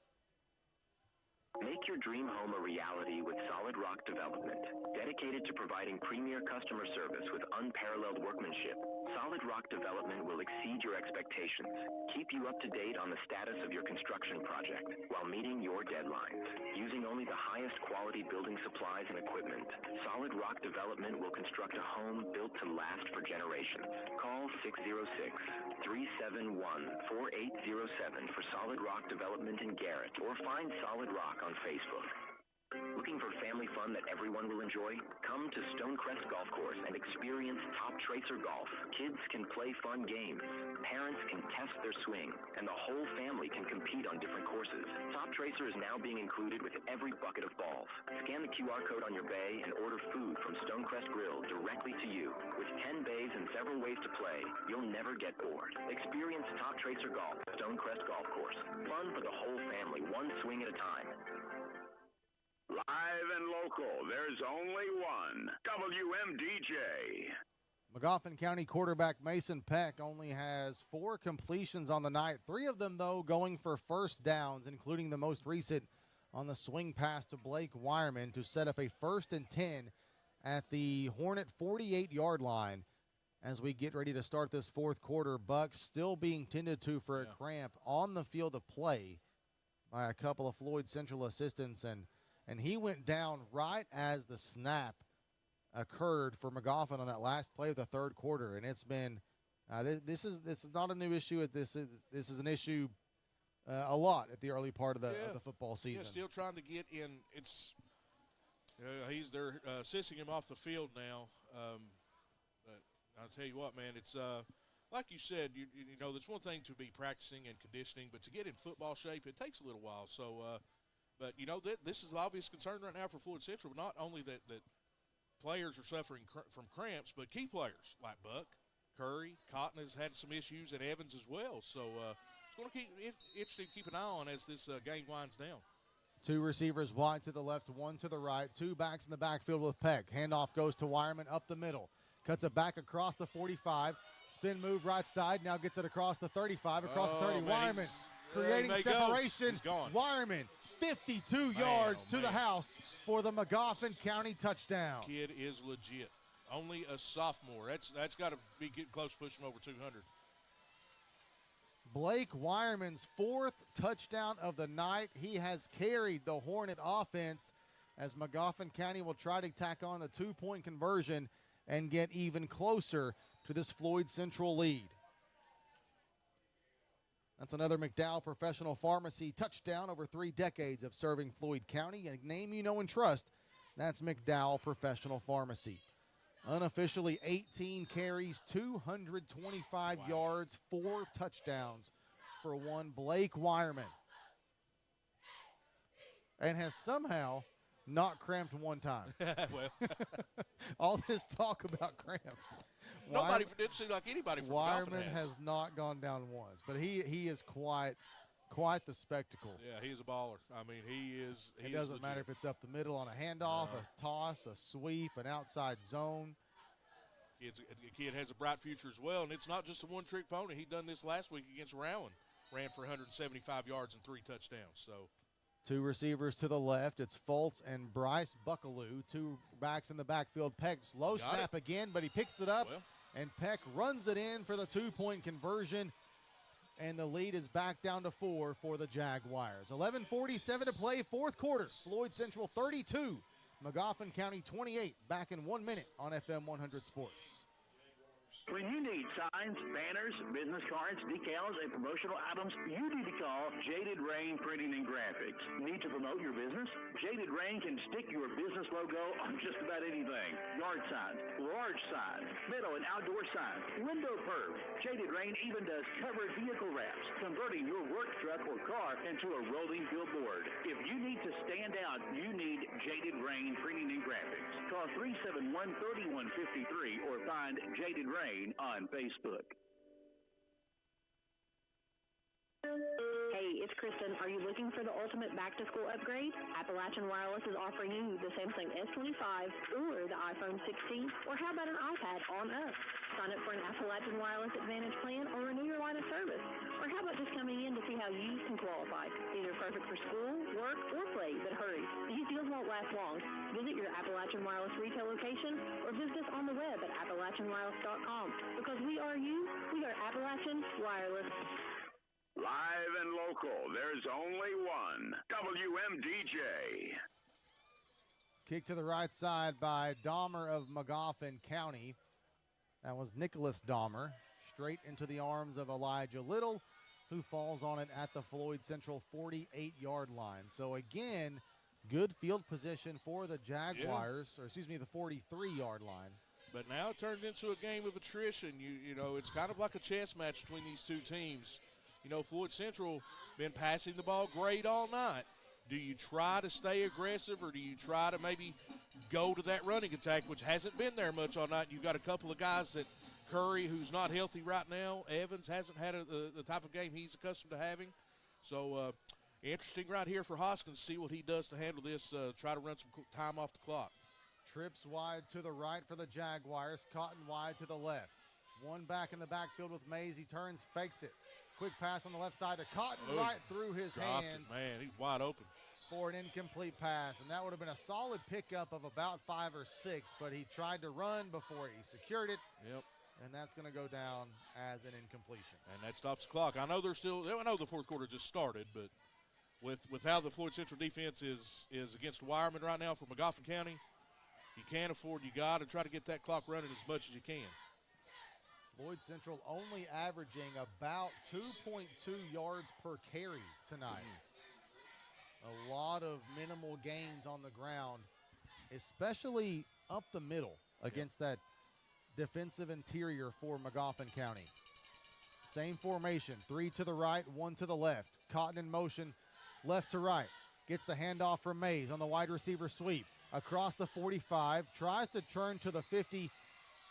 Make your dream home a reality with Solid Rock Development. Dedicated to providing premier customer service with unparalleled workmanship, Solid Rock Development will exceed your expectations. Keep you up to date on the status of your construction project while meeting your deadlines. Using only the highest quality building supplies and equipment, Solid Rock Development will construct a home built to last for generations. Call 606-371-4807 for Solid Rock Development in Garrett, or find Solid Rock on Facebook. Looking for family fun that everyone will enjoy? Come to Stonecrest Golf Course and experience top tracer golf. Kids can play fun games. Parents can test their swing, and the whole family can compete on different courses. Top Tracer is now being included with every bucket of balls. Scan the QR code on your bay and order food from Stonecrest Grill directly to you. With 10 bays and several ways to play, you'll never get bored. Experience Top Tracer Golf at Stonecrest Golf Course. Fun for the whole family, one swing at a time. Live and local, there's only one. WMDJ. McGoffin County quarterback Mason Peck only has 4 completions on the night. 3 of them, though, going for first downs, including the most recent on the swing pass to Blake Wireman to set up a 1st and 10 at the Hornet 48-yard line. As we get ready to start this fourth quarter, Buck still being tended to for a cramp on the field of play by a couple of Floyd Central assistants. And and he went down right as the snap occurred for McGoffin on that last play of the third quarter. And it's been this is not a new issue. This is an issue a lot at the early part of the football season. Yeah, still trying to get in. It's they're assisting him off the field now. But I'll tell you what, man, it's like you said, you know, there's one thing to be practicing and conditioning, but to get in football shape, it takes a little while. So, but, you know, this is an obvious concern right now for Floyd Central. Not only that players are suffering from cramps, but key players like Buck, Curry, Cotton has had some issues, and Evans as well. So it's going to keep interesting to keep an eye on as this game winds down. Two receivers wide to the left, one to the right. Two backs in the backfield with Peck. Handoff goes to Wireman up the middle. Cuts it back across the 45. Spin move right side. Now gets it across the 35, across the 30. Man, Wireman creating separation. Wireman 52 yards to the house for the Magoffin County touchdown. Kid is legit. Only a sophomore. That's got to be getting close to pushing over 200. Blake Wireman's fourth touchdown of the night. He has carried the Hornet offense as Magoffin County will try to tack on the 2-point conversion and get even closer to this Floyd Central lead. That's another McDowell Professional Pharmacy touchdown over 3 decades of serving Floyd County. A name you know and trust, that's McDowell Professional Pharmacy. Unofficially 18 carries, 225 yards, 4 touchdowns for one Blake Wireman. And has somehow not cramped one time. Well, all this talk about cramps. Nobody didn't seem like anybody from Wireman has not gone down once, but he is quite the spectacle. Yeah, he's a baller. I mean, he is. It doesn't matter if it's up the middle on a handoff, a toss, a sweep, an outside zone. The kid has a bright future as well, and it's not just a one-trick pony. He done this last week against Rowan. Ran for 175 yards and 3 touchdowns. So, 2 receivers to the left. It's Fultz and Bryce Buckaloo. 2 backs in the backfield. Peck slow snap again, but he picks it up, and Peck runs it in for the 2-point conversion. And the lead is back down to 4 for the Jaguars. 11:47 to play, fourth quarter. Floyd Central 32, Magoffin County 28. Back in 1 minute on FM 100 Sports. When you need signs, banners, business cards, decals, and promotional items, you need to call Jaded Rain Printing and Graphics. Need to promote your business? Jaded Rain can stick your business logo on just about anything. Yard signs, large signs, middle and outdoor signs, window perv. Jaded Rain even does covered vehicle wraps, converting your work truck or car into a rolling billboard. If you need to stand out, you need Jaded Rain Printing and Graphics. Call 371-3153 or find Jaded Rain on Facebook. Hey, it's Kristen. Are you looking for the ultimate back-to-school upgrade? Appalachian Wireless is offering you the Samsung S25 or the iPhone 16, or how about an iPad on us? Sign up for an Appalachian Wireless Advantage plan or renew your line of service. Or how about just coming in to see how you can qualify? These are perfect for school, work, or play, but hurry. These deals won't last long. Visit your Appalachian Wireless retail location or visit us on the web at AppalachianWireless.com. Because we are you, we are Appalachian Wireless. Live and local, there's only one. WMDJ. Kick to the right side by Dahmer of Magoffin County. That was Nicholas Dahmer. Straight into the arms of Elijah Little, who falls on it at the Floyd Central 48-yard line. So again, good field position for the Jaguars, or excuse me, the 43-yard line. But now it turned into a game of attrition. You know, it's kind of like a chess match between these two teams. You know, Floyd Central been passing the ball great all night. Do you try to stay aggressive, or do you try to maybe go to that running attack, which hasn't been there much all night? You've got a couple of guys that Curry, who's not healthy right now. Evans hasn't had the type of game he's accustomed to having. So interesting right here for Hoskins to see what he does to handle this, try to run some time off the clock. Trips wide to the right for the Jaguars. Cotton wide to the left. One back in the backfield with Mays. He turns, fakes it. Quick pass on the left side to Cotton, right through his hands. Man, he's wide open. For an incomplete pass, and that would have been a solid pickup of about 5 or 6, but he tried to run before he secured it. Yep. And that's going to go down as an incompletion. And that stops the clock. I know the fourth quarter just started, but with how the Floyd Central defense is against Wireman right now for McGoffin County, you can't afford. You got to try to get that clock running as much as you can. Floyd Central only averaging about 2.2 yards per carry tonight. A lot of minimal gains on the ground, especially up the middle against that defensive interior for McGoffin County. Same formation, 3 to the right, 1 to the left. Cotton in motion, left to right. Gets the handoff from Mays on the wide receiver sweep. Across the 45, tries to turn to the 50.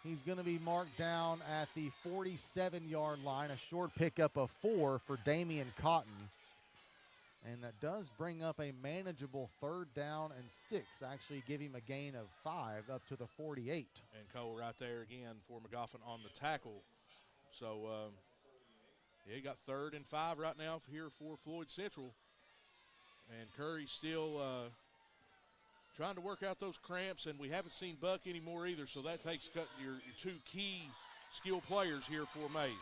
He's going to be marked down at the 47-yard line. A short pickup of 4 for Damian Cotton. And that does bring up a manageable 3rd down and 6. Actually give him a gain of 5 up to the 48. And Cole right there again for McGoffin on the tackle. So, yeah, he got 3rd and 5 right now here for Floyd Central. And Curry still trying to work out those cramps, and we haven't seen Buck anymore either, so that takes your 2 key skill players here for Mays.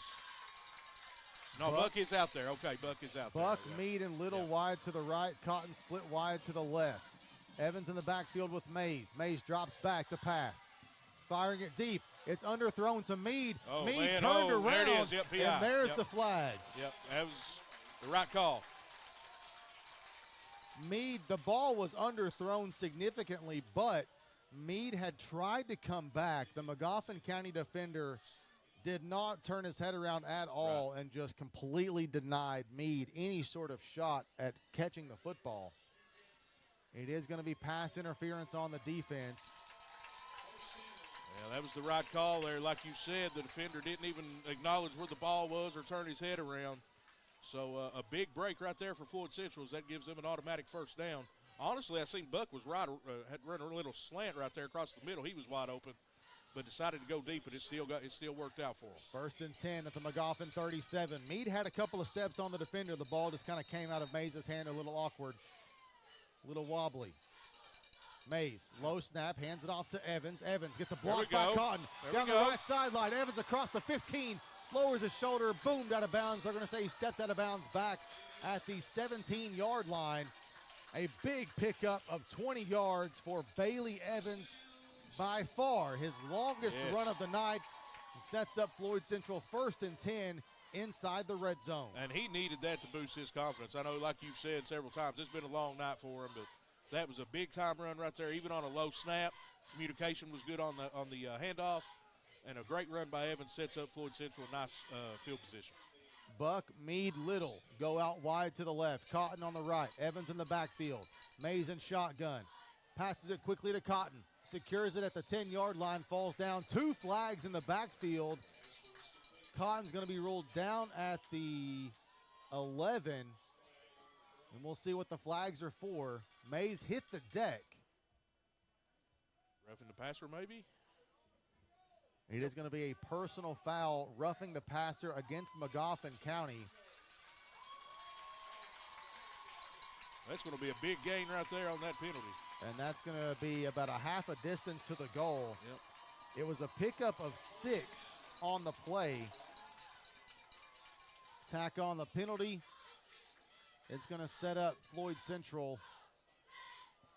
No, Buck is out there. Okay, Buck is out Buck, there. Mead, and Little wide to the right. Cotton split wide to the left. Evans in the backfield with Mays. Mays drops back to pass. Firing it deep. It's underthrown to Mead. Oh, Mead man. turned around, there it is. Yep, PI. and there's the flag. Yep, that was the right call. Mead, the ball was underthrown significantly, but Mead had tried to come back. The McGoffin County defender did not turn his head around at all and just completely denied Mead any sort of shot at catching the football. It is going to be pass interference on the defense. Yeah, that was the right call there. Like you said, the defender didn't even acknowledge where the ball was or turn his head around. So a big break right there for Floyd Central as that gives them an automatic 1st down. Honestly, I seen Buck was right, had run a little slant right there across the middle. He was wide open, but decided to go deep, and it still worked out for him. 1st and 10 at the McGoffin 37. Mead had a couple of steps on the defender. The ball just kind of came out of Mays' hand a little awkward, a little wobbly. Mays, low snap, hands it off to Evans. Evans gets a block by Cotton. Down the right sideline, Evans across the 15, lowers his shoulder, boomed out of bounds. They're going to say he stepped out of bounds back at the 17-yard line. A big pickup of 20 yards for Bailey Evans. By far his longest run of the night. Sets up Floyd Central 1st and 10 inside the red zone. And he needed that to boost his confidence. I know, like you've said several times, it's been a long night for him, but that was a big-time run right there, even on a low snap. Communication was good on the handoff, and a great run by Evans sets up Floyd Central a nice field position. Buck, Mead, Little go out wide to the left. Cotton on the right. Evans in the backfield. Mays in shotgun. Passes it quickly to Cotton. Secures it at the 10-yard line. Falls down. 2 flags in the backfield. Cotton's going to be ruled down at the 11. And we'll see what the flags are for. Mays hit the deck. Roughing the passer, maybe? It is going to be a personal foul, roughing the passer against McGoffin County. That's going to be a big gain right there on that penalty. And that's going to be about a half a distance to the goal. Yep. It was a pickup of 6 on the play. Tack on the penalty. It's going to set up Floyd Central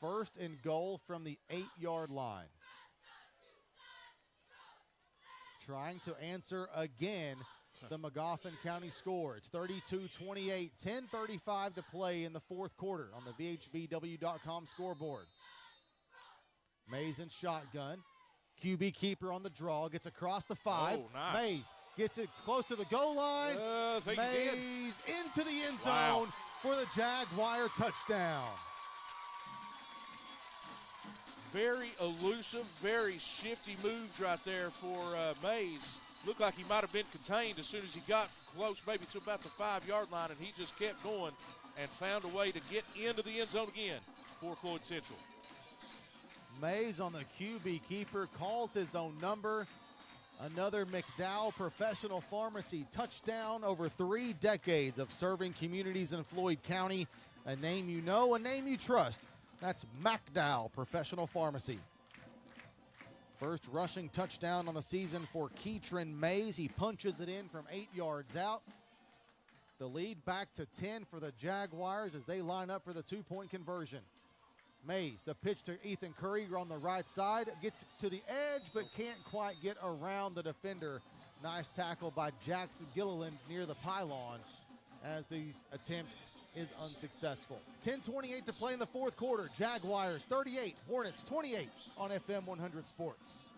1st and goal from the 8-yard line. Trying to answer again the McGoffin County score. It's 32-28, 10:35 to play in the 4th quarter on the VHBW.com scoreboard. Mays in shotgun. QB keeper on the draw, gets across the 5. Oh, nice. Mays gets it close to the goal line. Mays into the end zone for the Jaguar touchdown. Very elusive, very shifty moves right there for Mays. Looked like he might have been contained as soon as he got close, maybe to about the 5-yard line, and he just kept going and found a way to get into the end zone again for Floyd Central. Mays on the QB keeper, calls his own number. Another McDowell Professional Pharmacy touchdown, over 3 decades of serving communities in Floyd County. A name you know, a name you trust. That's McDowell Professional Pharmacy. First rushing touchdown on the season for Keatron Mays. He punches it in from 8 yards out. The lead back to 10 for the Jaguars as they line up for the two-point conversion. Mays, the pitch to Ethan Curry on the right side, gets to the edge but can't quite get around the defender. Nice tackle by Jackson Gilliland near the pylon as the attempt is unsuccessful. 10:28 to play in the fourth quarter. Jaguars 38, Hornets 28 on FM 100 Sports.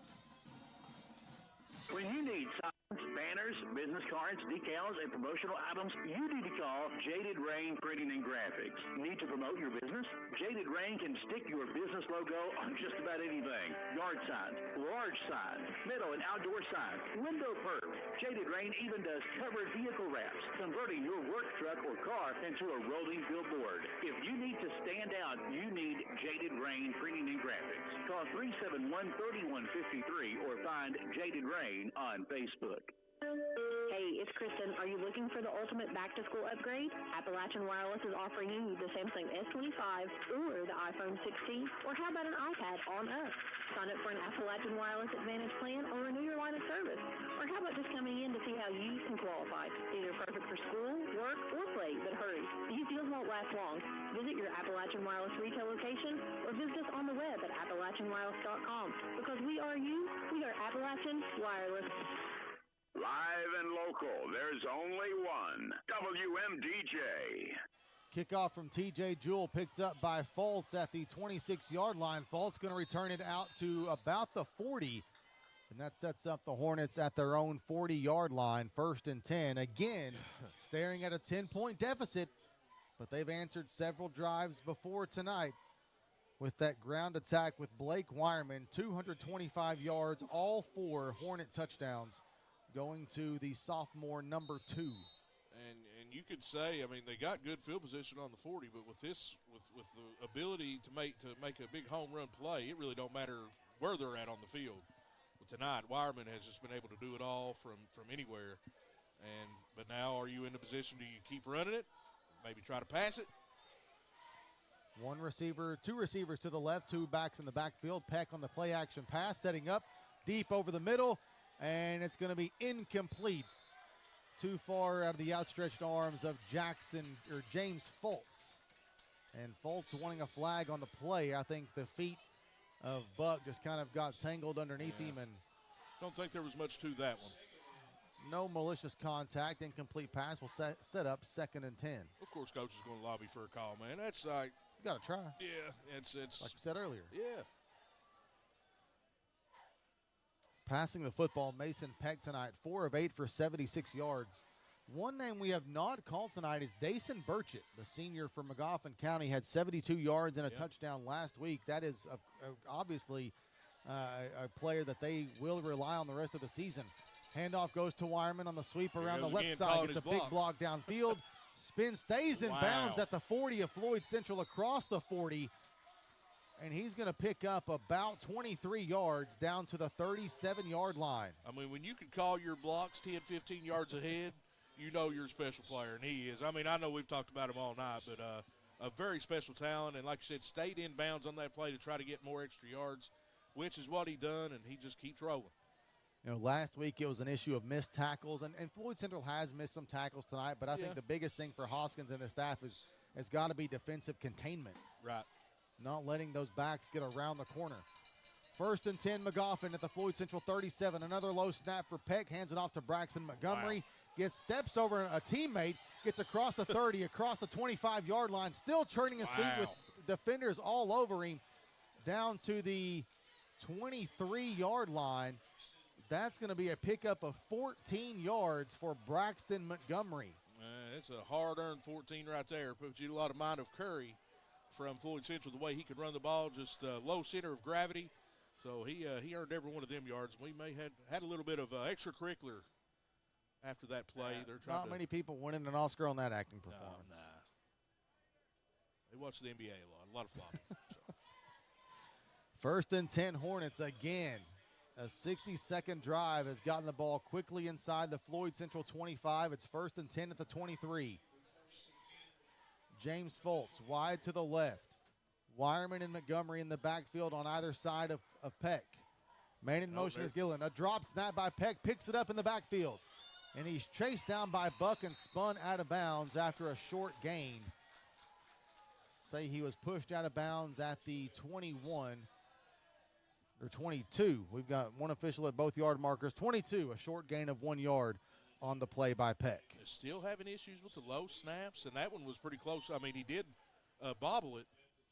When you need signs, banners, business cards, decals, and promotional items, you need to call Jaded Rain Printing and Graphics. Need to promote your business? Jaded Rain can stick your business logo on just about anything. Yard signs, large signs, metal and outdoor signs, window perps. Jaded Rain even does covered vehicle wraps, converting your work truck or car into a rolling billboard. If you need to stand out, you need Jaded Rain Printing and Graphics. Call 371-3153 or find Jaded Rain on Facebook. Hey, it's Kristen. Are you looking for the ultimate back-to-school upgrade? Appalachian Wireless is offering you the Samsung S25 or the iPhone 16, or how about an iPad on us? Sign up for an Appalachian Wireless Advantage plan or renew your line of service. Or how about just coming in to see how you can qualify? These are perfect for school, work, or play, but hurry. These deals won't last long. Visit your Appalachian Wireless retail location or visit us on the web at AppalachianWireless.com. Because we are you, we are Appalachian Wireless. Live and local, there's only one. WMDJ. Kickoff from TJ Jewell, picked up by Fultz at the 26-yard line. Fultz going to return it out to about the 40, and that sets up the Hornets at their own 40-yard line, 1st and 10. Again, staring at a 10-point deficit, but they've answered several drives before tonight with that ground attack with Blake Wireman, 225 yards, all 4 Hornet touchdowns going to the sophomore number 2. And you could say, I mean, they got good field position on the 40, but with this, with the ability to make a big home run play, it really don't matter where they're at on the field. But tonight, Wireman has just been able to do it all from anywhere. But now, are you in a position? Do you keep running it? Maybe try to pass it? One receiver, 2 receivers to the left, 2 backs in the backfield. Peck on the play action pass, setting up deep over the middle. And it's going to be incomplete. Too far out of the outstretched arms of James Fultz. And Fultz wanting a flag on the play. I think the feet of Buck just kind of got tangled underneath him. And don't think there was much to that one. No malicious contact. Incomplete pass will set up 2nd and 10. Of course, coach is going to lobby for a call, man. That's like, you got to try. Yeah, it's like you said earlier. Yeah. Passing the football, Mason Peck tonight, 4 of 8 for 76 yards. One name we have not called tonight is Dason Burchett, the senior from Magoffin County, had 72 yards and a touchdown last week. That is obviously a player that they will rely on the rest of the season. Handoff goes to Wireman on the sweep around the left side. Gets a big block downfield. Spin stays in bounds at the 40 of Floyd Central, across the 40. And he's going to pick up about 23 yards down to the 37-yard line. I mean, when you can call your blocks 10, 15 yards ahead, you know you're a special player, and he is. I mean, I know we've talked about him all night, but a very special talent. And like you said, stayed in bounds on that play to try to get more extra yards, which is what he done, and he just keeps rolling. You know, last week it was an issue of missed tackles, and Floyd Central has missed some tackles tonight, but I think the biggest thing for Hoskins and the staff has got to be defensive containment. Right. Not letting those backs get around the corner. 1st and 10, McGoffin at the Floyd Central 37. Another low snap for Peck. Hands it off to Braxton Montgomery. Wow. Gets steps over a teammate. Gets across the 30, across the 25-yard line. Still churning his feet with defenders all over him. Down to the 23-yard line. That's going to be a pickup of 14 yards for Braxton Montgomery. It's a hard-earned 14 right there. Puts you a lot of mind of Curry from Floyd Central, the way he could run the ball, just low center of gravity. So he earned every one of them yards. We may had a little bit of extracurricular after that play. They're trying not many people winning an Oscar on that acting performance. Nah. They watch the NBA a lot of flopping. So. 1st and 10, Hornets again. A 60-second drive has gotten the ball quickly inside the Floyd Central 25. It's 1st and 10 at the 23. James Fultz wide to the left. Wireman and Montgomery in the backfield on either side of Peck. Man in motion is Gillen. A drop snap by Peck. Picks it up in the backfield. And he's chased down by Buck and spun out of bounds after a short gain. Say he was pushed out of bounds at the 21 or 22. We've got one official at both yard markers. 22, a short gain of 1 yard on the play by Peck. Still having issues with the low snaps, and that one was pretty close. I mean, he did bobble it,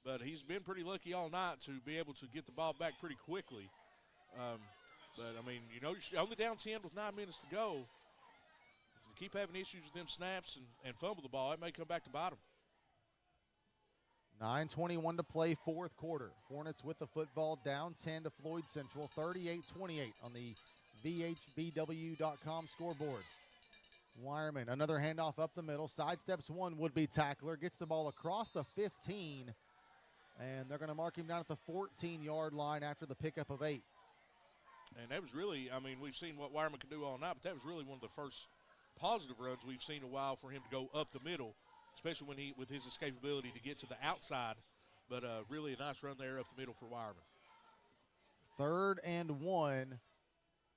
but he's been pretty lucky all night to be able to get the ball back pretty quickly. But, I mean, you know, you're only down 10 with 9 minutes to go. If you keep having issues with them snaps and fumble the ball, it may come back to bite them. 9:21 to play, fourth quarter. Hornets with the football, down 10 to Floyd Central, 38-28 on the VHBW.com scoreboard. Wireman, another handoff up the middle, sidesteps one would-be tackler, gets the ball across the 15, and they're going to mark him down at the 14-yard line after the pickup of 8. And that was really, I mean, we've seen what Wireman can do all night, but that was really one of the first positive runs we've seen in a while for him to go up the middle, especially when with his escapability to get to the outside. But really a nice run there up the middle for Wireman. 3rd and 1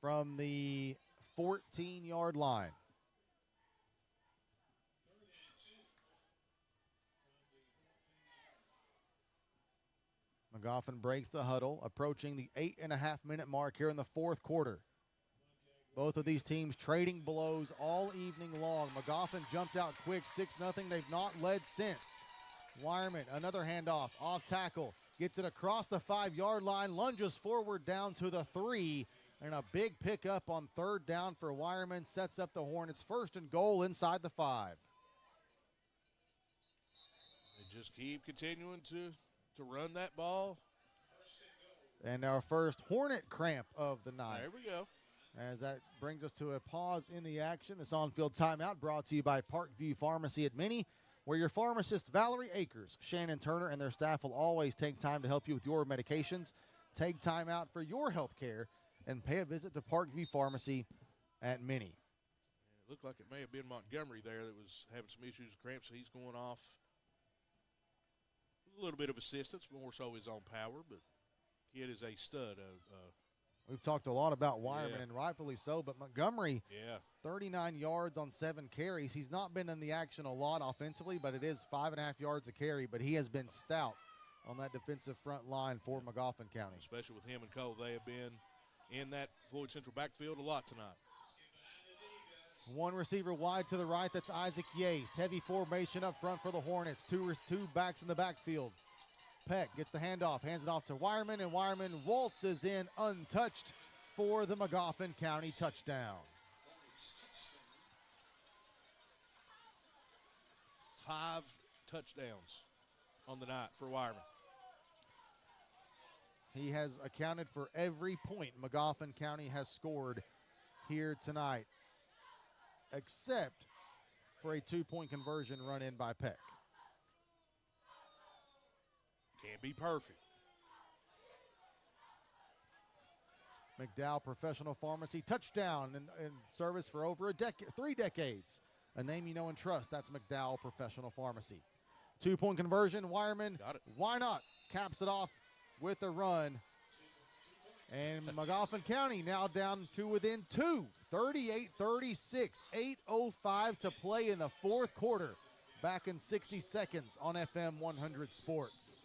from the 14-yard line. McGoffin breaks the huddle, approaching the 8.5-minute mark here in the fourth quarter. Both of these teams trading blows all evening long. McGoffin jumped out quick, 6-0. They've not led since. Wireman, another handoff, off tackle, gets it across the 5-yard line, lunges forward down to the 3, and a big pickup on 3rd down for Wireman sets up the Hornets' 1st and goal inside the 5. They just keep continuing to run that ball. And our first Hornet cramp of the night. There we go. As that brings us to a pause in the action. This on-field timeout brought to you by Parkview Pharmacy at Minnie, where your pharmacist Valerie Akers, Shannon Turner, and their staff will always take time to help you with your medications. Take time out for your health care and pay a visit to Parkview Pharmacy at Minnie. It looked like it may have been Montgomery there that was having some issues with cramps, so he's going off. A little bit of assistance, more so his own power, but kid is a stud. We've talked a lot about Wireman, and rightfully so, but Montgomery, 39 yards on 7 carries. He's not been in the action a lot offensively, but it is 5.5 yards a carry, but he has been stout on that defensive front line for McGoffin County. Especially with him and Cole, they have been in that Floyd Central backfield a lot tonight. One receiver wide to the right, that's Isaac Yates. Heavy formation up front for the Hornets. Two backs in the backfield. Peck gets the handoff, hands it off to Wireman, and Wireman waltzes in untouched for the McGoffin County touchdown. 5 touchdowns on the night for Wireman. He has accounted for every point McGoffin County has scored here tonight, except for a 2-point conversion run in by Peck. Can't be perfect. McDowell Professional Pharmacy, touchdown in service for over 3 decades. A name you know and trust, that's McDowell Professional Pharmacy. 2-point conversion, Wireman, why not? Caps it off with a run. And McGoffin County now down to within 2, 38-36, 8:05 to play in the fourth quarter. Back in 60 seconds on FM 100 Sports.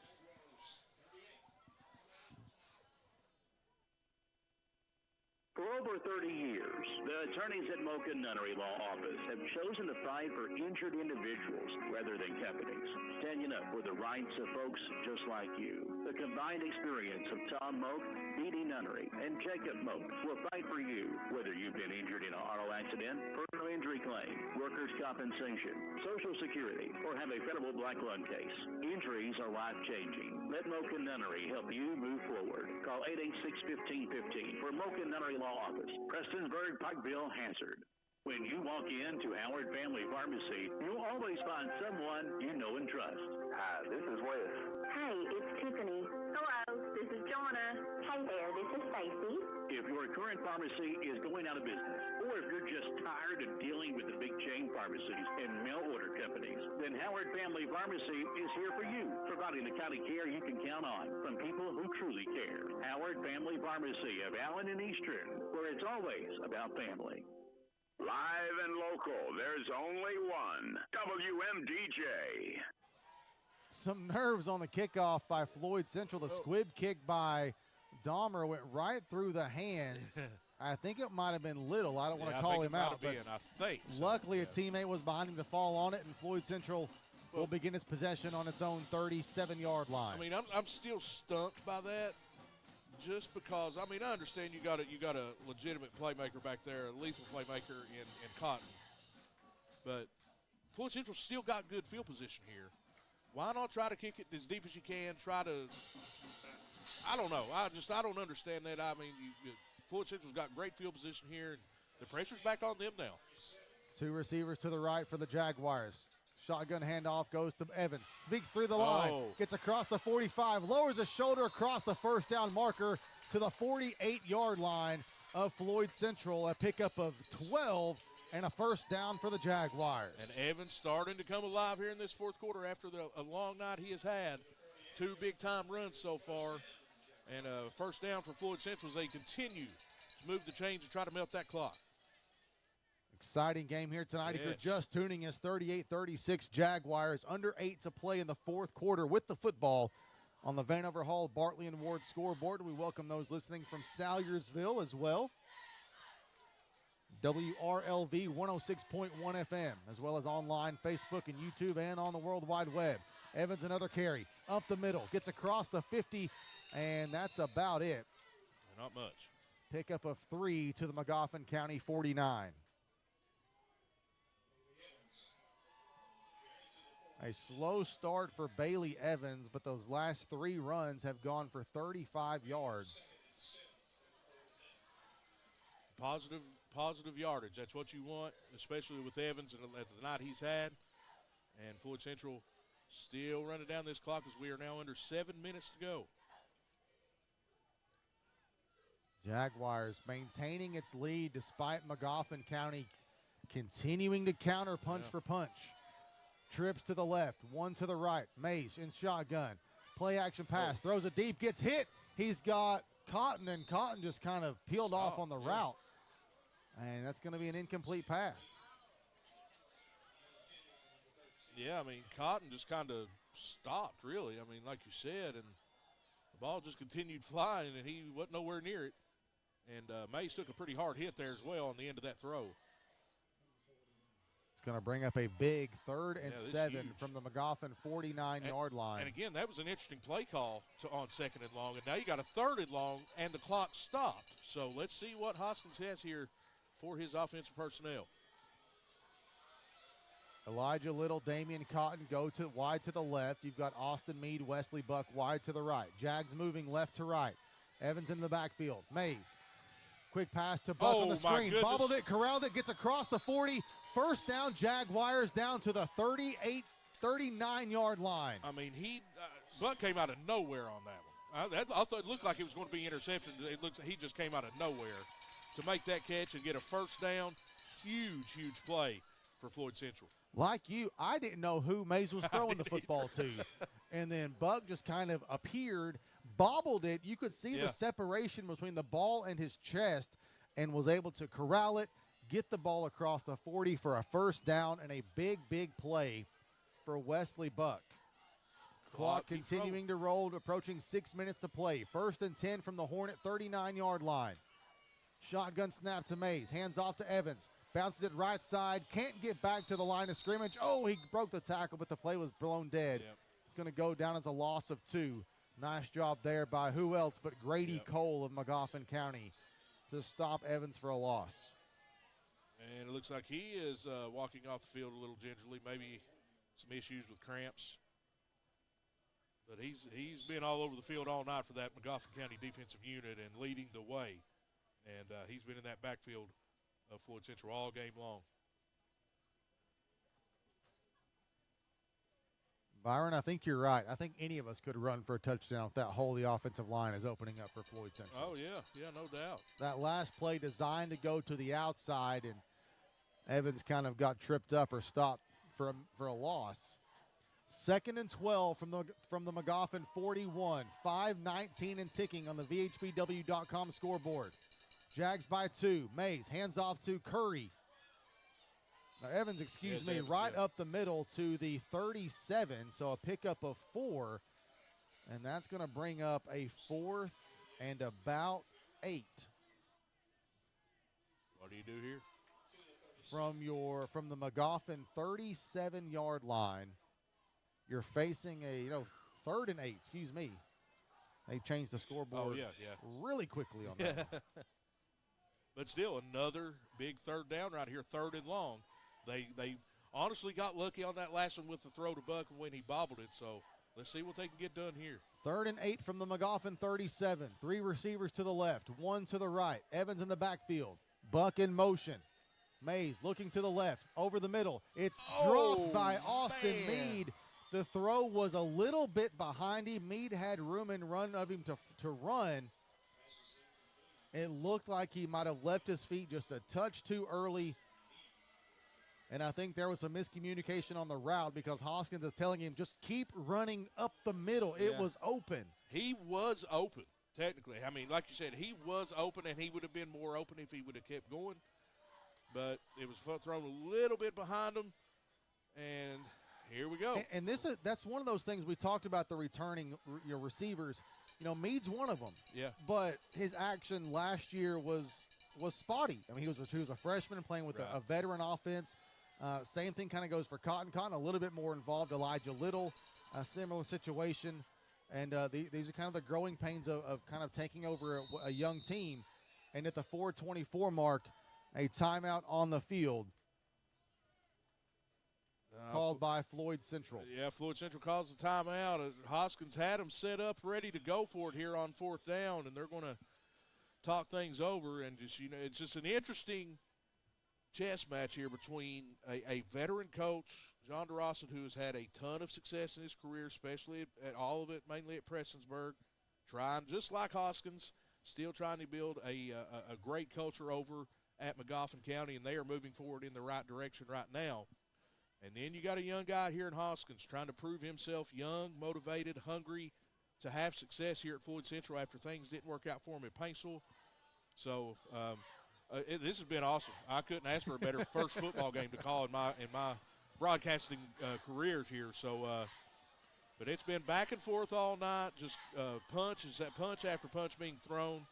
For over 30 years, the attorneys at Mocha Nunnery Law Office have chosen to fight for injured individuals rather than companies, standing up for the rights of folks just like you. The combined experience of Tom Moak, Dee Nunnery, and Jacob Moak will fight for you, whether you've been injured in an auto accident, personal injury claim, workers' compensation, Social Security, or have a federal black lung case. Injuries are life-changing. Let Mocha Nunnery help you move forward. Call 886-1515 for Mocha Nunnery Law Office, Prestonsburg, Pikeville, Hansard. When you walk into Howard Family Pharmacy, you'll always find someone you know and trust. Hi, this is Wes. Hey, it's Tiffany. Hello, this is Joanna. Hey there, this is Stacy. If your current pharmacy is going out of business, or if you're just tired of dealing with the big chain pharmacies and mail order companies, then Howard Family Pharmacy is here for you, providing the kind of care you can count on from people who truly care. Howard Family Pharmacy of Allen and Eastern, where it's always about family. Live and local, there's only one. WMDJ. Some nerves on the kickoff by Floyd Central. The squib kick by Dahmer went right through the hands. I think it might have been Little. I don't want to call him out. But I think so. Luckily, a teammate was behind him to fall on it, and Floyd Central will begin its possession on its own 37-yard line. I mean, I'm still stumped by that, just because. I mean, I understand you got a legitimate playmaker back there, a lethal playmaker in Cotton, but Floyd Central still got good field position here. Why not try to kick it as deep as you can? Try to. I don't know. I don't understand that. I mean, Floyd Central's got great field position here, and the pressure's back on them now. Two receivers to the right for the Jaguars. Shotgun handoff goes to Evans. Speaks through the line. Gets across the 45. Lowers his shoulder across the first down marker to the 48-yard line of Floyd Central. A pickup of 12 and a first down for the Jaguars. And Evans starting to come alive here in this fourth quarter after a long night he has had. 2 big-time runs so far. And a first down for Floyd Central as they continue to move the chains and try to melt that clock. Exciting game here tonight. Yes. If you're just tuning us, 38-36 Jaguars, under 8 to play in the fourth quarter with the football on the Vanover Hall Bartley and Ward scoreboard. We welcome those listening from Salyersville as well. WRLV 106.1 FM, as well as online, Facebook, and YouTube, and on the World Wide Web. Evans, another carry, up the middle, gets across the 50, and that's about it. Not much. Pickup of 3 to the McGoffin County 49. A slow start for Bailey Evans, but those last 3 runs have gone for 35 yards. Positive yardage. That's what you want, especially with Evans and the night he's had. And Floyd Central still running down this clock as we are now under 7 minutes to go. Jaguars maintaining its lead despite McGoffin County continuing to counter punch for punch. Trips to the left, one to the right. Mays in shotgun. Play action pass. Throws it deep, gets hit. He's got Cotton, and Cotton just kind of peeled off on the route. And that's going to be an incomplete pass. Yeah, I mean, Cotton just kind of stopped, really. I mean, like you said, and the ball just continued flying, and he wasn't nowhere near it. And Mays took a pretty hard hit there as well on the end of that throw. It's going to bring up a big 3rd and 7 huge. from the McGoffin 49-yard line. And again, that was an interesting play call on 2nd and long. And now you got a 3rd and long, and the clock stopped. So let's see what Hoskins has here for his offensive personnel. Elijah Little, Damian Cotton go to wide to the left. You've got Austin Mead, Wesley Buck wide to the right. Jags moving left to right. Evans in the backfield. Mays. Quick pass to Buck on the screen. Bobbled it, corralled it, gets across the 40. First down, Jaguars down to the 39-yard line. I mean, Buck came out of nowhere on that one. I thought it looked like it was going to be intercepted. It looks like he just came out of nowhere to make that catch and get a first down. Huge play for Floyd Central. Like you, I didn't know who Mays was throwing the football to. And then Buck just kind of appeared, bobbled it. You could see the separation between the ball and his chest, and was able to corral it, get the ball across the 40 for a first down, and a big play for Wesley Buck. Clock continuing to roll, approaching 6 minutes to play. 1st and 10 from the Hornet 39-yard line. Shotgun snap to Mays, hands off to Evans. Bounces it right side, can't get back to the line of scrimmage. Oh, he broke the tackle, but the play was blown dead. It's going to go down as a loss of 2. Nice job there by who else but Grady Cole of McGoffin County to stop Evans for a loss. And it looks like he is walking off the field a little gingerly, maybe some issues with cramps. But he's been all over the field all night for that McGoffin County defensive unit and leading the way. And he's been in that backfield of Floyd Central all game long. Byron, I think you're right. I think any of us could run for a touchdown if that hole the offensive line is opening up for Floyd Central. Oh, yeah, no doubt. That last play designed to go to the outside, and Evans kind of got tripped up or stopped for a loss. 2nd and 12 from the McGoffin 41. 5:19 and ticking on the VHBW.com scoreboard. Jags by 2. Mays hands off to Curry. Now, Evans, excuse Yes, me, Evans, right yeah. up the middle to the 37, so a pickup of 4, and that's going to bring up a 4th and about 8. What do you do here? From the McGoffin 37-yard line, you're facing a 3rd and 8. Excuse me. They changed the scoreboard really quickly on that. But still, another big 3rd down right here, 3rd and long. They honestly got lucky on that last one with the throw to Buck when he bobbled it. So let's see what they can get done here. 3rd and 8 from the McGoffin 37. 3 receivers to the left, 1 to the right. Evans in the backfield. Buck in motion. Mays looking to the left, over the middle. It's dropped by Austin Meade. The throw was a little bit behind him. Meade had room in run of him to run. It looked like he might have left his feet just a touch too early. And I think there was some miscommunication on the route because Hoskins is telling him just keep running up the middle. It was open. He was open, technically. I mean, like you said, he was open, and he would have been more open if he would have kept going. But it was thrown a little bit behind him, and here we go. And that's one of those things we talked about, the returning receivers. Meade's one of them. Yeah. But his action last year was spotty. I mean, he was a freshman playing with a veteran offense. Same thing kind of goes for Cotton. Cotton a little bit more involved. Elijah Little, a similar situation. And these are kind of the growing pains of kind of taking over a young team. And at the 4:24 mark, a timeout on the field called by Floyd Central. Yeah, Floyd Central calls the timeout. Hoskins had them set up ready to go for it here on 4th down, and they're going to talk things over. And it's just an interesting chess match here between a veteran coach, John DeRosson, who has had a ton of success in his career, especially at all of it, mainly at Prestonsburg, trying, just like Hoskins, still trying to build a great culture over at McGoffin County, and they are moving forward in the right direction right now. And then you got a young guy here in Hoskins trying to prove himself, young, motivated, hungry to have success here at Floyd Central after things didn't work out for him at Paintsville. So this has been awesome. I couldn't ask for a better first football game to call in my broadcasting careers here. So, but it's been back and forth all night, just punch after punch being thrown,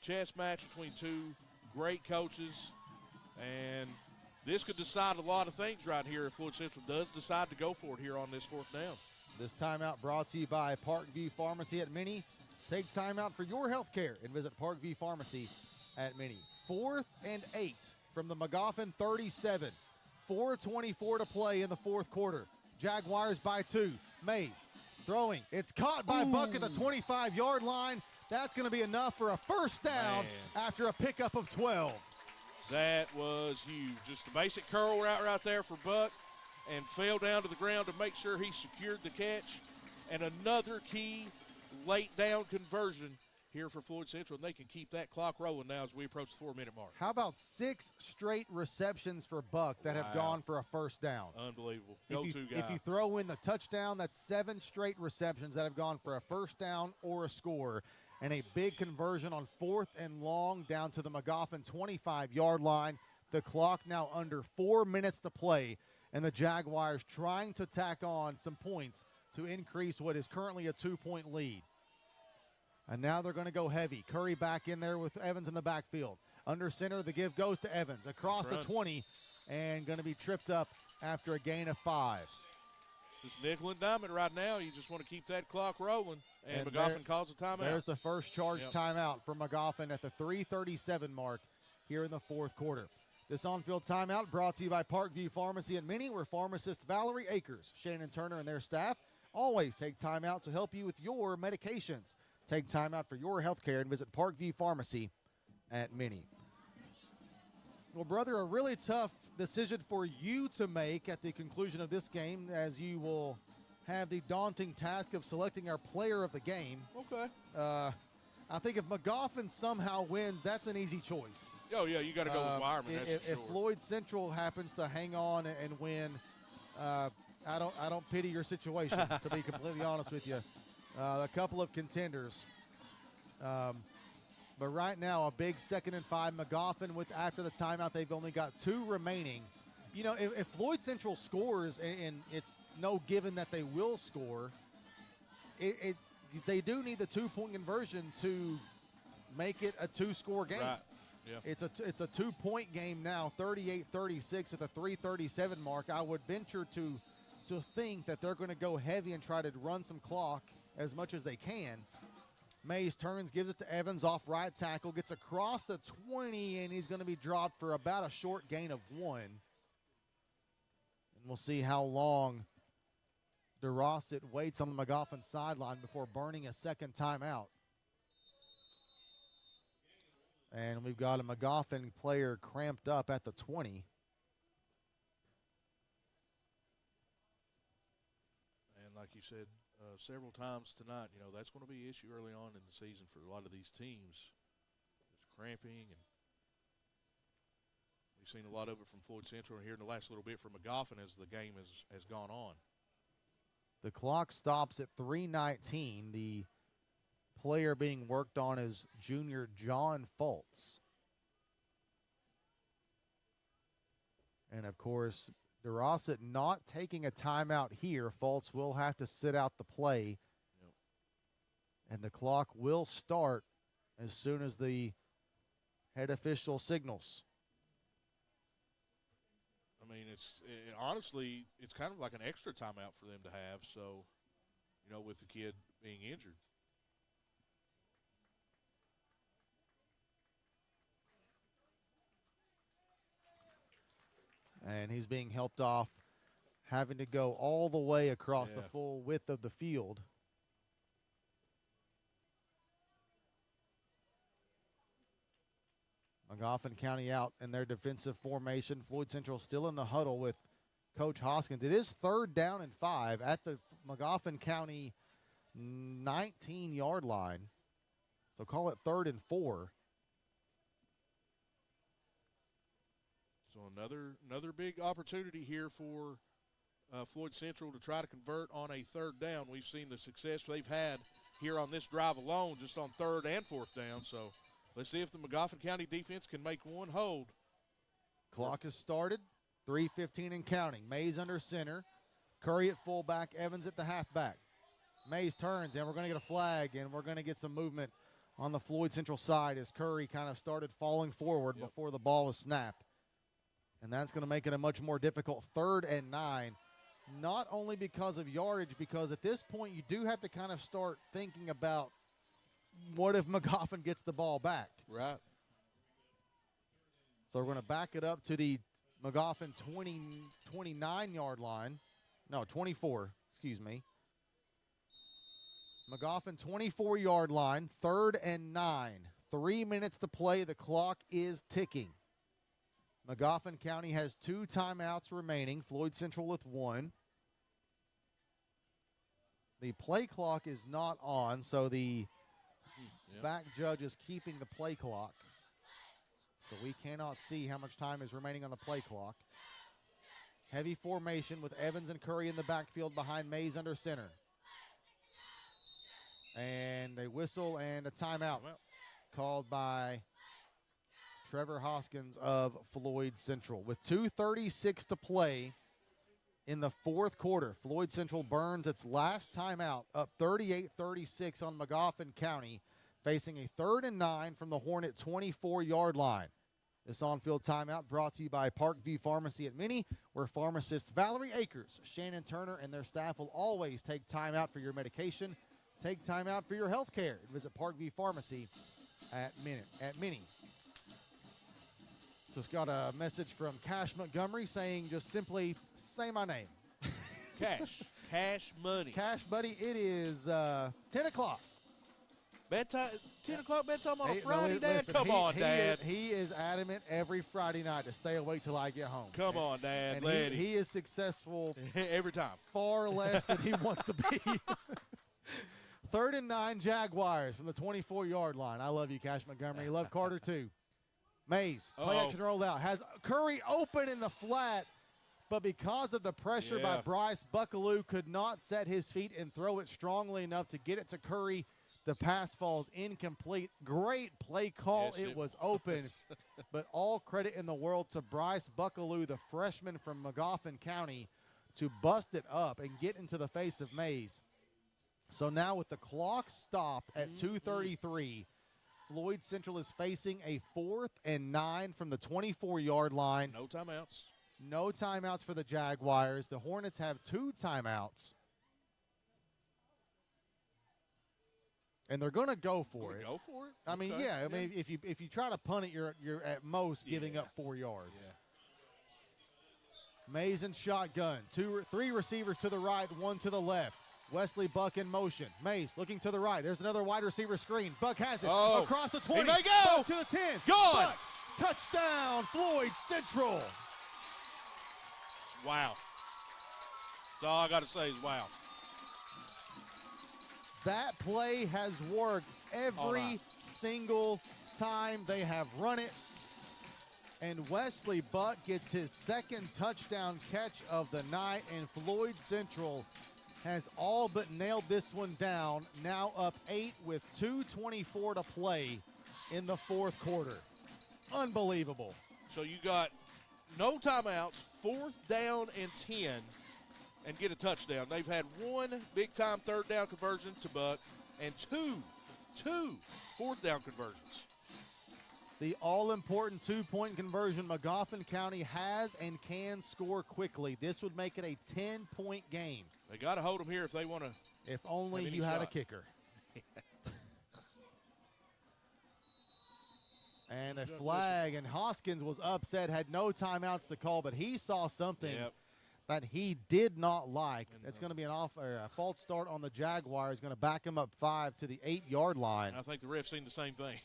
chess match between two great coaches, and this could decide a lot of things right here if Floyd Central does decide to go for it here on this 4th down. This timeout brought to you by Parkview Pharmacy at Minnie. Take time out for your health care and visit Parkview Pharmacy at Minnie. 4th and 8 from the McGoffin 37. 4:24 to play in the 4th quarter. Jaguars by 2. Mays throwing. It's caught by Buck at the 25-yard line. That's going to be enough for a first down after a pickup of 12. That was huge. Just a basic curl route right there for Buck, and fell down to the ground to make sure he secured the catch. And another key late down conversion here for Floyd Central, and they can keep that clock rolling now as we approach the 4-minute mark. How about 6 straight receptions for Buck that have gone for a first down? Unbelievable. Go-to guy. If you throw in the touchdown, that's 7 straight receptions that have gone for a first down or a score. And a big conversion on 4th and long down to the McGoffin 25-yard line. The clock now under 4 minutes to play, and the Jaguars trying to tack on some points to increase what is currently a 2-point lead. And now they're going to go heavy. Curry back in there with Evans in the backfield. Under center, the give goes to Evans across the 20, and going to be tripped up after a gain of 5. Just nickel and dime it right now. You just want to keep that clock rolling. And McGoffin calls a timeout. There's the first charge timeout for McGoffin at the 3:37 mark here in the 4th quarter. This on-field timeout brought to you by Parkview Pharmacy at Minnie, where pharmacist Valerie Akers, Shannon Turner, and their staff always take time out to help you with your medications. Take time out for your health care and visit Parkview Pharmacy at Minnie. Well, brother, a really tough decision for you to make at the conclusion of this game, as you will have the daunting task of selecting our player of the game. Okay. I think if McGoffin somehow wins, that's an easy choice. Oh, yeah, you got to go with Wireman, that's for If sure. Floyd Central happens to hang on and win, I don't pity your situation, to be completely honest with you. A couple of contenders. But right now, a big 2nd and 5. McGoffin, after the timeout, they've only got 2 remaining. you know, if Floyd Central scores, and it's no given that they will score, they do need the 2-point conversion to make it a 2-score game. Right. Yeah. It's a 2-point game now, 38-36 at the 3:37 mark. I would venture to think that they're going to go heavy and try to run some clock as much as they can. Mays turns, gives it to Evans off right tackle, gets across the 20, and he's going to be dropped for about a short gain of 1. And we'll see how long DeRosset waits on the McGoffin sideline before burning a second timeout. And we've got a McGoffin player cramped up at the 20. And like you said several times tonight, you know, that's going to be an issue early on in the season for a lot of these teams. It's cramping, and we've seen a lot of it from Floyd Central here in the last little bit from McGoffin as the game has gone on. The clock stops at 3:19. The player being worked on is junior John Fultz. And, of course, DeRosset not taking a timeout here. Fultz will have to sit out the play. Yep. And the clock will start as soon as the head official signals. I mean, honestly, it's kind of like an extra timeout for them to have, so, you know, with the kid being injured. And he's being helped off, having to go all the way across the full width of the field. McGoffin County out in their defensive formation. Floyd Central still in the huddle with Coach Hoskins. It is 3rd down and 5 at the McGoffin County 19-yard line. So call it 3rd and 4. So another big opportunity here for Floyd Central to try to convert on a 3rd down. We've seen the success they've had here on this drive alone, just on 3rd and 4th down. So let's see if the McGoffin County defense can make one hold. Clock has started. 3:15 and counting. Mays under center. Curry at fullback. Evans at the halfback. Mays turns, and we're going to get a flag, and we're going to get some movement on the Floyd Central side as Curry kind of started falling forward before the ball was snapped. And that's going to make it a much more difficult 3rd and 9, not only because of yardage, because at this point you do have to kind of start thinking about what if McGoffin gets the ball back. Right. So we're going to back it up to the McGoffin 29-yard line. No, 24, excuse me. McGoffin 24-yard line, 3rd and 9. 3 minutes to play. The clock is ticking. McGoffin County has 2 timeouts remaining. Floyd Central with 1. The play clock is not on, so the back judge is keeping the play clock. So we cannot see how much time is remaining on the play clock. Heavy formation with Evans and Curry in the backfield behind Mays under center. And a whistle and a timeout called by Trevor Hoskins of Floyd Central. With 2:36 to play in the 4th quarter, Floyd Central burns its last timeout, up 38-36 on McGoffin County, facing a 3rd and 9 from the Hornet 24-yard line. This on-field timeout brought to you by Parkview Pharmacy at Minnie, where pharmacists Valerie Akers, Shannon Turner, and their staff will always take time out for your medication. Take time out for your health care. Visit Parkview Pharmacy at Minnie. Just got a message from Cash Montgomery saying just simply say my name. Cash money. Cash, buddy, it is 10 o'clock. Bedtime, 10 o'clock bedtime on a Hey, Friday, no, Dad? listen, Come on, Dad. He is adamant every Friday night to stay awake till I get home. Come on, Dad. And he is successful every time. Far less than he wants to be. 3rd and 9 Jaguars from the 24-yard line. I love you, Cash Montgomery. Love Carter, too. Mays, play action rolled out. Has Curry open in the flat, but because of the pressure by Bryce, Buckaloo could not set his feet and throw it strongly enough to get it to Curry The pass falls incomplete. Great play call. Yes, it was open. But all credit in the world to Bryce Buckaloo, the freshman from Magoffin County, to bust it up and get into the face of Mays. So now with the clock stopped at 2:33, Floyd Central is facing a 4th and 9 from the 24-yard line. No timeouts. No timeouts for the Jaguars. The Hornets have 2 timeouts. And they're going to go for it. Go for it? I mean, Okay. yeah. I mean, if you try to punt it, you're at most giving up 4 yards. Yeah. Mays in shotgun. 3 receivers to the right, 1 to the left. Wesley Buck in motion. Mays looking to the right. There's another wide receiver screen. Buck has it across the 20. He may go. Buck to the 10. Gone. Buck, touchdown, Floyd Central. Wow. That's all I got to say is wow. That play has worked every single time they have run it. And Wesley Buck gets his 2nd touchdown catch of the night, and Floyd Central has all but nailed this one down. Now up 8 with 2:24 to play in the 4th quarter. Unbelievable. So you got no timeouts, 4th down and 10, and get a touchdown. They've had 1 big-time 3rd down conversion to Buck and 2 4th down conversions. The all-important 2-point conversion Magoffin County has and can score quickly. This would make it a 10-point game. They got to hold them here if they want to. If only you had a kicker. And a flag, and Hoskins was upset, had no timeouts to call, but he saw something that he did not like. It's going to be a false start on the Jaguars, going to back him up 5 to the 8-yard line. And I think the ref seen the same thing.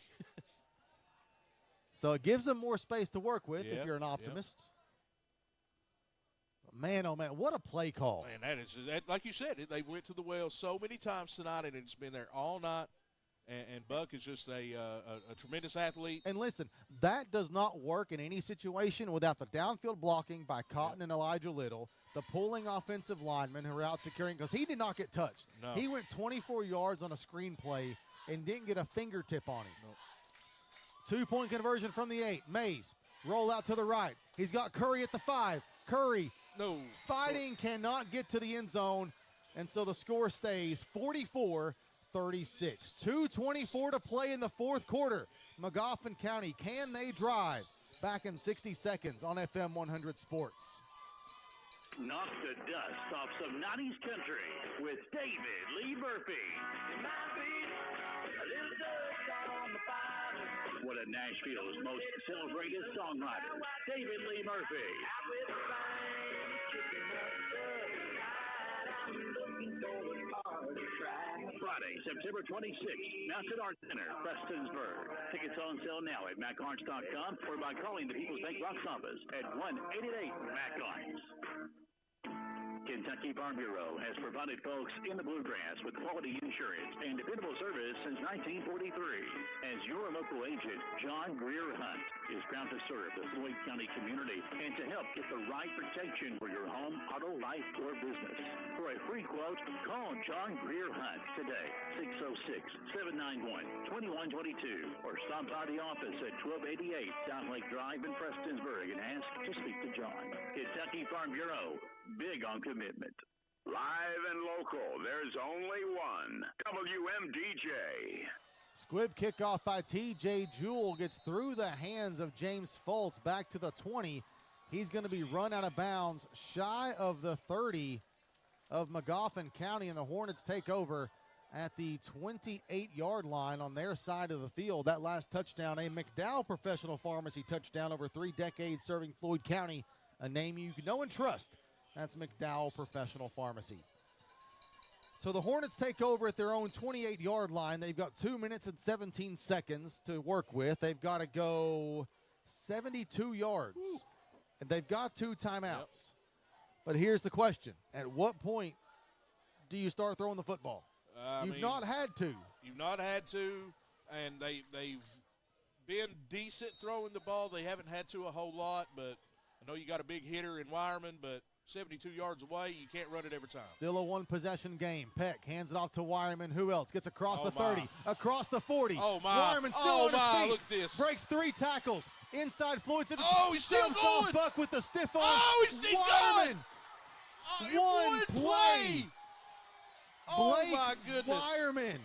So it gives them more space to work with if you're an optimist. Man, oh, man, what a play call. Man, like you said, they went to the well so many times tonight, and it's been there all night. And Buck is just a tremendous athlete. And listen, that does not work in any situation without the downfield blocking by Cotton and Elijah Little, the pulling offensive linemen who are out securing, because he did not get touched. No. He went 24 yards on a screen play and didn't get a fingertip on him. Nope. 2-point conversion from the 8. Mays, roll out to the right. He's got Curry at the 5. Curry, fighting, cannot get to the end zone, and so the score stays 44-36. 2:24 to play in the 4th quarter. Magoffin County, can they drive? Back in 60 seconds on FM 100 Sports. Knock the dust off some 90s country with David Lee Murphy. One of Nashville's most celebrated songwriters, David Lee Murphy. Friday, September 26th, Mountain Arts Center, Prestonsburg. Tickets on sale now at MacArts.com or by calling the People's Bank Rocks office at 1-888-MAC-ARTS. Kentucky Farm Bureau has provided folks in the Bluegrass with quality insurance and dependable service since 1943. As your local agent, John Greer Hunt is proud to serve the Floyd County community and to help get the right protection for your home, auto, life, or business. For a free quote, call John Greer Hunt today, 606-791-2122, or stop by the office at 1288 South Lake Drive in Prestonsburg and ask to speak to John. Kentucky Farm Bureau, big on commitment. Live and local, there's only one. WMDJ. Squib kickoff by T.J. Jewell gets through the hands of James Fultz back to the 20. He's going to be run out of bounds shy of the 30 of Magoffin County, and the Hornets take over at the 28-yard line on their side of the field. That last touchdown, a McDowell Professional Pharmacy touchdown, over 3 decades serving Floyd County, a name you know and trust. That's McDowell Professional Pharmacy. So the Hornets take over at their own 28-yard line. They've got 2 minutes and 17 seconds to work with. They've got to go 72 yards. Woo. And they've got 2 timeouts. Yep. But here's the question. At what point do you start throwing the football? You've not had to. You've not had to, and they've been decent throwing the ball. They haven't had to a whole lot, but I know you got a big hitter in Wireman, but 72 yards away. You can't run it every time. Still a one-possession game. Peck hands it off to Wireman. Who else? Gets across the 30, my. across the 40. Oh, my. Wireman still on his feet. Look at this. Breaks 3 tackles. Inside Floyd. Oh, he's still going. Buck with the stiff arm. Oh, he's Wireman. going. One play. Oh, Blake my goodness. Wireman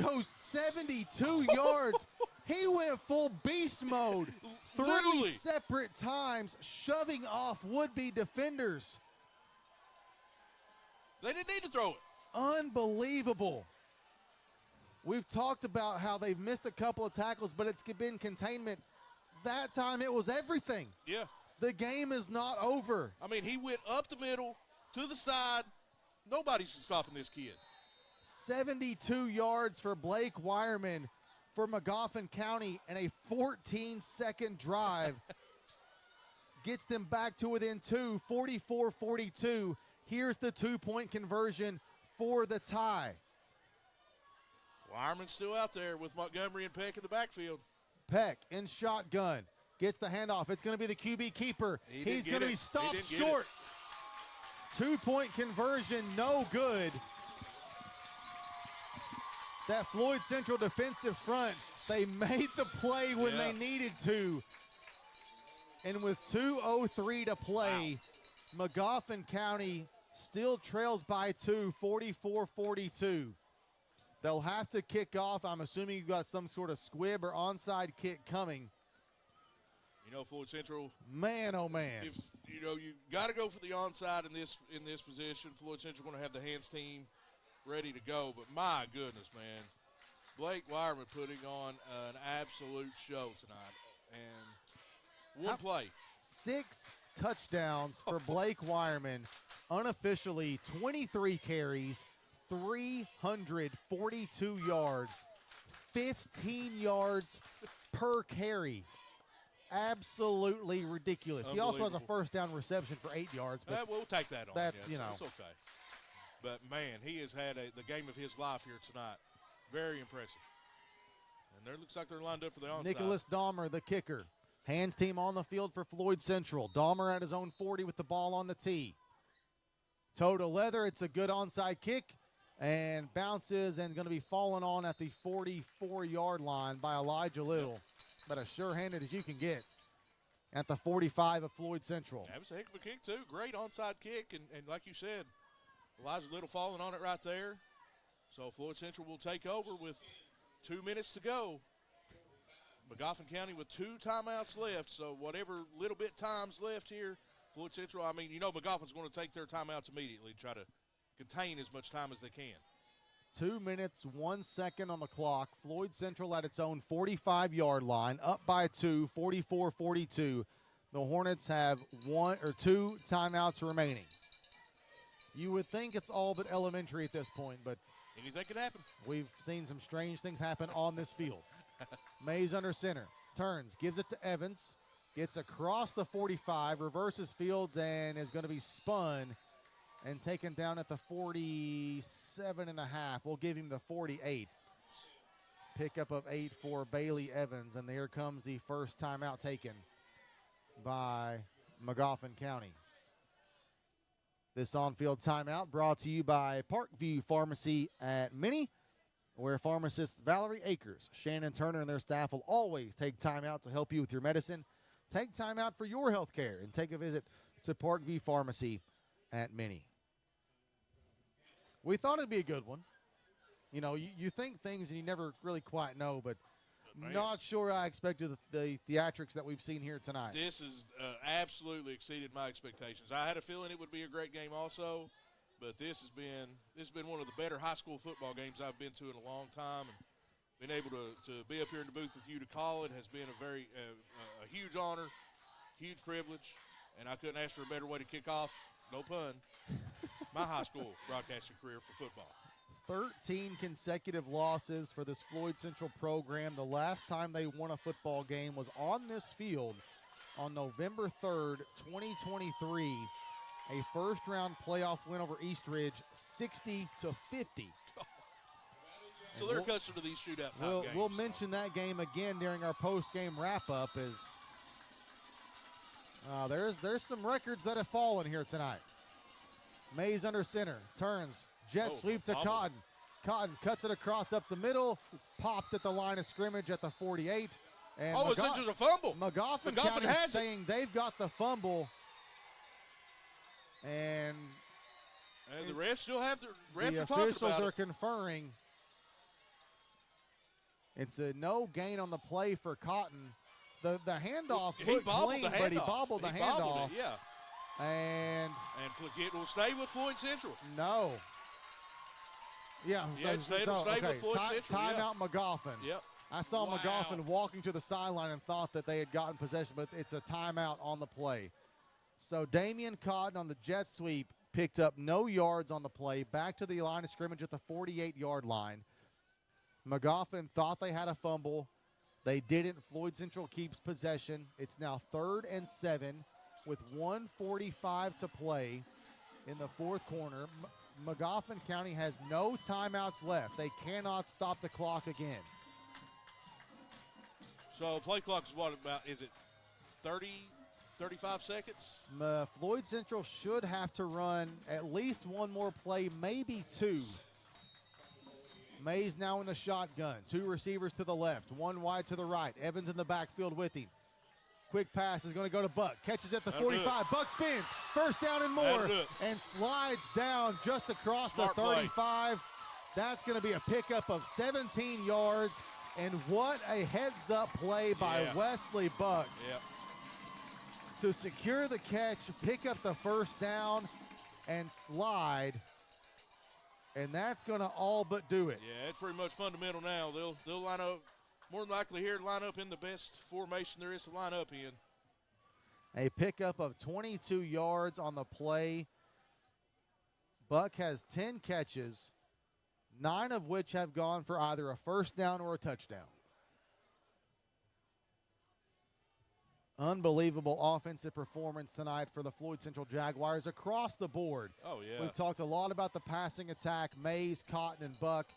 goes 72 yards. He went full beast mode 3 Literally. separate times, shoving off would-be defenders. They didn't need to throw it. Unbelievable. We've talked about how they've missed a couple of tackles, but it's been containment. That time it was everything. Yeah. The game is not over. I mean, he went up the middle, to the side. Nobody's stopping this kid. 72 yards for Blake Wireman for Magoffin County, and a 14-second drive gets them back to within 2, 44-42. Here's the 2-point conversion for the tie. Wireman's still out there with Montgomery and Peck in the backfield. Peck in shotgun. Gets the handoff. It's going to be the QB keeper. He's going to be stopped short. 2-point conversion, no good. That Floyd Central defensive front, they made the play when they needed to. And with 2:03 to play, Magoffin County still trails by 2, 44-42. They'll have to kick off. I'm assuming you've got some sort of squib or onside kick coming. You know, Floyd Central. Man, oh man. If you know you got to go for the onside in this position. Floyd Central going to have the hands team ready to go. But my goodness, man, Blake Wireman putting on an absolute show tonight. And one play. 6 touchdowns for Blake Wireman. Unofficially, 23 carries, 342 yards, 15 yards per carry. Absolutely ridiculous. He also has a first down reception for 8 yards. But we'll take that on. That's, It's okay. But, man, he has had the game of his life here tonight. Very impressive. And there looks like they're lined up for the onside. Nicholas Dahmer, the kicker. Hands team on the field for Floyd Central. Dahmer at his own 40 with the ball on the tee. Toe to leather. It's a good onside kick. And bounces and going to be fallen on at the 44-yard line by Elijah Little. But as sure-handed as you can get at the 45 of Floyd Central. That was a heck of a kick, too. Great onside kick. And like you said, Elijah Little falling on it right there. So Floyd Central will take over with 2 minutes to go. Magoffin County with 2 timeouts left. So whatever little bit time's left here, Floyd Central, I mean, you know Magoffin's going to take their timeouts immediately and try to contain as much time as they can. 2 minutes, 1 second on the clock. Floyd Central at its own 45-yard line, up by 2, 44-42. The Hornets have 1 or 2 timeouts remaining. You would think it's all but elementary at this point, but anything could happen. We've seen some strange things happen on this field. Mays under center, turns, gives it to Evans, gets across the 45, reverses fields, and is going to be spun and taken down at the 47.5. We'll give him the 48. Pickup of 8 for Bailey Evans, and there comes the first timeout taken by Magoffin County. This on-field timeout brought to you by Parkview Pharmacy at Minnie, where pharmacists Valerie Akers, Shannon Turner, and their staff will always take time out to help you with your medicine. Take time out for your health care and take a visit to Parkview Pharmacy at Minnie. We thought it'd be a good one. You know, you think things and you never really quite know, but not sure I expected the theatrics that we've seen here tonight. This has absolutely exceeded my expectations. I had a feeling it would be a great game also, but this has been one of the better high school football games I've been to in a long time, and being able to be up here in the booth with you to call it has been a very a huge honor, huge privilege, and I couldn't ask for a better way to kick off, no pun, my high school broadcasting career for football. 13 consecutive losses for this Floyd Central program. The last time they won a football game was on this field on November 3rd, 2023. A first-round playoff win over Eastridge, 60-50. So they're accustomed to these shootout games. We'll mention that game again during our post-game wrap-up. As there's some records that have fallen here tonight. Mays under center, turns, jet sweep to bobble. Cotton. Cotton cuts it across up the middle, popped at the line of scrimmage at the 48. And it's into the fumble. McGoffin County is saying they've got the fumble. And the refs still have the refs the are talking officials about are it. conferring. It's a no gain on the play for Cotton. The handoff looked clean, but he bobbled the handoff. Yeah. And it will stay with Floyd Central. No. Yeah, it stayed with Floyd Central. Timeout McGoffin. Yep. I saw McGoffin walking to the sideline and thought that they had gotten possession, but it's a timeout on the play. So Damian Cotton on the jet sweep picked up no yards on the play, back to the line of scrimmage at the 48-yard line. McGoffin thought they had a fumble. They didn't. Floyd Central keeps possession. It's now 3rd and 7 with 1:45 to play in the fourth quarter. McGoffin County has no timeouts left. They cannot stop the clock again. So play clock is what about, is it 30, 35 seconds? Floyd Central should have to run at least one more play, maybe two. Mays now in the shotgun. 2 receivers to the left, 1 wide to the right. Evans in the backfield with him. Quick pass is going to go to Buck. Catches at the 45. Buck spins. First down and more. And slides down just across the 35. That's going to be a pickup of 17 yards. And what a heads-up play by Wesley Buck. Yep. To secure the catch, pick up the first down, and slide. And that's going to all but do it. Yeah, it's pretty much fundamental now. They'll line up, more than likely here, line up in the best formation there is to line up in. A pickup of 22 yards on the play. Buck has 10 catches, 9 of which have gone for either a first down or a touchdown. Unbelievable offensive performance tonight for the Floyd Central Jaguars across the board. Oh, yeah. We've talked a lot about the passing attack, Mays, Cotton, and Buck.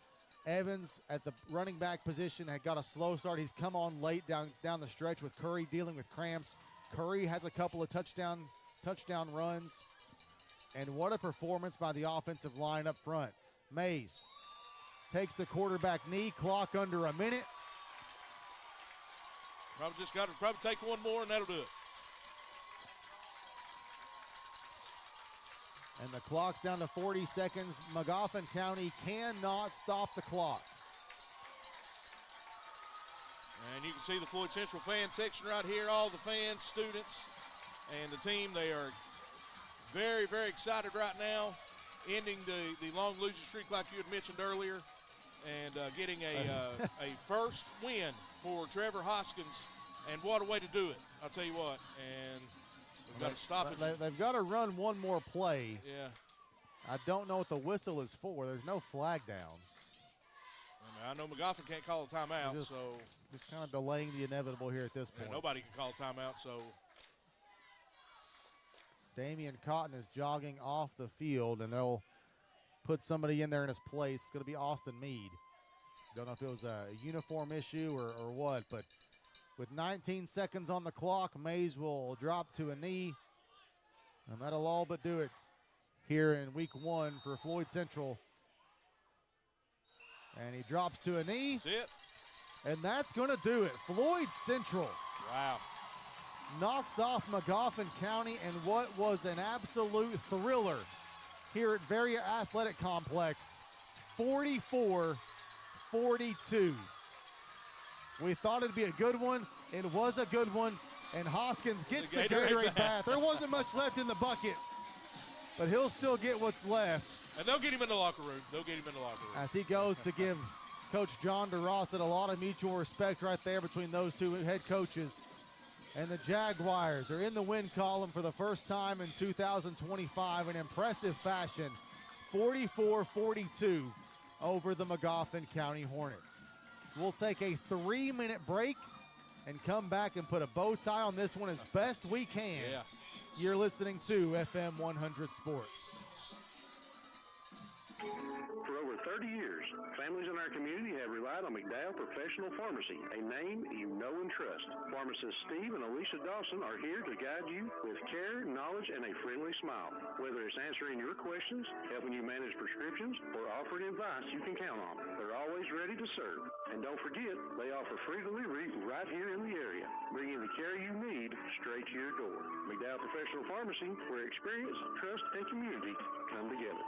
Evans at the running back position had got a slow start. He's come on late down the stretch with Curry dealing with cramps. Curry has a couple of touchdown runs. And what a performance by the offensive line up front. Mays takes the quarterback knee, clock under a minute. Probably just got to take one more, and that'll do it. And the clock's down to 40 seconds. McGoffin County cannot stop the clock. And you can see the Floyd Central fan section right here, all the fans, students, and the team. They are very, very excited right now, ending the long losing streak like you had mentioned earlier, and getting a first win for Trevor Hoskins. And what a way to do it, I'll tell you what. And we've got to stop it. They've got to run one more play. Yeah. I don't know what the whistle is for. There's no flag down. I know McGoffin can't call a timeout, just kind of delaying the inevitable here at this point. Nobody can call a timeout, so. Damian Cotton is jogging off the field, and they'll put somebody in there in his place. It's going to be Austin Mead. Don't know if it was a uniform issue or what, but with 19 seconds on the clock, Mays will drop to a knee, and that'll all but do it here in week 1 for Floyd Central. And he drops to a knee. That's it. And that's going to do it. Floyd Central. Wow. Knocks off McGoffin County in what was an absolute thriller here at Berea Athletic Complex. 44-42. We thought it'd be a good one. It was a good one. And Hoskins gets the Gatorade bath. There wasn't much left in the bucket, but he'll still get what's left. And they'll get him in the locker room. As he goes to give Coach John DeRossett a lot of mutual respect right there between those two head coaches. And the Jaguars are in the win column for the first time in 2025 in impressive fashion. 44-42 over the McGoffin County Hornets. We'll take a 3-minute break and come back and put a bow tie on this one as best we can. Yeah. You're listening to FM 100 Sports. For over 30 years, families in our community have relied on McDowell Professional Pharmacy, a name you know and trust. Pharmacists Steve and Alicia Dawson are here to guide you with care, knowledge, and a friendly smile. Whether it's answering your questions, helping you manage prescriptions, or offering advice you can count on, they're always ready to serve. And don't forget, they offer free delivery right here in the area, bringing the care you need straight to your door. McDowell Professional Pharmacy, where experience, trust, and community come together.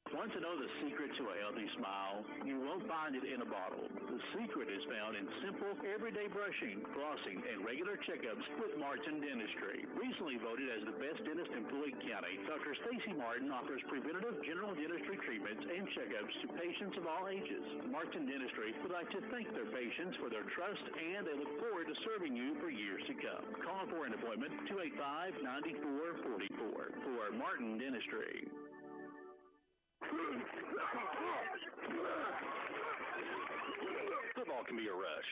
Want to know the secret to a healthy smile? You won't find it in a bottle. The secret is found in simple, everyday brushing, flossing, and regular checkups with Martin Dentistry. Recently voted as the best dentist in Floyd County, Dr. Stacy Martin offers preventative general dentistry treatments and checkups to patients of all ages. Martin Dentistry would like to thank their patients for their trust, and they look forward to serving you for years to come. Call for an appointment, 285-9444 for Martin Dentistry. Football can be a rush.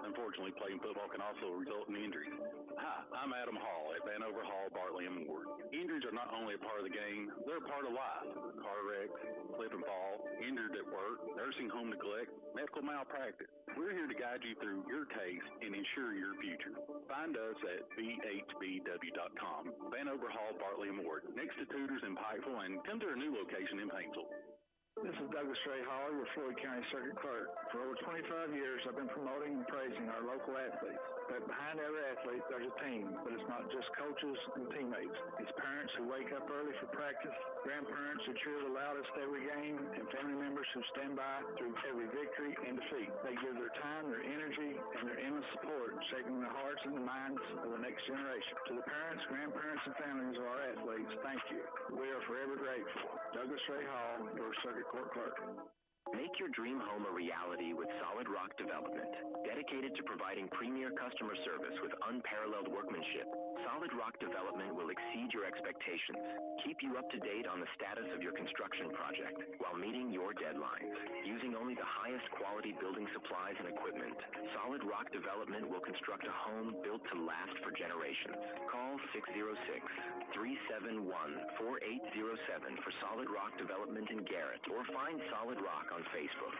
Unfortunately, playing football can also result in injuries. Hi, I'm Adam Hall at Vanover Hall, Bartley & Ward. Injuries are not only a part of the game, they're a part of life. Car wrecks, slip and fall, injured at work, nursing home neglect, medical malpractice. We're here to guide you through your case and ensure your future. Find us at bhbw.com. Vanover Hall, Bartley & Ward, next to Tutors in Pikeville, and come to our new location in Paintsville. This is Douglas Ray Hawley with Floyd County Circuit Clerk. For over 25 years, I've been promoting and praising our local athletes. But behind every athlete, there's a team. But it's not just coaches and teammates. It's parents who wake up early for practice, grandparents who cheer the loudest every game, and family members who stand by through every victory and defeat. They give their time, their energy, and their endless support, shaping the hearts and the minds of the next generation. To the parents, grandparents, and families of our athletes, thank you. We are forever grateful. Douglas Ray Hall, your Circuit Court Clerk. Make your dream home a reality with Solid Rock Development. Dedicated to providing premier customer service with unparalleled workmanship, Solid Rock Development will exceed your expectations. Keep you up to date on the status of your construction project while meeting your deadlines. Using only the highest quality building supplies and equipment, Solid Rock Development will construct a home built to last for generations. Call 606-371-4807 for Solid Rock Development in Garrett, or find Solid Rock on Facebook.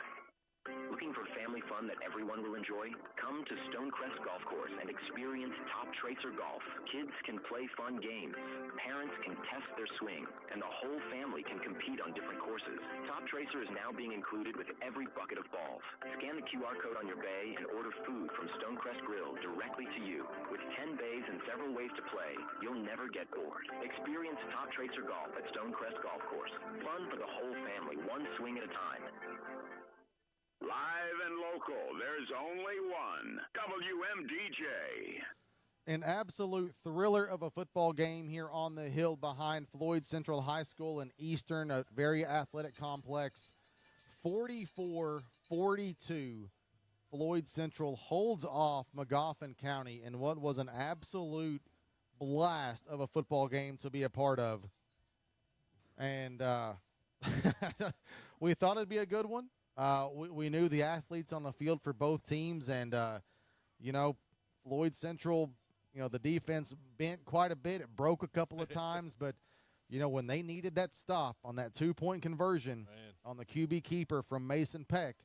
Looking for family fun that everyone will enjoy? Come to Stonecrest Golf Course and experience top tracer golf. Kids can play fun games, parents can test their swing, and the whole family can compete on different courses. Top Tracer is now being included with every bucket of balls. Scan the QR code on your bay and order food from Stonecrest Grill directly to you. With 10 bays and several ways to play, you'll never get bored. Experience Top Tracer Golf at Stonecrest Golf Course. Fun for the whole family, one swing at a time. Live and local, there's only one. WMDJ. An absolute thriller of a football game here on the hill behind Floyd Central High School in Eastern, a very athletic complex. 44-42, Floyd Central holds off Magoffin County in what was an absolute blast of a football game to be a part of. And we thought it'd be a good one. We knew the athletes on the field for both teams, and, Floyd Central, the defense bent quite a bit. It broke a couple of times, but, when they needed that stop on that 2-point conversion on the QB keeper from Mason Peck,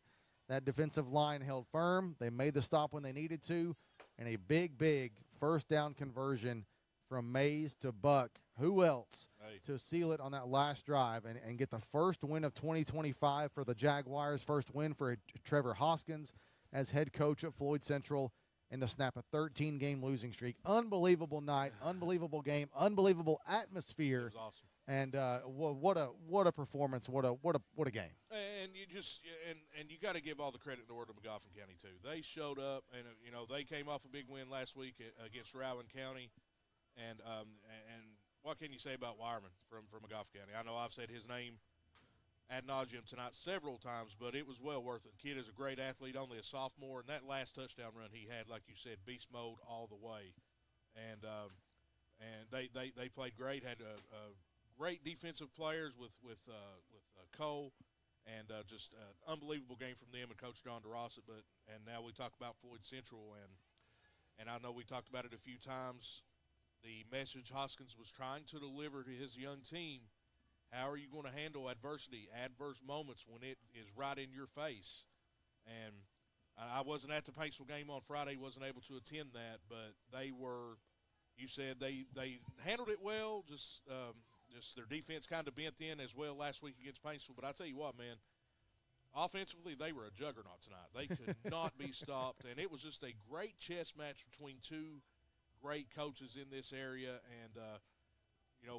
that defensive line held firm. They made the stop when they needed to, and a big first down conversion from Mays to Buck. Who else to seal it on that last drive and get the first win of 2025 for the Jaguars, first win for Trevor Hoskins as head coach at Floyd Central, and to snap a 13-game losing streak. Unbelievable night, unbelievable game, unbelievable atmosphere. It was awesome. And what a performance, what a game. And you just and you got to give all the credit in the world to McGoffin County too. They showed up, and they came off a big win last week against Rowan County, and what can you say about Wireman from McGoffin County? I know I've said his name ad nauseum tonight several times, but it was well worth it. The kid is a great athlete, only a sophomore, and that last touchdown run he had, like you said, beast mode all the way. And they played great. Had great defensive players with Cole, and just an unbelievable game from them and Coach John DeRossett. And now we talk about Floyd Central, and I know we talked about it a few times. The message Hoskins was trying to deliver to his young team How are you going to handle adversity, adverse moments when it is right in your face? And I wasn't at the Paintsville game on Friday, wasn't able to attend that, but they were, you said they handled it well, just their defense kind of bent in as well last week against Paintsville. But I tell you what, man, offensively they were a juggernaut tonight. They could not be stopped, and it was just a great chess match between two great coaches in this area. And,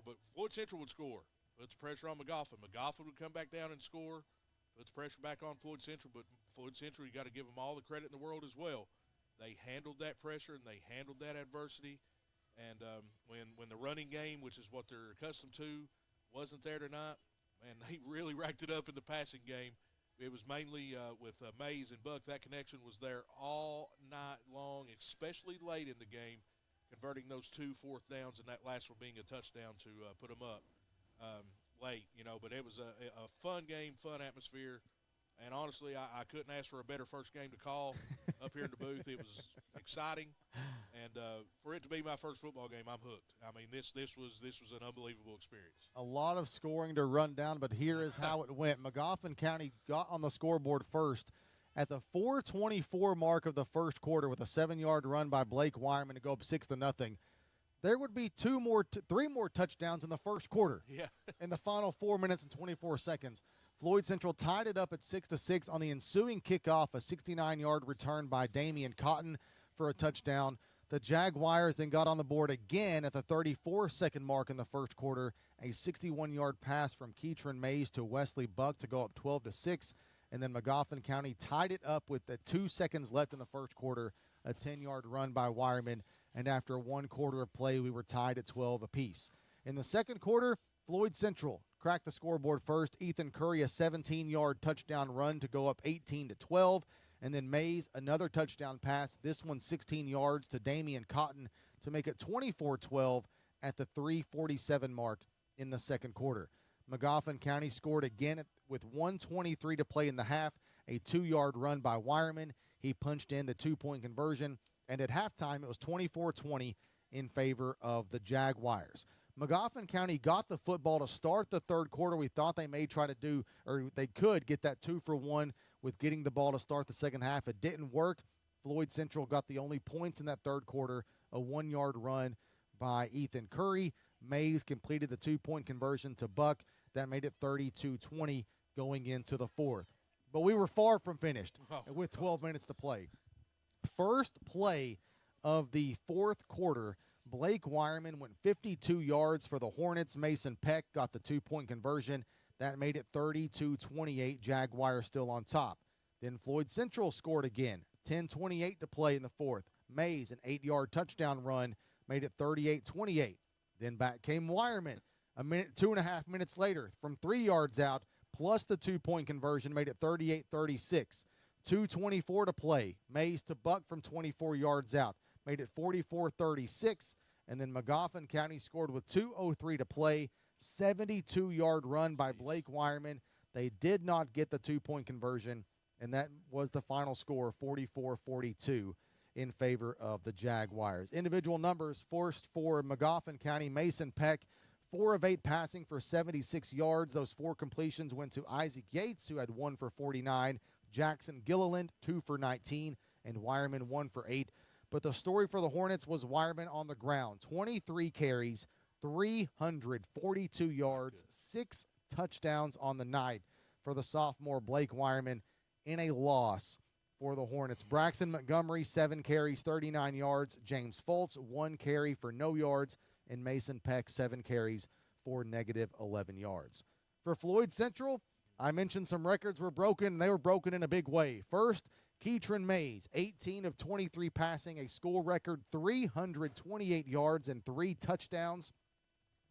but Floyd Central would score. Put the pressure on McGoffin. McGoffin would come back down and score. Put the pressure back on Floyd Central. But Floyd Central, you got to give them all the credit in the world as well. They handled that pressure and they handled that adversity. And when the running game, which is what they're accustomed to, wasn't there tonight, man, they really racked it up in the passing game. It was mainly with Mays and Buck. That connection was there all night long, especially late in the game, converting those 2 fourth downs and that last one being a touchdown to put them up late. But it was a fun game, fun atmosphere. And honestly, I couldn't ask for a better first game to call up here in the booth. It was exciting, and for it to be my first football game, I'm hooked. I mean, this was an unbelievable experience. A lot of scoring to run down, but here is how it went. McGoffin County got on the scoreboard first at the 4:24 mark of the first quarter with a 7-yard run by Blake Wireman to go up 6-0. There would be 3 more touchdowns in the first quarter. Yeah. In the final 4 minutes and 24 seconds. Floyd Central tied it up at 6-6 on the ensuing kickoff, a 69-yard return by Damian Cotton for a touchdown. The Jaguars then got on the board again at the 34-second mark in the first quarter, a 61-yard pass from Keetron Mays to Wesley Buck to go up 12-6, and then Magoffin County tied it up with the 2 seconds left in the first quarter, a 10-yard run by Wireman, and after 1 quarter of play, we were tied at 12 apiece. In the second quarter, Floyd Central cracked the scoreboard first. Ethan Curry, a 17-yard touchdown run to go up 18-12. And then Mays, another touchdown pass, this one 16 yards to Damian Cotton to make it 24-12 at the 3:47 mark in the second quarter. Magoffin County scored again with 1:23 to play in the half, a 2-yard run by Wireman. He punched in the 2-point conversion, and at halftime it was 24-20 in favor of the Jaguars. Magoffin County got the football to start the third quarter. We thought they may try to do, or they could get that 2-for-1 with getting the ball to start the second half. It didn't work. Floyd Central got the only points in that third quarter, a 1-yard run by Ethan Curry. Mays completed the 2-point conversion to Buck. That made it 32-20 going into the fourth. But we were far from finished with 12 minutes to play. First play of the fourth quarter, Blake Wireman went 52 yards for the Hornets. Mason Peck got the 2-point conversion. That made it 32-28. Jaguars still on top. Then Floyd Central scored again. 10:28 to play in the fourth. Mays, an 8-yard touchdown run, made it 38-28. Then back came Wireman. 2.5 minutes later, from 3 yards out, plus the 2-point conversion, made it 38-36. 2:24 to play. Mays to Buck from 24 yards out, made it 44-36. And then Magoffin County scored with 2:03 to play. 72-yard run by Blake Wireman. They did not get the 2-point conversion, and that was the final score, 44-42 in favor of the Jaguars. Individual numbers forced for Magoffin County. Mason Peck, 4 of 8 passing for 76 yards. Those 4 completions went to Isaac Yates, who had 1 for 49. Jackson Gilliland, 2 for 19. And Wireman, 1 for 8. But the story for the Hornets was Wireman on the ground. 23 carries, 342 yards, 6 touchdowns on the night for the sophomore Blake Wireman in a loss for the Hornets. Braxton Montgomery, 7 carries, 39 yards. James Fultz, 1 carry for no yards. And Mason Peck, 7 carries for negative 11 yards. For Floyd Central, I mentioned some records were broken, and they were broken in a big way. First, Keetron Mays, 18 of 23 passing, a school record 328 yards and 3 touchdowns.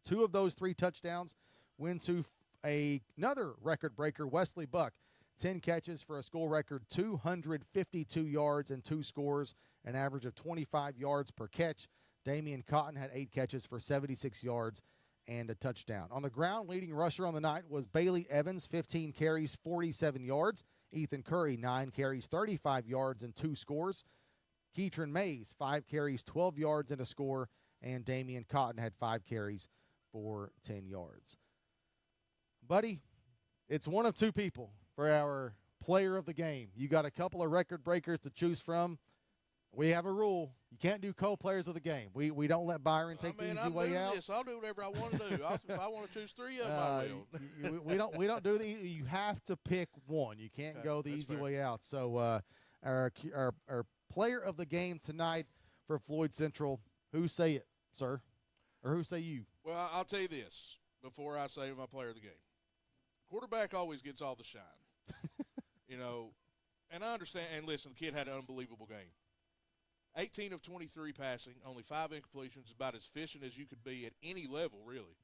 2 of those 3 touchdowns went to another record breaker, Wesley Buck. 10 catches for a school record, 252 yards and 2 scores, an average of 25 yards per catch. Damian Cotton had 8 catches for 76 yards and a touchdown. On the ground, leading rusher on the night was Bailey Evans, 15 carries, 47 yards. Ethan Curry, 9 carries, 35 yards and 2 scores. Keetron Mays, 5 carries, 12 yards and a score. And Damian Cotton had 5 carries for 10 yards. Buddy, it's one of two people for our player of the game. You got a couple of record breakers to choose from. We have a rule. You can't do co-players of the game. We don't let Byron take the easy way out. I'll do whatever I want to do. If I want to choose three of them, I will. we don't do the. You have to pick one. You can't go the easy way out. So our player of the game tonight for Floyd Central. Who say it, sir, or who say you? Well, I'll tell you this before I say my player of the game. Quarterback always gets all the shine, And I understand. And listen, the kid had an unbelievable game. 18 of 23 passing, only 5 incompletions, about as efficient as you could be at any level, really.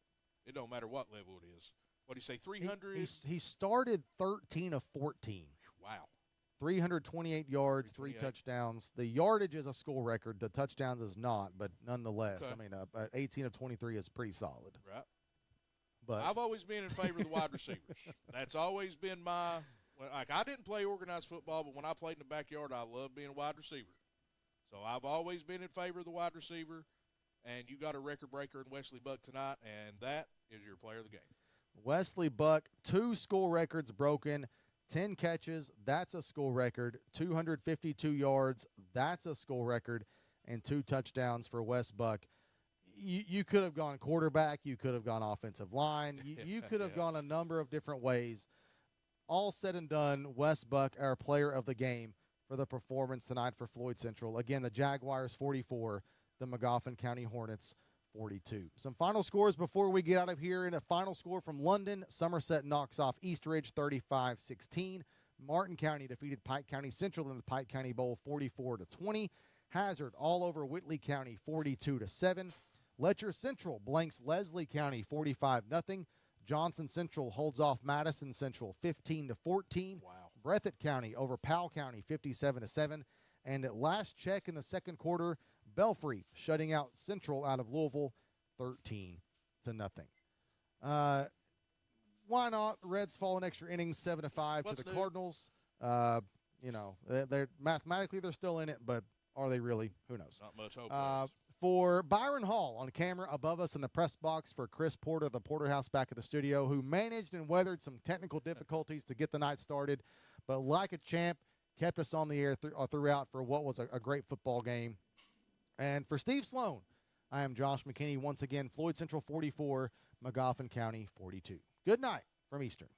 It don't matter what level it is. What do you say, 300? He started 13 of 14. Wow. 328 yards, 3 touchdowns. The yardage is a school record. The touchdowns is not, but nonetheless, Okay. I mean, 18 of 23 is pretty solid. Right. But I've always been in favor of the wide receivers. That's always been I didn't play organized football, but when I played in the backyard, I loved being a wide receiver. So I've always been in favor of the wide receiver, and you got a record breaker in Wesley Buck tonight, and that is your player of the game. Wesley Buck, 2 school records broken, 10 catches, that's a school record, 252 yards, that's a school record, and 2 touchdowns for Wes Buck. You could have gone quarterback, you could have gone offensive line, you could have gone a number of different ways. All said and done, Wes Buck, our player of the game, for the performance tonight for Floyd Central. Again, the Jaguars 44, the McGoffin County Hornets 42. Some final scores before we get out of here. In a final score from London, Somerset knocks off East Ridge 35-16. Martin County defeated Pike County Central in the Pike County Bowl 44-20. Hazard all over Whitley County 42-7. Letcher Central blanks Leslie County 45-0. Johnson Central holds off Madison Central 15-14. Wow. Breathitt County over Powell County 57-7. And at last check in the second quarter, Belfry shutting out Central out of Louisville 13-0. Why not? Reds fall in extra innings 7-5 to the Cardinals. They're mathematically they're still in it, but are they really? Who knows? Not much hope. For Byron Hall on camera above us in the press box, for Chris Porter, the Porterhouse back at the studio, who managed and weathered some technical difficulties to get the night started, but like a champ, kept us on the air throughout for what was a great football game. And for Steve Sloan, I am Josh McKinney. Once again, Floyd Central 44, McGoffin County 42. Good night from Eastern.